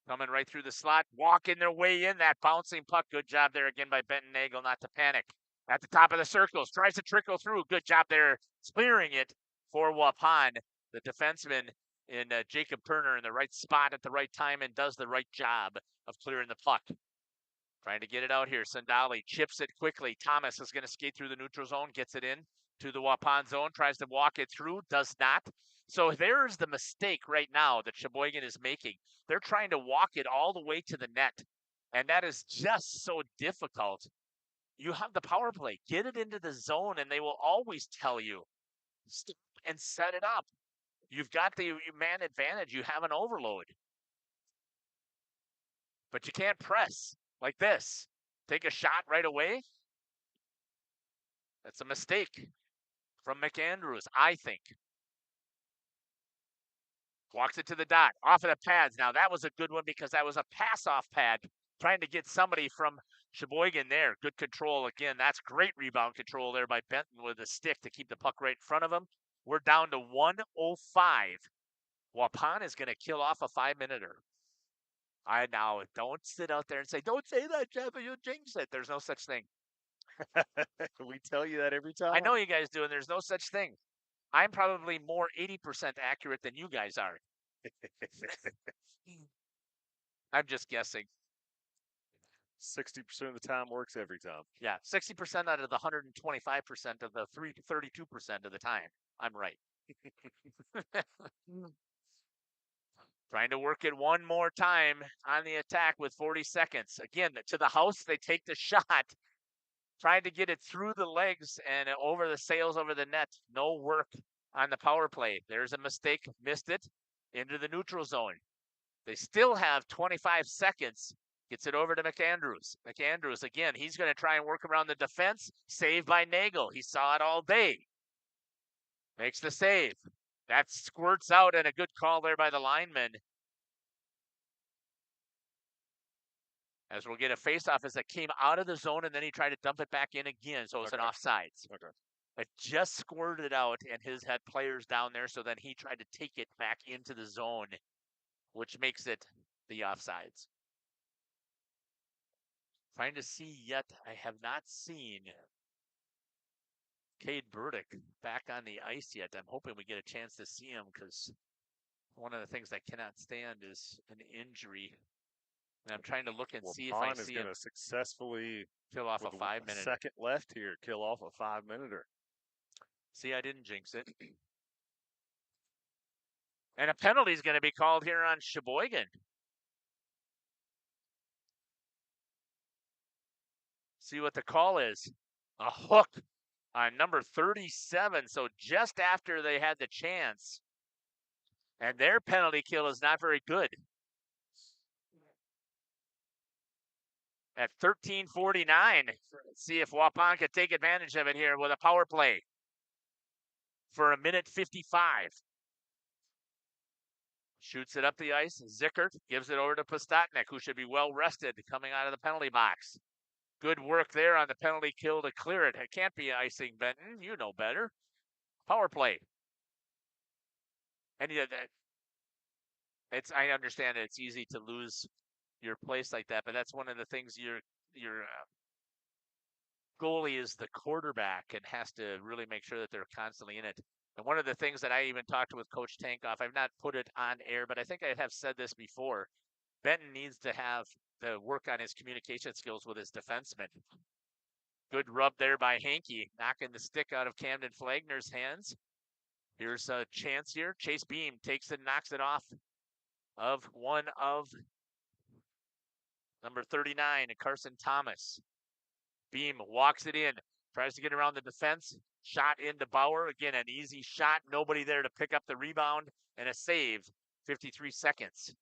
coming right through the slot, walking their way in, that bouncing puck. Good job there again by Benton Nagel not to panic. At the top of the circles, tries to trickle through. Good job there, clearing it for Waupun. The defenseman in Jacob Turner in the right spot at the right time, and does the right job of clearing the puck. Trying to get it out here. Sandali chips it quickly. Thomas is going to skate through the neutral zone, gets it in to the Waupun zone, tries to walk it through, does not. So there's the mistake right now that Sheboygan is making. They're trying to walk it all the way to the net, and that is just so difficult. You have the power play. Get it into the zone, and they will always tell you, stop and set it up. You've got the man advantage. You have an overload. But you can't press like this. Take a shot right away. That's a mistake from McAndrews, I think. Walks it to the dot, off of the pads. Now, that was a good one because that was a pass-off pad, trying to get somebody from Sheboygan there. Good control again. That's great rebound control there by Benton with a stick to keep the puck right in front of him. We're down to 1:05. Waupun is going to kill off a 5-minute-er. I now don't sit out there and say, don't say that, Jeff, you'll jinx it. There's no such thing. We tell you that every time. I know you guys do, and there's no such thing. I'm probably more 80% accurate than you guys are. I'm just guessing. 60% of the time works every time. Yeah, 60% out of the 125% of the 32% of the time. I'm right. Trying to work it one more time on the attack with 40 seconds. Again, to the house, they take the shot. Trying to get it through the legs and over the sails over the net. No work on the power play. There's a mistake. Missed it. Into the neutral zone. They still have 25 seconds. Gets it over to McAndrews. McAndrews, again, he's going to try and work around the defense. Saved by Nagel. He saw it all day. Makes the save. That squirts out, and a good call there by the lineman. As we'll get a face-off as it came out of the zone, and then he tried to dump it back in again, so it's an offsides. Okay. It just squirted out, and his had players down there, so then he tried to take it back into the zone, which makes it the offsides. Trying to see yet, I have not seen Cade Burdick back on the ice yet. I'm hoping we get a chance to see him, because one of the things I cannot stand is an injury. And I'm trying to look and see if I Vaughn is see going him to successfully kill off a with 5-minute. second left here, kill off a 5-minute-er. See, I didn't jinx it. And a penalty is going to be called here on Sheboygan. See what the call is. A hook on number 37. So just after they had the chance. And their penalty kill is not very good. At 13:49, let's see if Waupun could take advantage of it here with a power play for a minute 55. Shoots it up the ice. Zickert gives it over to Postotnik, who should be well rested coming out of the penalty box. Good work there on the penalty kill to clear it. It can't be icing, Benton. You know better. Power play. And I understand it's easy to lose your place like that, but that's one of the things your goalie is the quarterback and has to really make sure that they're constantly in it. And one of the things that I even talked with Coach Tankoff, I've not put it on air, but I think I have said this before. Benton needs to have the work on his communication skills with his defensemen. Good rub there by Hankey, knocking the stick out of Camden Flagner's hands. Here's a chance here. Chase Beam takes it, knocks it off of one of number 39, Carson Thomas. Beam walks it in, tries to get around the defense. Shot into Bauer. Again, an easy shot. Nobody there to pick up the rebound and a save. 53 seconds.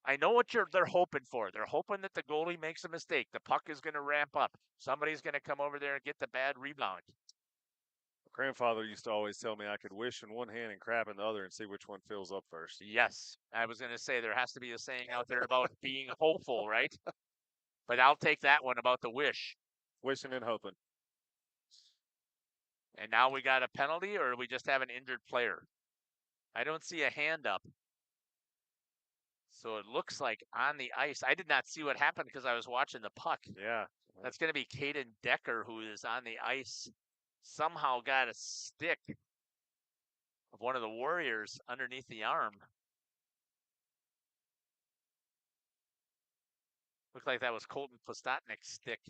I know what they're hoping for. They're hoping that the goalie makes a mistake. The puck is going to ramp up. Somebody's going to come over there and get the bad rebound. Grandfather used to always tell me I could wish in one hand and crap in the other and see which one fills up first. Yes. I was going to say there has to be a saying out there about being hopeful, right? But I'll take that one about the wish. Wishing and hoping. And now we got a penalty, or we just have an injured player? I don't see a hand up. So it looks like on the ice. I did not see what happened because I was watching the puck. Yeah. That's going to be Caden Decker, who is on the ice. Somehow got a stick of one of the Warriors underneath the arm. Looked like that was Colton Postotnik's stick.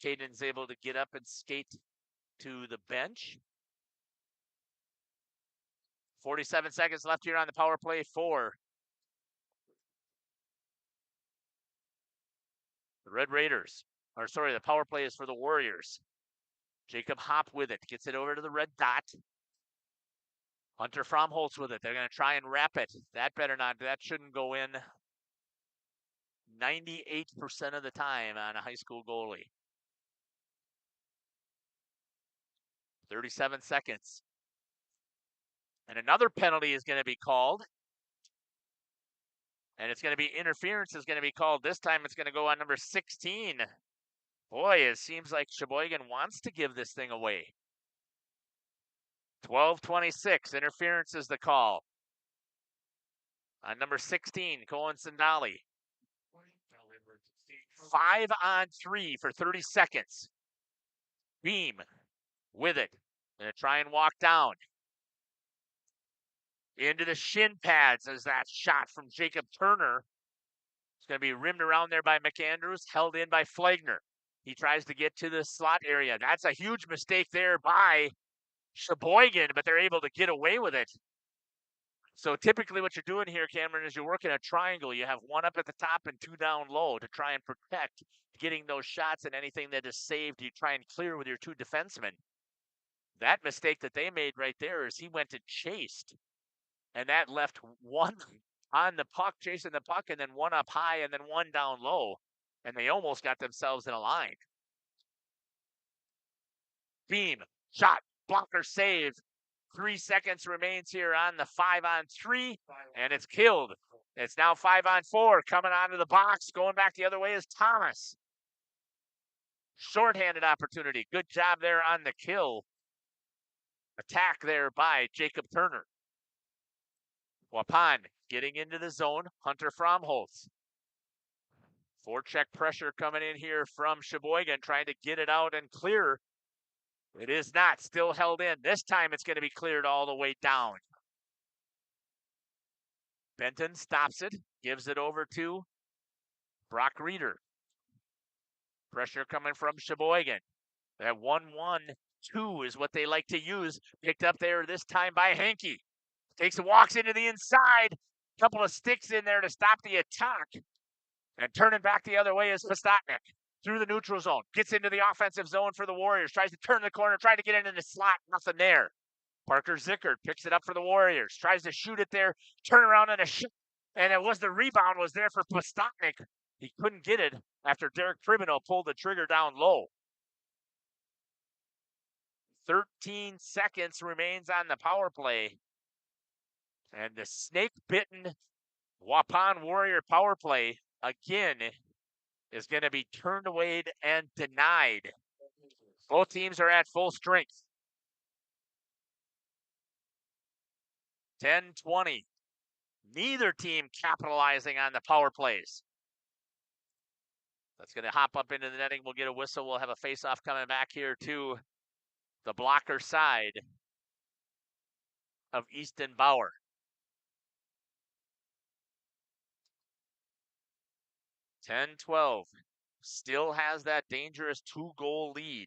Caden's able to get up and skate to the bench. 47 seconds left here on the power play for the Red Raiders. Or sorry, the power play is for the Warriors. Jacob Hopp with it. Gets it over to the red dot. Hunter Fromholtz with it. They're going to try and wrap it. That better not. That shouldn't go in 98% of the time on a high school goalie. 37 seconds. And another penalty is going to be called. And it's going to be interference is going to be called. This time it's going to go on number 16. Boy, it seems like Sheboygan wants to give this thing away. 12:26. Interference is the call. On number 16, Colin Sandali. 5-on-3 for 30 seconds. Beam with it. Going to try and walk down. Into the shin pads as that shot from Jacob Turner. It's going to be rimmed around there by McAndrews, held in by Flagner. He tries to get to the slot area. That's a huge mistake there by Sheboygan, but they're able to get away with it. So typically what you're doing here, Cameron, is you're working a triangle. You have one up at the top and two down low to try and protect getting those shots, and anything that is saved, you try and clear with your two defensemen. That mistake that they made right there is he went and chased, and that left one on the puck, chasing the puck, and then one up high and then one down low, and they almost got themselves in a line. Beam, shot, blocker save. 3 seconds remains here on the 5-on-3, and it's killed. It's now 5-on-4. Coming onto the box, going back the other way is Thomas. Shorthanded opportunity. Good job there on the kill. Attack there by Jacob Turner. Waupun getting into the zone. Hunter Fromholtz. Forecheck pressure coming in here from Sheboygan, trying to get it out and clear. It is not. Still held in. This time it's going to be cleared all the way down. Benton stops it. Gives it over to Brock Reeder. Pressure coming from Sheboygan. That 1-1-2 is what they like to use. Picked up there this time by Hankey. Takes and walks into the inside. Couple of sticks in there to stop the attack. And turning back the other way is Postotnik. through the neutral zone. Gets into the offensive zone for the Warriors. Tries to turn the corner, trying to get into the slot. Nothing there. Parker Zickert picks it up for the Warriors. Tries to shoot it there. Turn around and a shot. And it was the rebound was there for Postotnik. He couldn't get it after Derek Criminal pulled the trigger down low. 13 seconds remains on the power play. And the snake-bitten Waupun Warrior power play, again, is going to be turned away and denied. Both teams are at full strength. 10-20. Neither team capitalizing on the power plays. That's going to hop up into the netting. We'll get a whistle. We'll have a face-off coming back here to the blocker side of Easton Bauer. 10-12. Still has that dangerous 2-goal lead.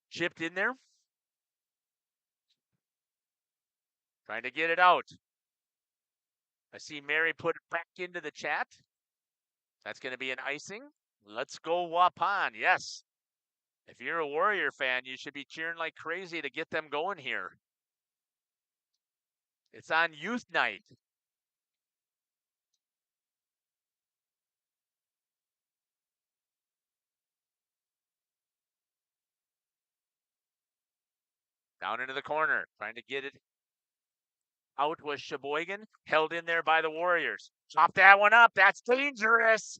Chipped in there. Trying to get it out. I see Mary put it back into the chat. That's going to be an icing. Let's go Waupun. Yes. If you're a Warrior fan, you should be cheering like crazy to get them going here. It's on youth night. Down into the corner, trying to get it out was Sheboygan, held in there by the Warriors. Chop that one up. That's dangerous.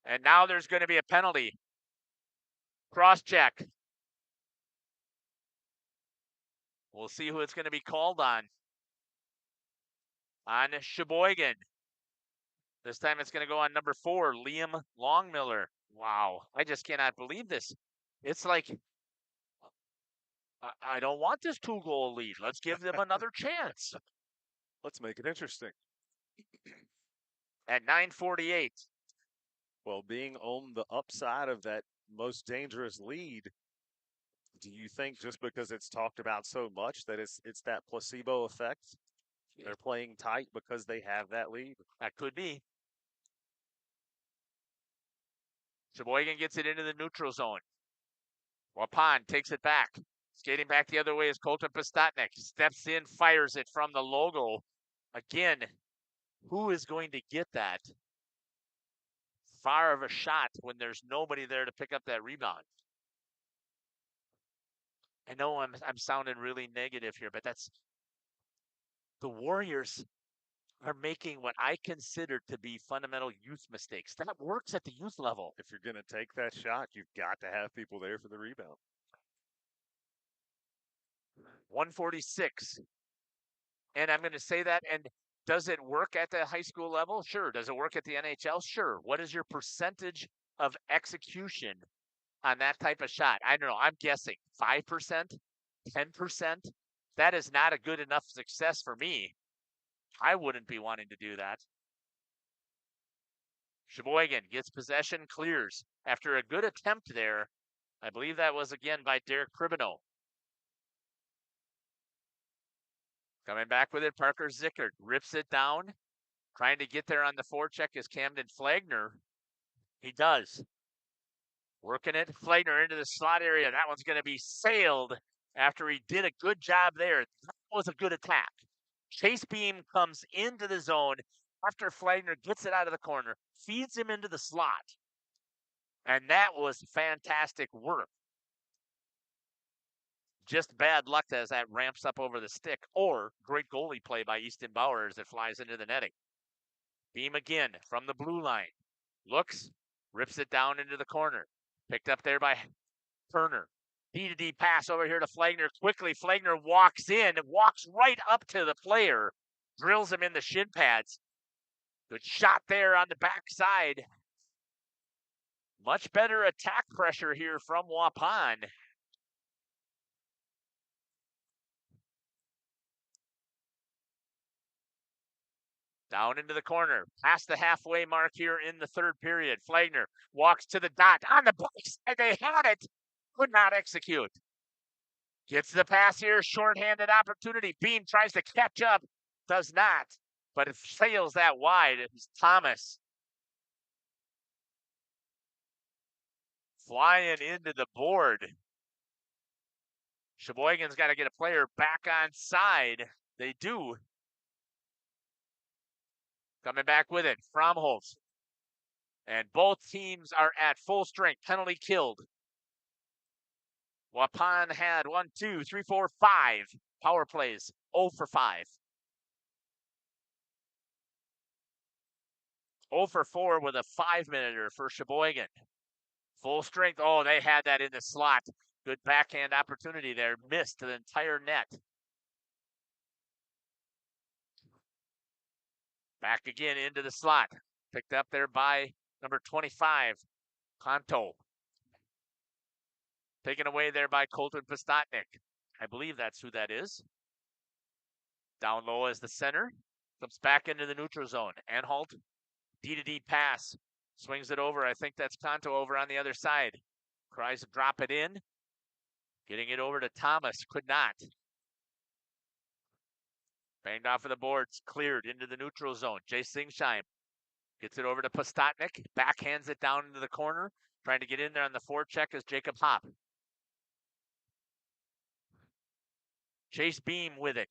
And now there's going to be a penalty. Cross check. We'll see who it's going to be called on. On Sheboygan. This time it's going to go on number 4, Liam Longmiller. Wow. I just cannot believe this. It's like, I don't want this 2-goal lead. Let's give them another chance. Let's make it interesting. At 9:48. Well, being on the upside of that most dangerous lead, do you think just because it's talked about so much that it's that placebo effect? They're playing tight because they have that lead? That could be. Sheboygan gets it into the neutral zone. Waupun takes it back. Skating back the other way is Colton Postotnik. Steps in, fires it from the logo. Again, who is going to get that far of a shot when there's nobody there to pick up that rebound? I know I'm sounding really negative here, but that's the Warriors are making what I consider to be fundamental youth mistakes. That works at the youth level. If you're going to take that shot, you've got to have people there for the rebound. 146. And I'm going to say that, and does it work at the high school level? Sure. Does it work at the NHL? Sure. What is your percentage of execution on that type of shot? I don't know. I'm guessing 5%, 10%. That is not a good enough success for me. I wouldn't be wanting to do that. Sheboygan gets possession, clears. After a good attempt there, I believe that was again by Derek Cribino. Coming back with it, Parker Zickert rips it down. Trying to get there on the forecheck is Camden Flagner. He does. Working it, Flagner into the slot area. That one's going to be sailed after he did a good job there. That was a good attack. Chase Beam comes into the zone after Flagner gets it out of the corner, feeds him into the slot. And that was fantastic work. Just bad luck as that ramps up over the stick, or great goalie play by Easton Bauer as it flies into the netting. Beam again from the blue line. Looks, rips it down into the corner. Picked up there by Turner. D-to-D pass over here to Flagner. Quickly, Flagner walks in, walks right up to the player, drills him in the shin pads. Good shot there on the backside. Much better attack pressure here from Waupun. Down into the corner, past the halfway mark here in the third period. Flagner walks to the dot on the backside. They had it, could not execute. Gets the pass here, shorthanded opportunity. Beam tries to catch up. does not, but it sails that wide. It's Thomas flying into the board. Sheboygan's got to get a player back on side. They do. Coming back with it, Fromholz. And both teams are at full strength. Penalty killed. Waupun had 1, 2, 3, 4, 5 power plays. 0 for 5. 0 for 4 with a 5-minuter for Sheboygan. Full strength. Oh, they had that in the slot. Good backhand opportunity there. Missed the entire net. Back again into the slot. Picked up there by number 25, Kanto. Taken away there by Colton Pistotnik. I believe that's who that is. Down low as the center. Comes back into the neutral zone. Anhalt, D-to-D pass. Swings it over. I think that's Kanto over on the other side. Tries to drop it in. Getting it over to Thomas. Could not. Banged off of the boards. Cleared into the neutral zone. Jay Singsheim gets it over to Pistotnik. Backhands it down into the corner. Trying to get in there on the forecheck is Jacob Hopp. Chase Beam with it.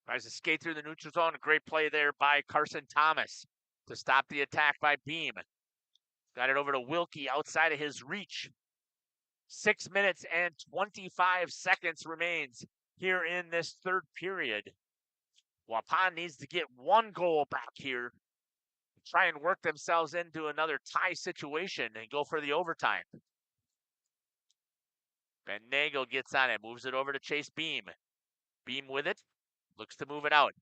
Tries to skate through the neutral zone. A great play there by Carson Thomas to stop the attack by Beam. Got it over to Wilkie outside of his reach. 6 minutes and 25 seconds remains here in this third period. Waupun needs to get one goal back here. Try and work themselves into another tie situation and go for the overtime. Ben Nagel gets on it, moves it over to Chase Beam. Beam with it, looks to move it out.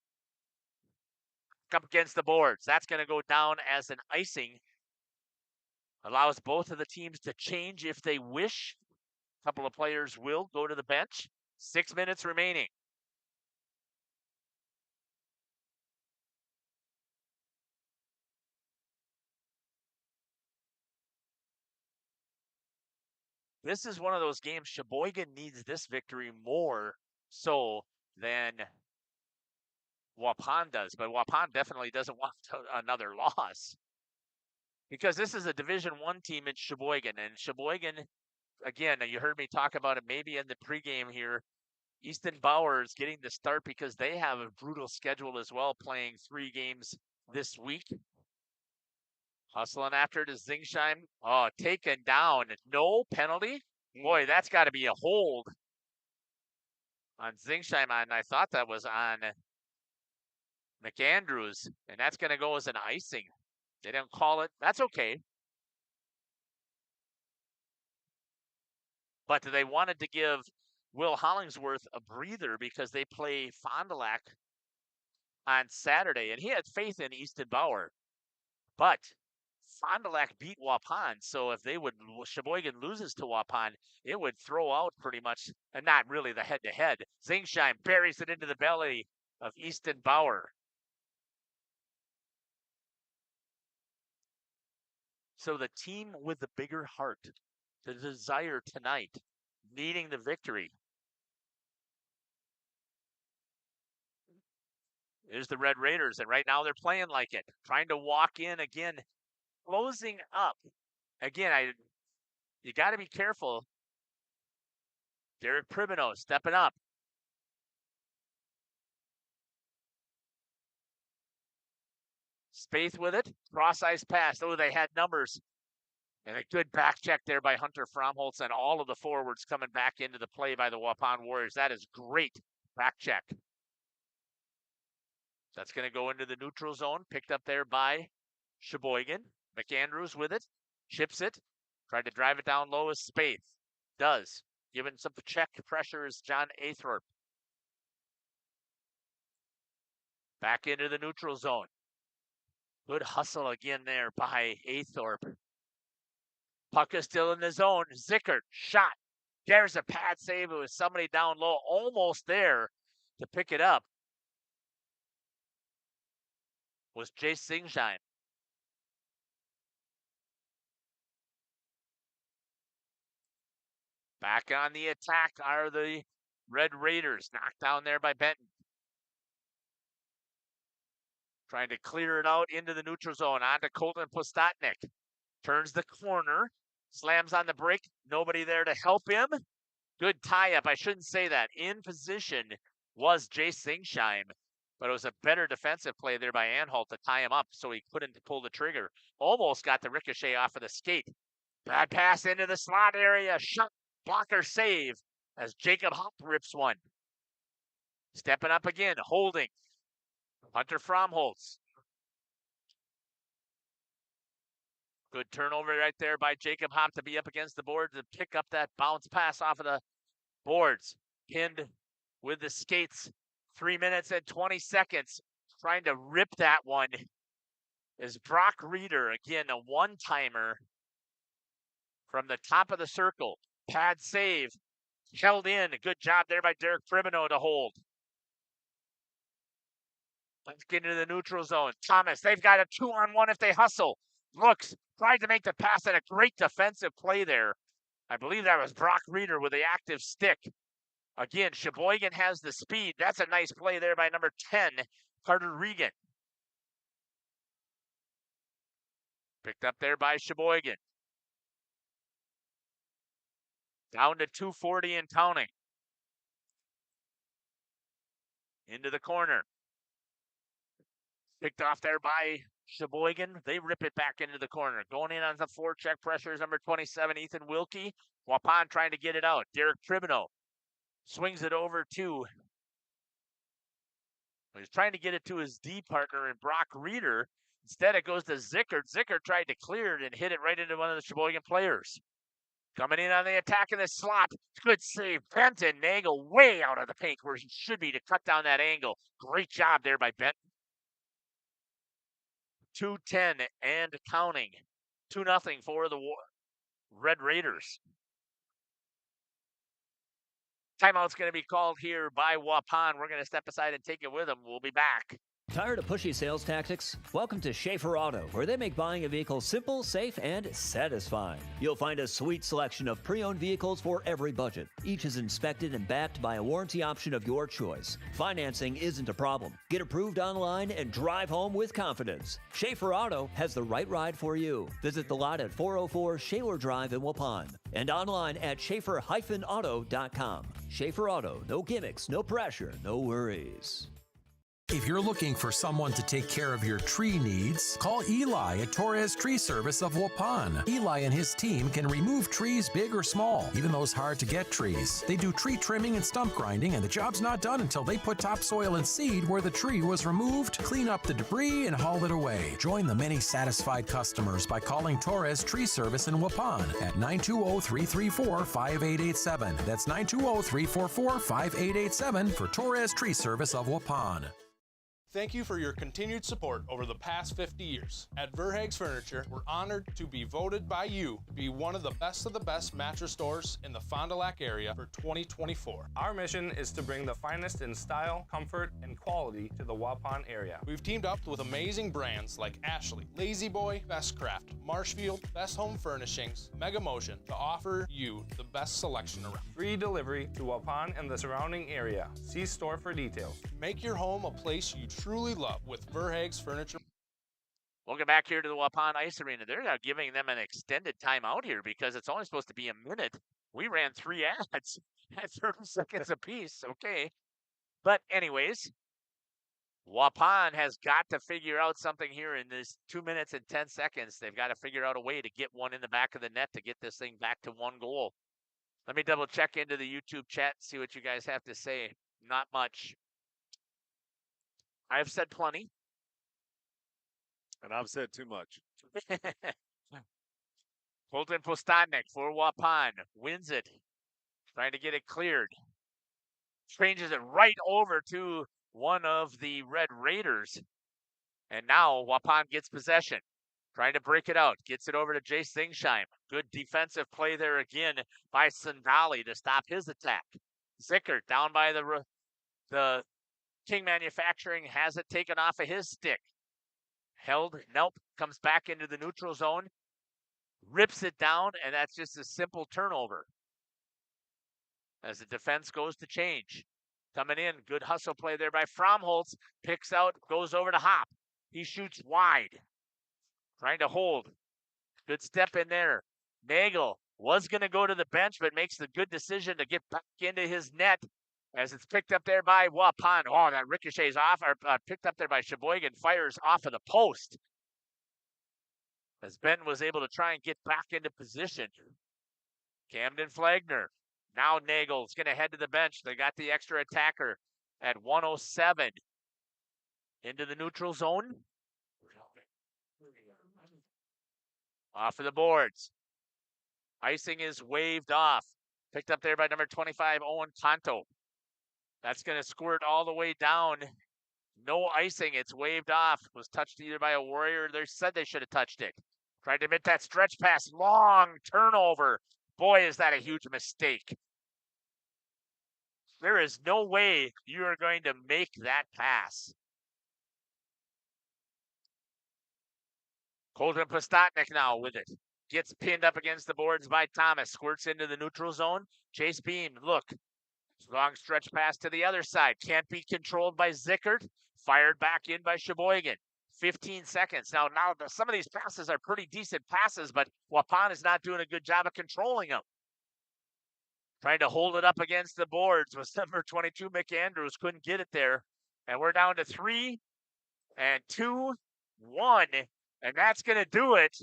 Up against the boards. That's going to go down as an icing. Allows both of the teams to change if they wish. A couple of players will go to the bench. 6 minutes remaining. This is one of those games Sheboygan needs this victory more so than Waupun does, but Waupun definitely doesn't want another loss because this is a Division I team in Sheboygan, and Sheboygan, again, you heard me talk about it maybe in the pregame here. Easton Bauer is getting the start because they have a brutal schedule as well, playing 3 games this week. Hustling after it is Zingsheim. Oh, taken down. No penalty. Boy, that's got to be a hold on Zingsheim. And I thought that was on McAndrews. And that's going to go as an icing. They didn't call it. That's okay. But they wanted to give Will Hollingsworth a breather because they play Fond du Lac on Saturday. And he had faith in Easton Bauer. But Fond du Lac beat Waupun, so if Sheboygan loses to Waupun, it would throw out pretty much, and not really the head-to-head. Zingsheim buries it into the belly of Easton Bauer. So the team with the bigger heart, the desire tonight, needing the victory. There's the Red Raiders, and right now they're playing like it, trying to walk in again. Closing up. Again, you got to be careful. Derek Pribino stepping up. Spaeth with it. Cross-ice pass. Oh, they had numbers. And a good back check there by Hunter Fromholz and all of the forwards coming back into the play by the Waupun Warriors. That is great back check. That's going to go into the neutral zone. Picked up there by Sheboygan. McAndrews with it, chips it, tried to drive it down low as Spaeth. Does. Giving some check pressure is John Athorpe. Back into the neutral zone. Good hustle again there by Athorpe. Puck is still in the zone. Zickert, shot. There's a pad save. It was somebody down low, almost there to pick it up. Was Jace Singsheim. Back on the attack are the Red Raiders. Knocked down there by Benton. Trying to clear it out into the neutral zone. On to Colton Postotnik. Turns the corner. Slams on the brake. Nobody there to help him. Good tie-up. I shouldn't say that. In position was Jace Singsheim, but it was a better defensive play there by Anhalt to tie him up so he couldn't pull the trigger. Almost got the ricochet off of the skate. Bad pass into the slot area. Shot blocker save as Jacob Hop rips one. Stepping up again. Holding. Hunter Fromholtz. Good turnover right there by Jacob Hop to be up against the board to pick up that bounce pass off of the boards. Pinned with the skates. 3 minutes and 20 seconds. Trying to rip that one is Brock Reeder. Again, a one-timer from the top of the circle. Pad save. Held in. Good job there by Derek Primino to hold. Let's get into the neutral zone. Thomas, they've got a 2-on-1 if they hustle. Looks, tried to make the pass and a great defensive play there. I believe that was Brock Reeder with the active stick. Again, Sheboygan has the speed. That's a nice play there by number 10, Carter Regan. Picked up there by Sheboygan. Down to 2:40 and counting. Into the corner. Picked off there by Sheboygan. They rip it back into the corner. Going in on the forecheck pressure is number 27, Ethan Wilkie. Waupun trying to get it out. Derek Tribino swings it over to. He's trying to get it to his D partner in Brock Reeder. Instead, it goes to Zickert. Zickert tried to clear it and hit it right into one of the Sheboygan players. Coming in on the attack in the slot. Good save. Benton Nagel way out of the paint where he should be to cut down that angle. Great job there by Benton. 2:10 and counting. 2-0 for the Red Raiders. Timeout's going to be called here by Waupun. We're going to step aside and take it with them. We'll be back. Tired of pushy sales tactics? Welcome to Schaefer Auto, where they make buying a vehicle simple, safe, and satisfying. You'll find a sweet selection of pre-owned vehicles for every budget. Each is inspected and backed by a warranty option of your choice. Financing isn't a problem. Get approved online and drive home with confidence. Schaefer Auto has the right ride for you. Visit the lot at 404 Shaler Drive in Waupun and online at schaefer-auto.com. Schaefer Auto, no gimmicks, no pressure, no worries. If you're looking for someone to take care of your tree needs, call Eli at Torres Tree Service of Waupun. Eli and his team can remove trees big or small, even those hard-to-get trees. They do tree trimming and stump grinding, and the job's not done until they put topsoil and seed where the tree was removed, clean up the debris, and haul it away. Join the many satisfied customers by calling Torres Tree Service in Waupun at 920-334-5887. That's 920-344-5887 for Torres Tree Service of Waupun. Thank you for your continued support over the past 50 years. At Verhaeg's Furniture, we're honored to be voted by you to be one of the best mattress stores in the Fond du Lac area for 2024. Our mission is to bring the finest in style, comfort, and quality to the Waupun area. We've teamed up with amazing brands like Ashley, Lazy Boy, Bestcraft, Marshfield, Best Home Furnishings, Mega Motion to offer you the best selection around. Free delivery to Waupun and the surrounding area. See store for details. Make your home a place you truly love with Verhaeg's Furniture. Welcome back here to the Waupun Ice Arena. They're now giving them an extended timeout here because it's only supposed to be a minute. We ran 3 ads at 30 seconds apiece. Okay. But anyways, Waupun has got to figure out something here in this 2 minutes and 10 seconds. They've got to figure out a way to get one in the back of the net to get this thing back to 1 goal. Let me double check into the YouTube chat and see what you guys have to say. Not much. I've said plenty. And I've said too much. Colton Postotnik for Waupun wins it. Trying to get it cleared. Changes it right over to one of the Red Raiders. And now Waupun gets possession. Trying to break it out. Gets it over to Jace Singsheim. Good defensive play there again by Sandali to stop his attack. Zickert down by the King Manufacturing has it taken off of his stick. Held, nope, comes back into the neutral zone, rips it down, and that's just a simple turnover. As the defense goes to change. Coming in, good hustle play there by Fromholtz, picks out, goes over to Hop. He shoots wide. Trying to hold. Good step in there. Nagel was going to go to the bench, but makes the good decision to get back into his net as it's picked up there by Waupun. Oh, that ricochets off, or picked up there by Sheboygan, fires off of the post. As Ben was able to try and get back into position. Camden Flagner. Now Nagel's going to head to the bench. They got the extra attacker at 107. Into the neutral zone. Off of the boards. Icing is waved off. Picked up there by number 25, Owen Kanto. That's going to squirt all the way down. No icing. It's waved off. Was touched either by a Warrior. They said they should have touched it. Tried to make that stretch pass. Long turnover. Boy, is that a huge mistake. There is no way you are going to make that pass. Colton Postotnik now with it. Gets pinned up against the boards by Thomas. Squirts into the neutral zone. Chase Beam, look. Long stretch pass to the other side. Can't be controlled by Zickert. Fired back in by Sheboygan. 15 seconds. Now some of these passes are pretty decent passes, but Waupun is not doing a good job of controlling them. Trying to hold it up against the boards was number 22, McAndrews. Couldn't get it there. And we're down to 3 and 2, 1. And that's going to do it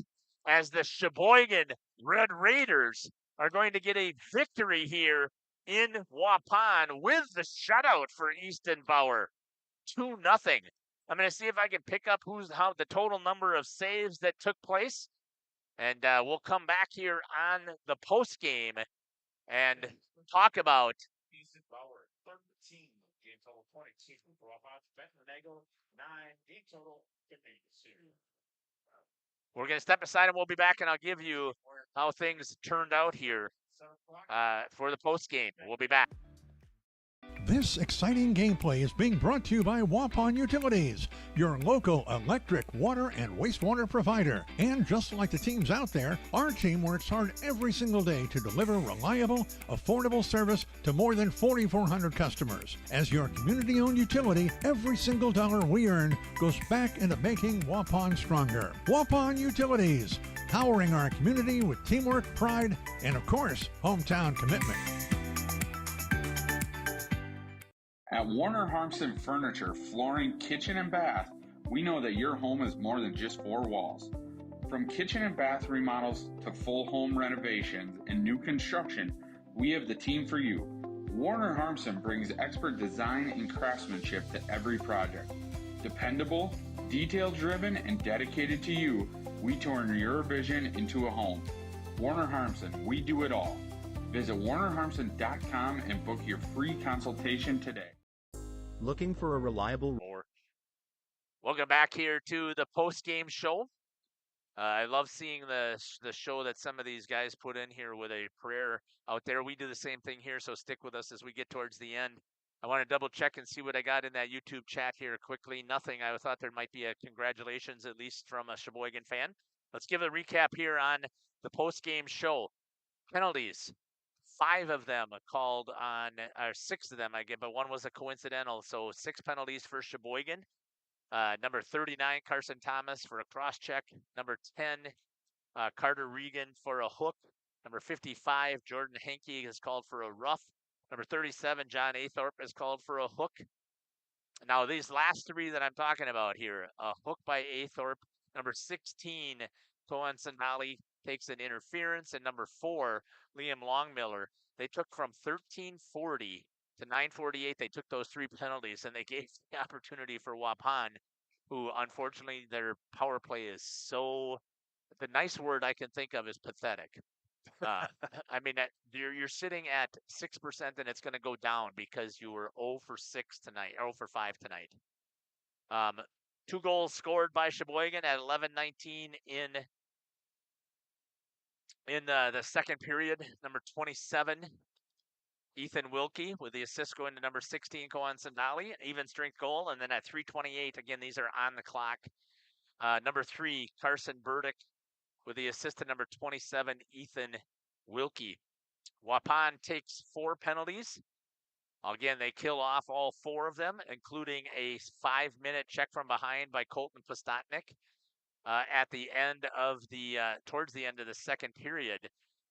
as the Sheboygan Red Raiders are going to get a victory here in Waupun with the shutout for Easton Bauer. 2-0. I'm going to see if I can pick up how the total number of saves that took place. And we'll come back here on the post game and talk about Easton Bauer, 13, game total 22 for Waupun. Benton Nagel, 9, game total 52. We're going to step aside and we'll be back, and I'll give you how things turned out here for the post game. We'll be back. This exciting gameplay is being brought to you by Waupun Utilities, your local electric, water, and wastewater provider. And just like the teams out there, our team works hard every single day to deliver reliable, affordable service to more than 4,400 customers. As your community-owned utility, every single dollar we earn goes back into making Waupun stronger. Waupun Utilities, powering our community with teamwork, pride, and of course, hometown commitment. At Warner Harmson Furniture, Flooring, Kitchen, and Bath, we know that your home is more than just four walls. From kitchen and bath remodels to full home renovations and new construction, we have the team for you. Warner Harmson brings expert design and craftsmanship to every project. Dependable, detail-driven, and dedicated to you, we turn your vision into a home. Warner Harmson, we do it all. Visit warnerharmson.com and book your free consultation today. Looking for a reliable... Welcome back here to the post-game show. I love seeing the show that some of these guys put in here with a prayer out there. We do the same thing here, so stick with us as we get towards the end. I want to double check and see what I got in that YouTube chat here quickly. Nothing. I thought there might be a congratulations, at least from a Sheboygan fan. Let's give a recap here on the post-game show. Penalties. 5 of them called on, or 6 of them, I get, but one was a coincidental. So 6 penalties for Sheboygan. Number 39, Carson Thomas for a cross check. Number 10, Carter Regan for a hook. Number 55, Jordan Henke is called for a rough. Number 37, John Athorpe is called for a hook. Now these last 3 that I'm talking about here, a hook by Athorpe. Number 16, Cohen Sandali takes an interference, and number 4, Liam Longmiller. They took from 13:40 to 9:48. They took those 3 penalties, and they gave the opportunity for Waupun, who unfortunately their power play is so. The nice word I can think of is pathetic. I mean, you're sitting at 6%, and it's going to go down because you were 0 for 6 tonight, or 0 for 5 tonight. 2 goals scored by Sheboygan at 11:19 in the second period. Number 27, Ethan Wilkie, with the assist going to number 16, Koan Sandali, an even strength goal. And then at 3:28, again, these are on the clock. Number 3, Carson Burdick, with the assist to number 27, Ethan Wilkie. Waupun takes 4 penalties. Again, they kill off all 4 of them, including a 5-minute check from behind by Colton Postotnik at the end of the towards the end of the second period.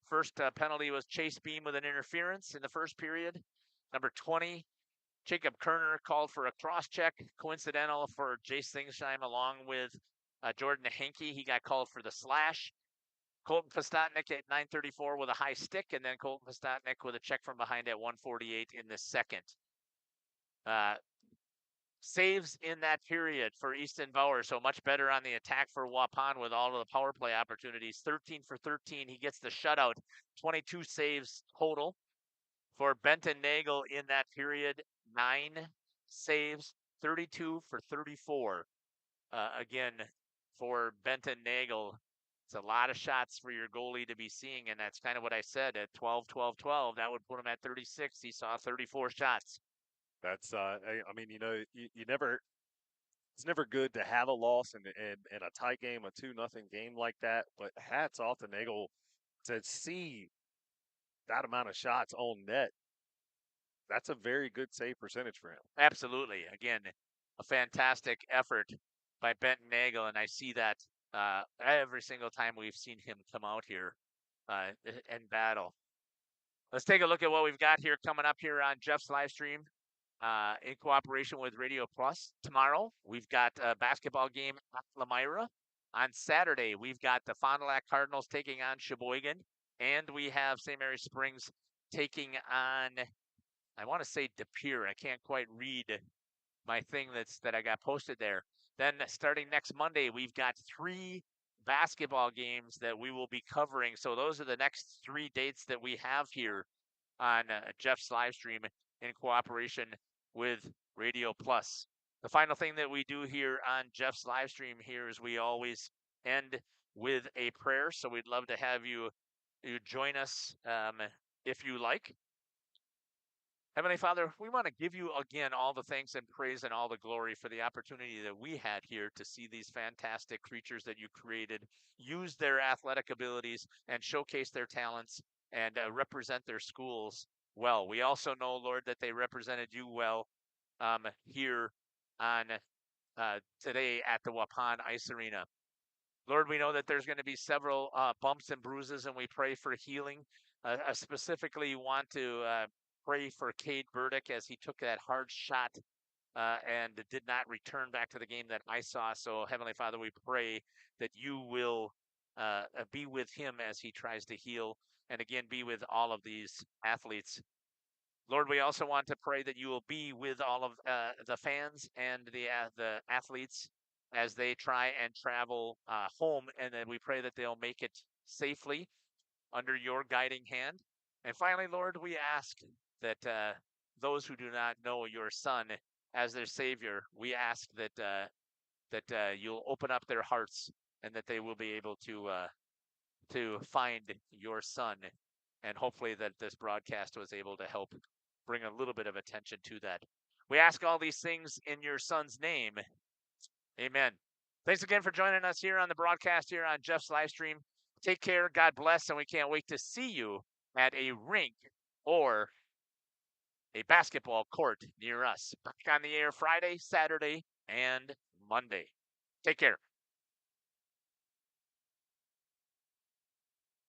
First penalty was Chase Beam with an interference in the first period. Number 20, Jacob Kerner called for a cross check, coincidental for Jace Singsheim along with Jordan Henke. He got called for the slash. Colton Postotnik at 9:34 with a high stick, and then Colton Postotnik with a check from behind at 1:48 in the second. Saves in that period for Easton Bauer, so much better on the attack for Waupun with all of the power play opportunities. 13 for 13, he gets the shutout. 22 saves total for Benton Nagel in that period. 9 saves, 32 for 34. Again, for Benton Nagel, it's a lot of shots for your goalie to be seeing, and that's kind of what I said. At 12, 12, 12, that would put him at 36. He saw 34 shots. That's, I mean, you know, you never, it's never good to have a loss in a tight game, a 2-0 game like that. But hats off to Nagel to see that amount of shots on net. That's a very good save percentage for him. Absolutely. Again, a fantastic effort by Benton Nagel, and I see that every single time we've seen him come out here and battle. Let's take a look at what we've got here coming up here on Jeff's live stream. In cooperation with Radio Plus. Tomorrow, we've got a basketball game at Lamira. On Saturday, we've got the Fond du Lac Cardinals taking on Sheboygan. And we have St. Mary Springs taking on, I want to say De Pere. I can't quite read my thing that I got posted there. Then starting next Monday, we've got 3 basketball games that we will be covering. So those are the next 3 dates that we have here on Jeff's live stream in cooperation with Radio Plus. The final thing that we do here on Jeff's live stream here is we always end with a prayer. So we'd love to have you join us if you like. Heavenly Father, we want to give you again all the thanks and praise and all the glory for the opportunity that we had here to see these fantastic creatures that you created use their athletic abilities and showcase their talents and represent their schools well. We also know, Lord, that they represented you well here on today at the Waupun Ice Arena. Lord, we know that there's going to be several bumps and bruises, and we pray for healing. I specifically want to pray for Cade Burdick as he took that hard shot and did not return back to the game that I saw. So, Heavenly Father, we pray that you will be with him as he tries to heal, and again, be with all of these athletes. Lord, we also want to pray that you will be with all of the fans and the athletes as they try and travel home, and then we pray that they'll make it safely under your guiding hand. And finally, Lord, we ask that those who do not know your Son as their Savior, we ask that you'll open up their hearts and that they will be able to find your Son. And hopefully that this broadcast was able to help bring a little bit of attention to that. We ask all these things in your Son's name. Amen. Thanks again for joining us here on the broadcast here on Jeff's live stream. Take care. God bless. And we can't wait to see you at a rink or a basketball court near us. Back on the air Friday, Saturday, and Monday. Take care.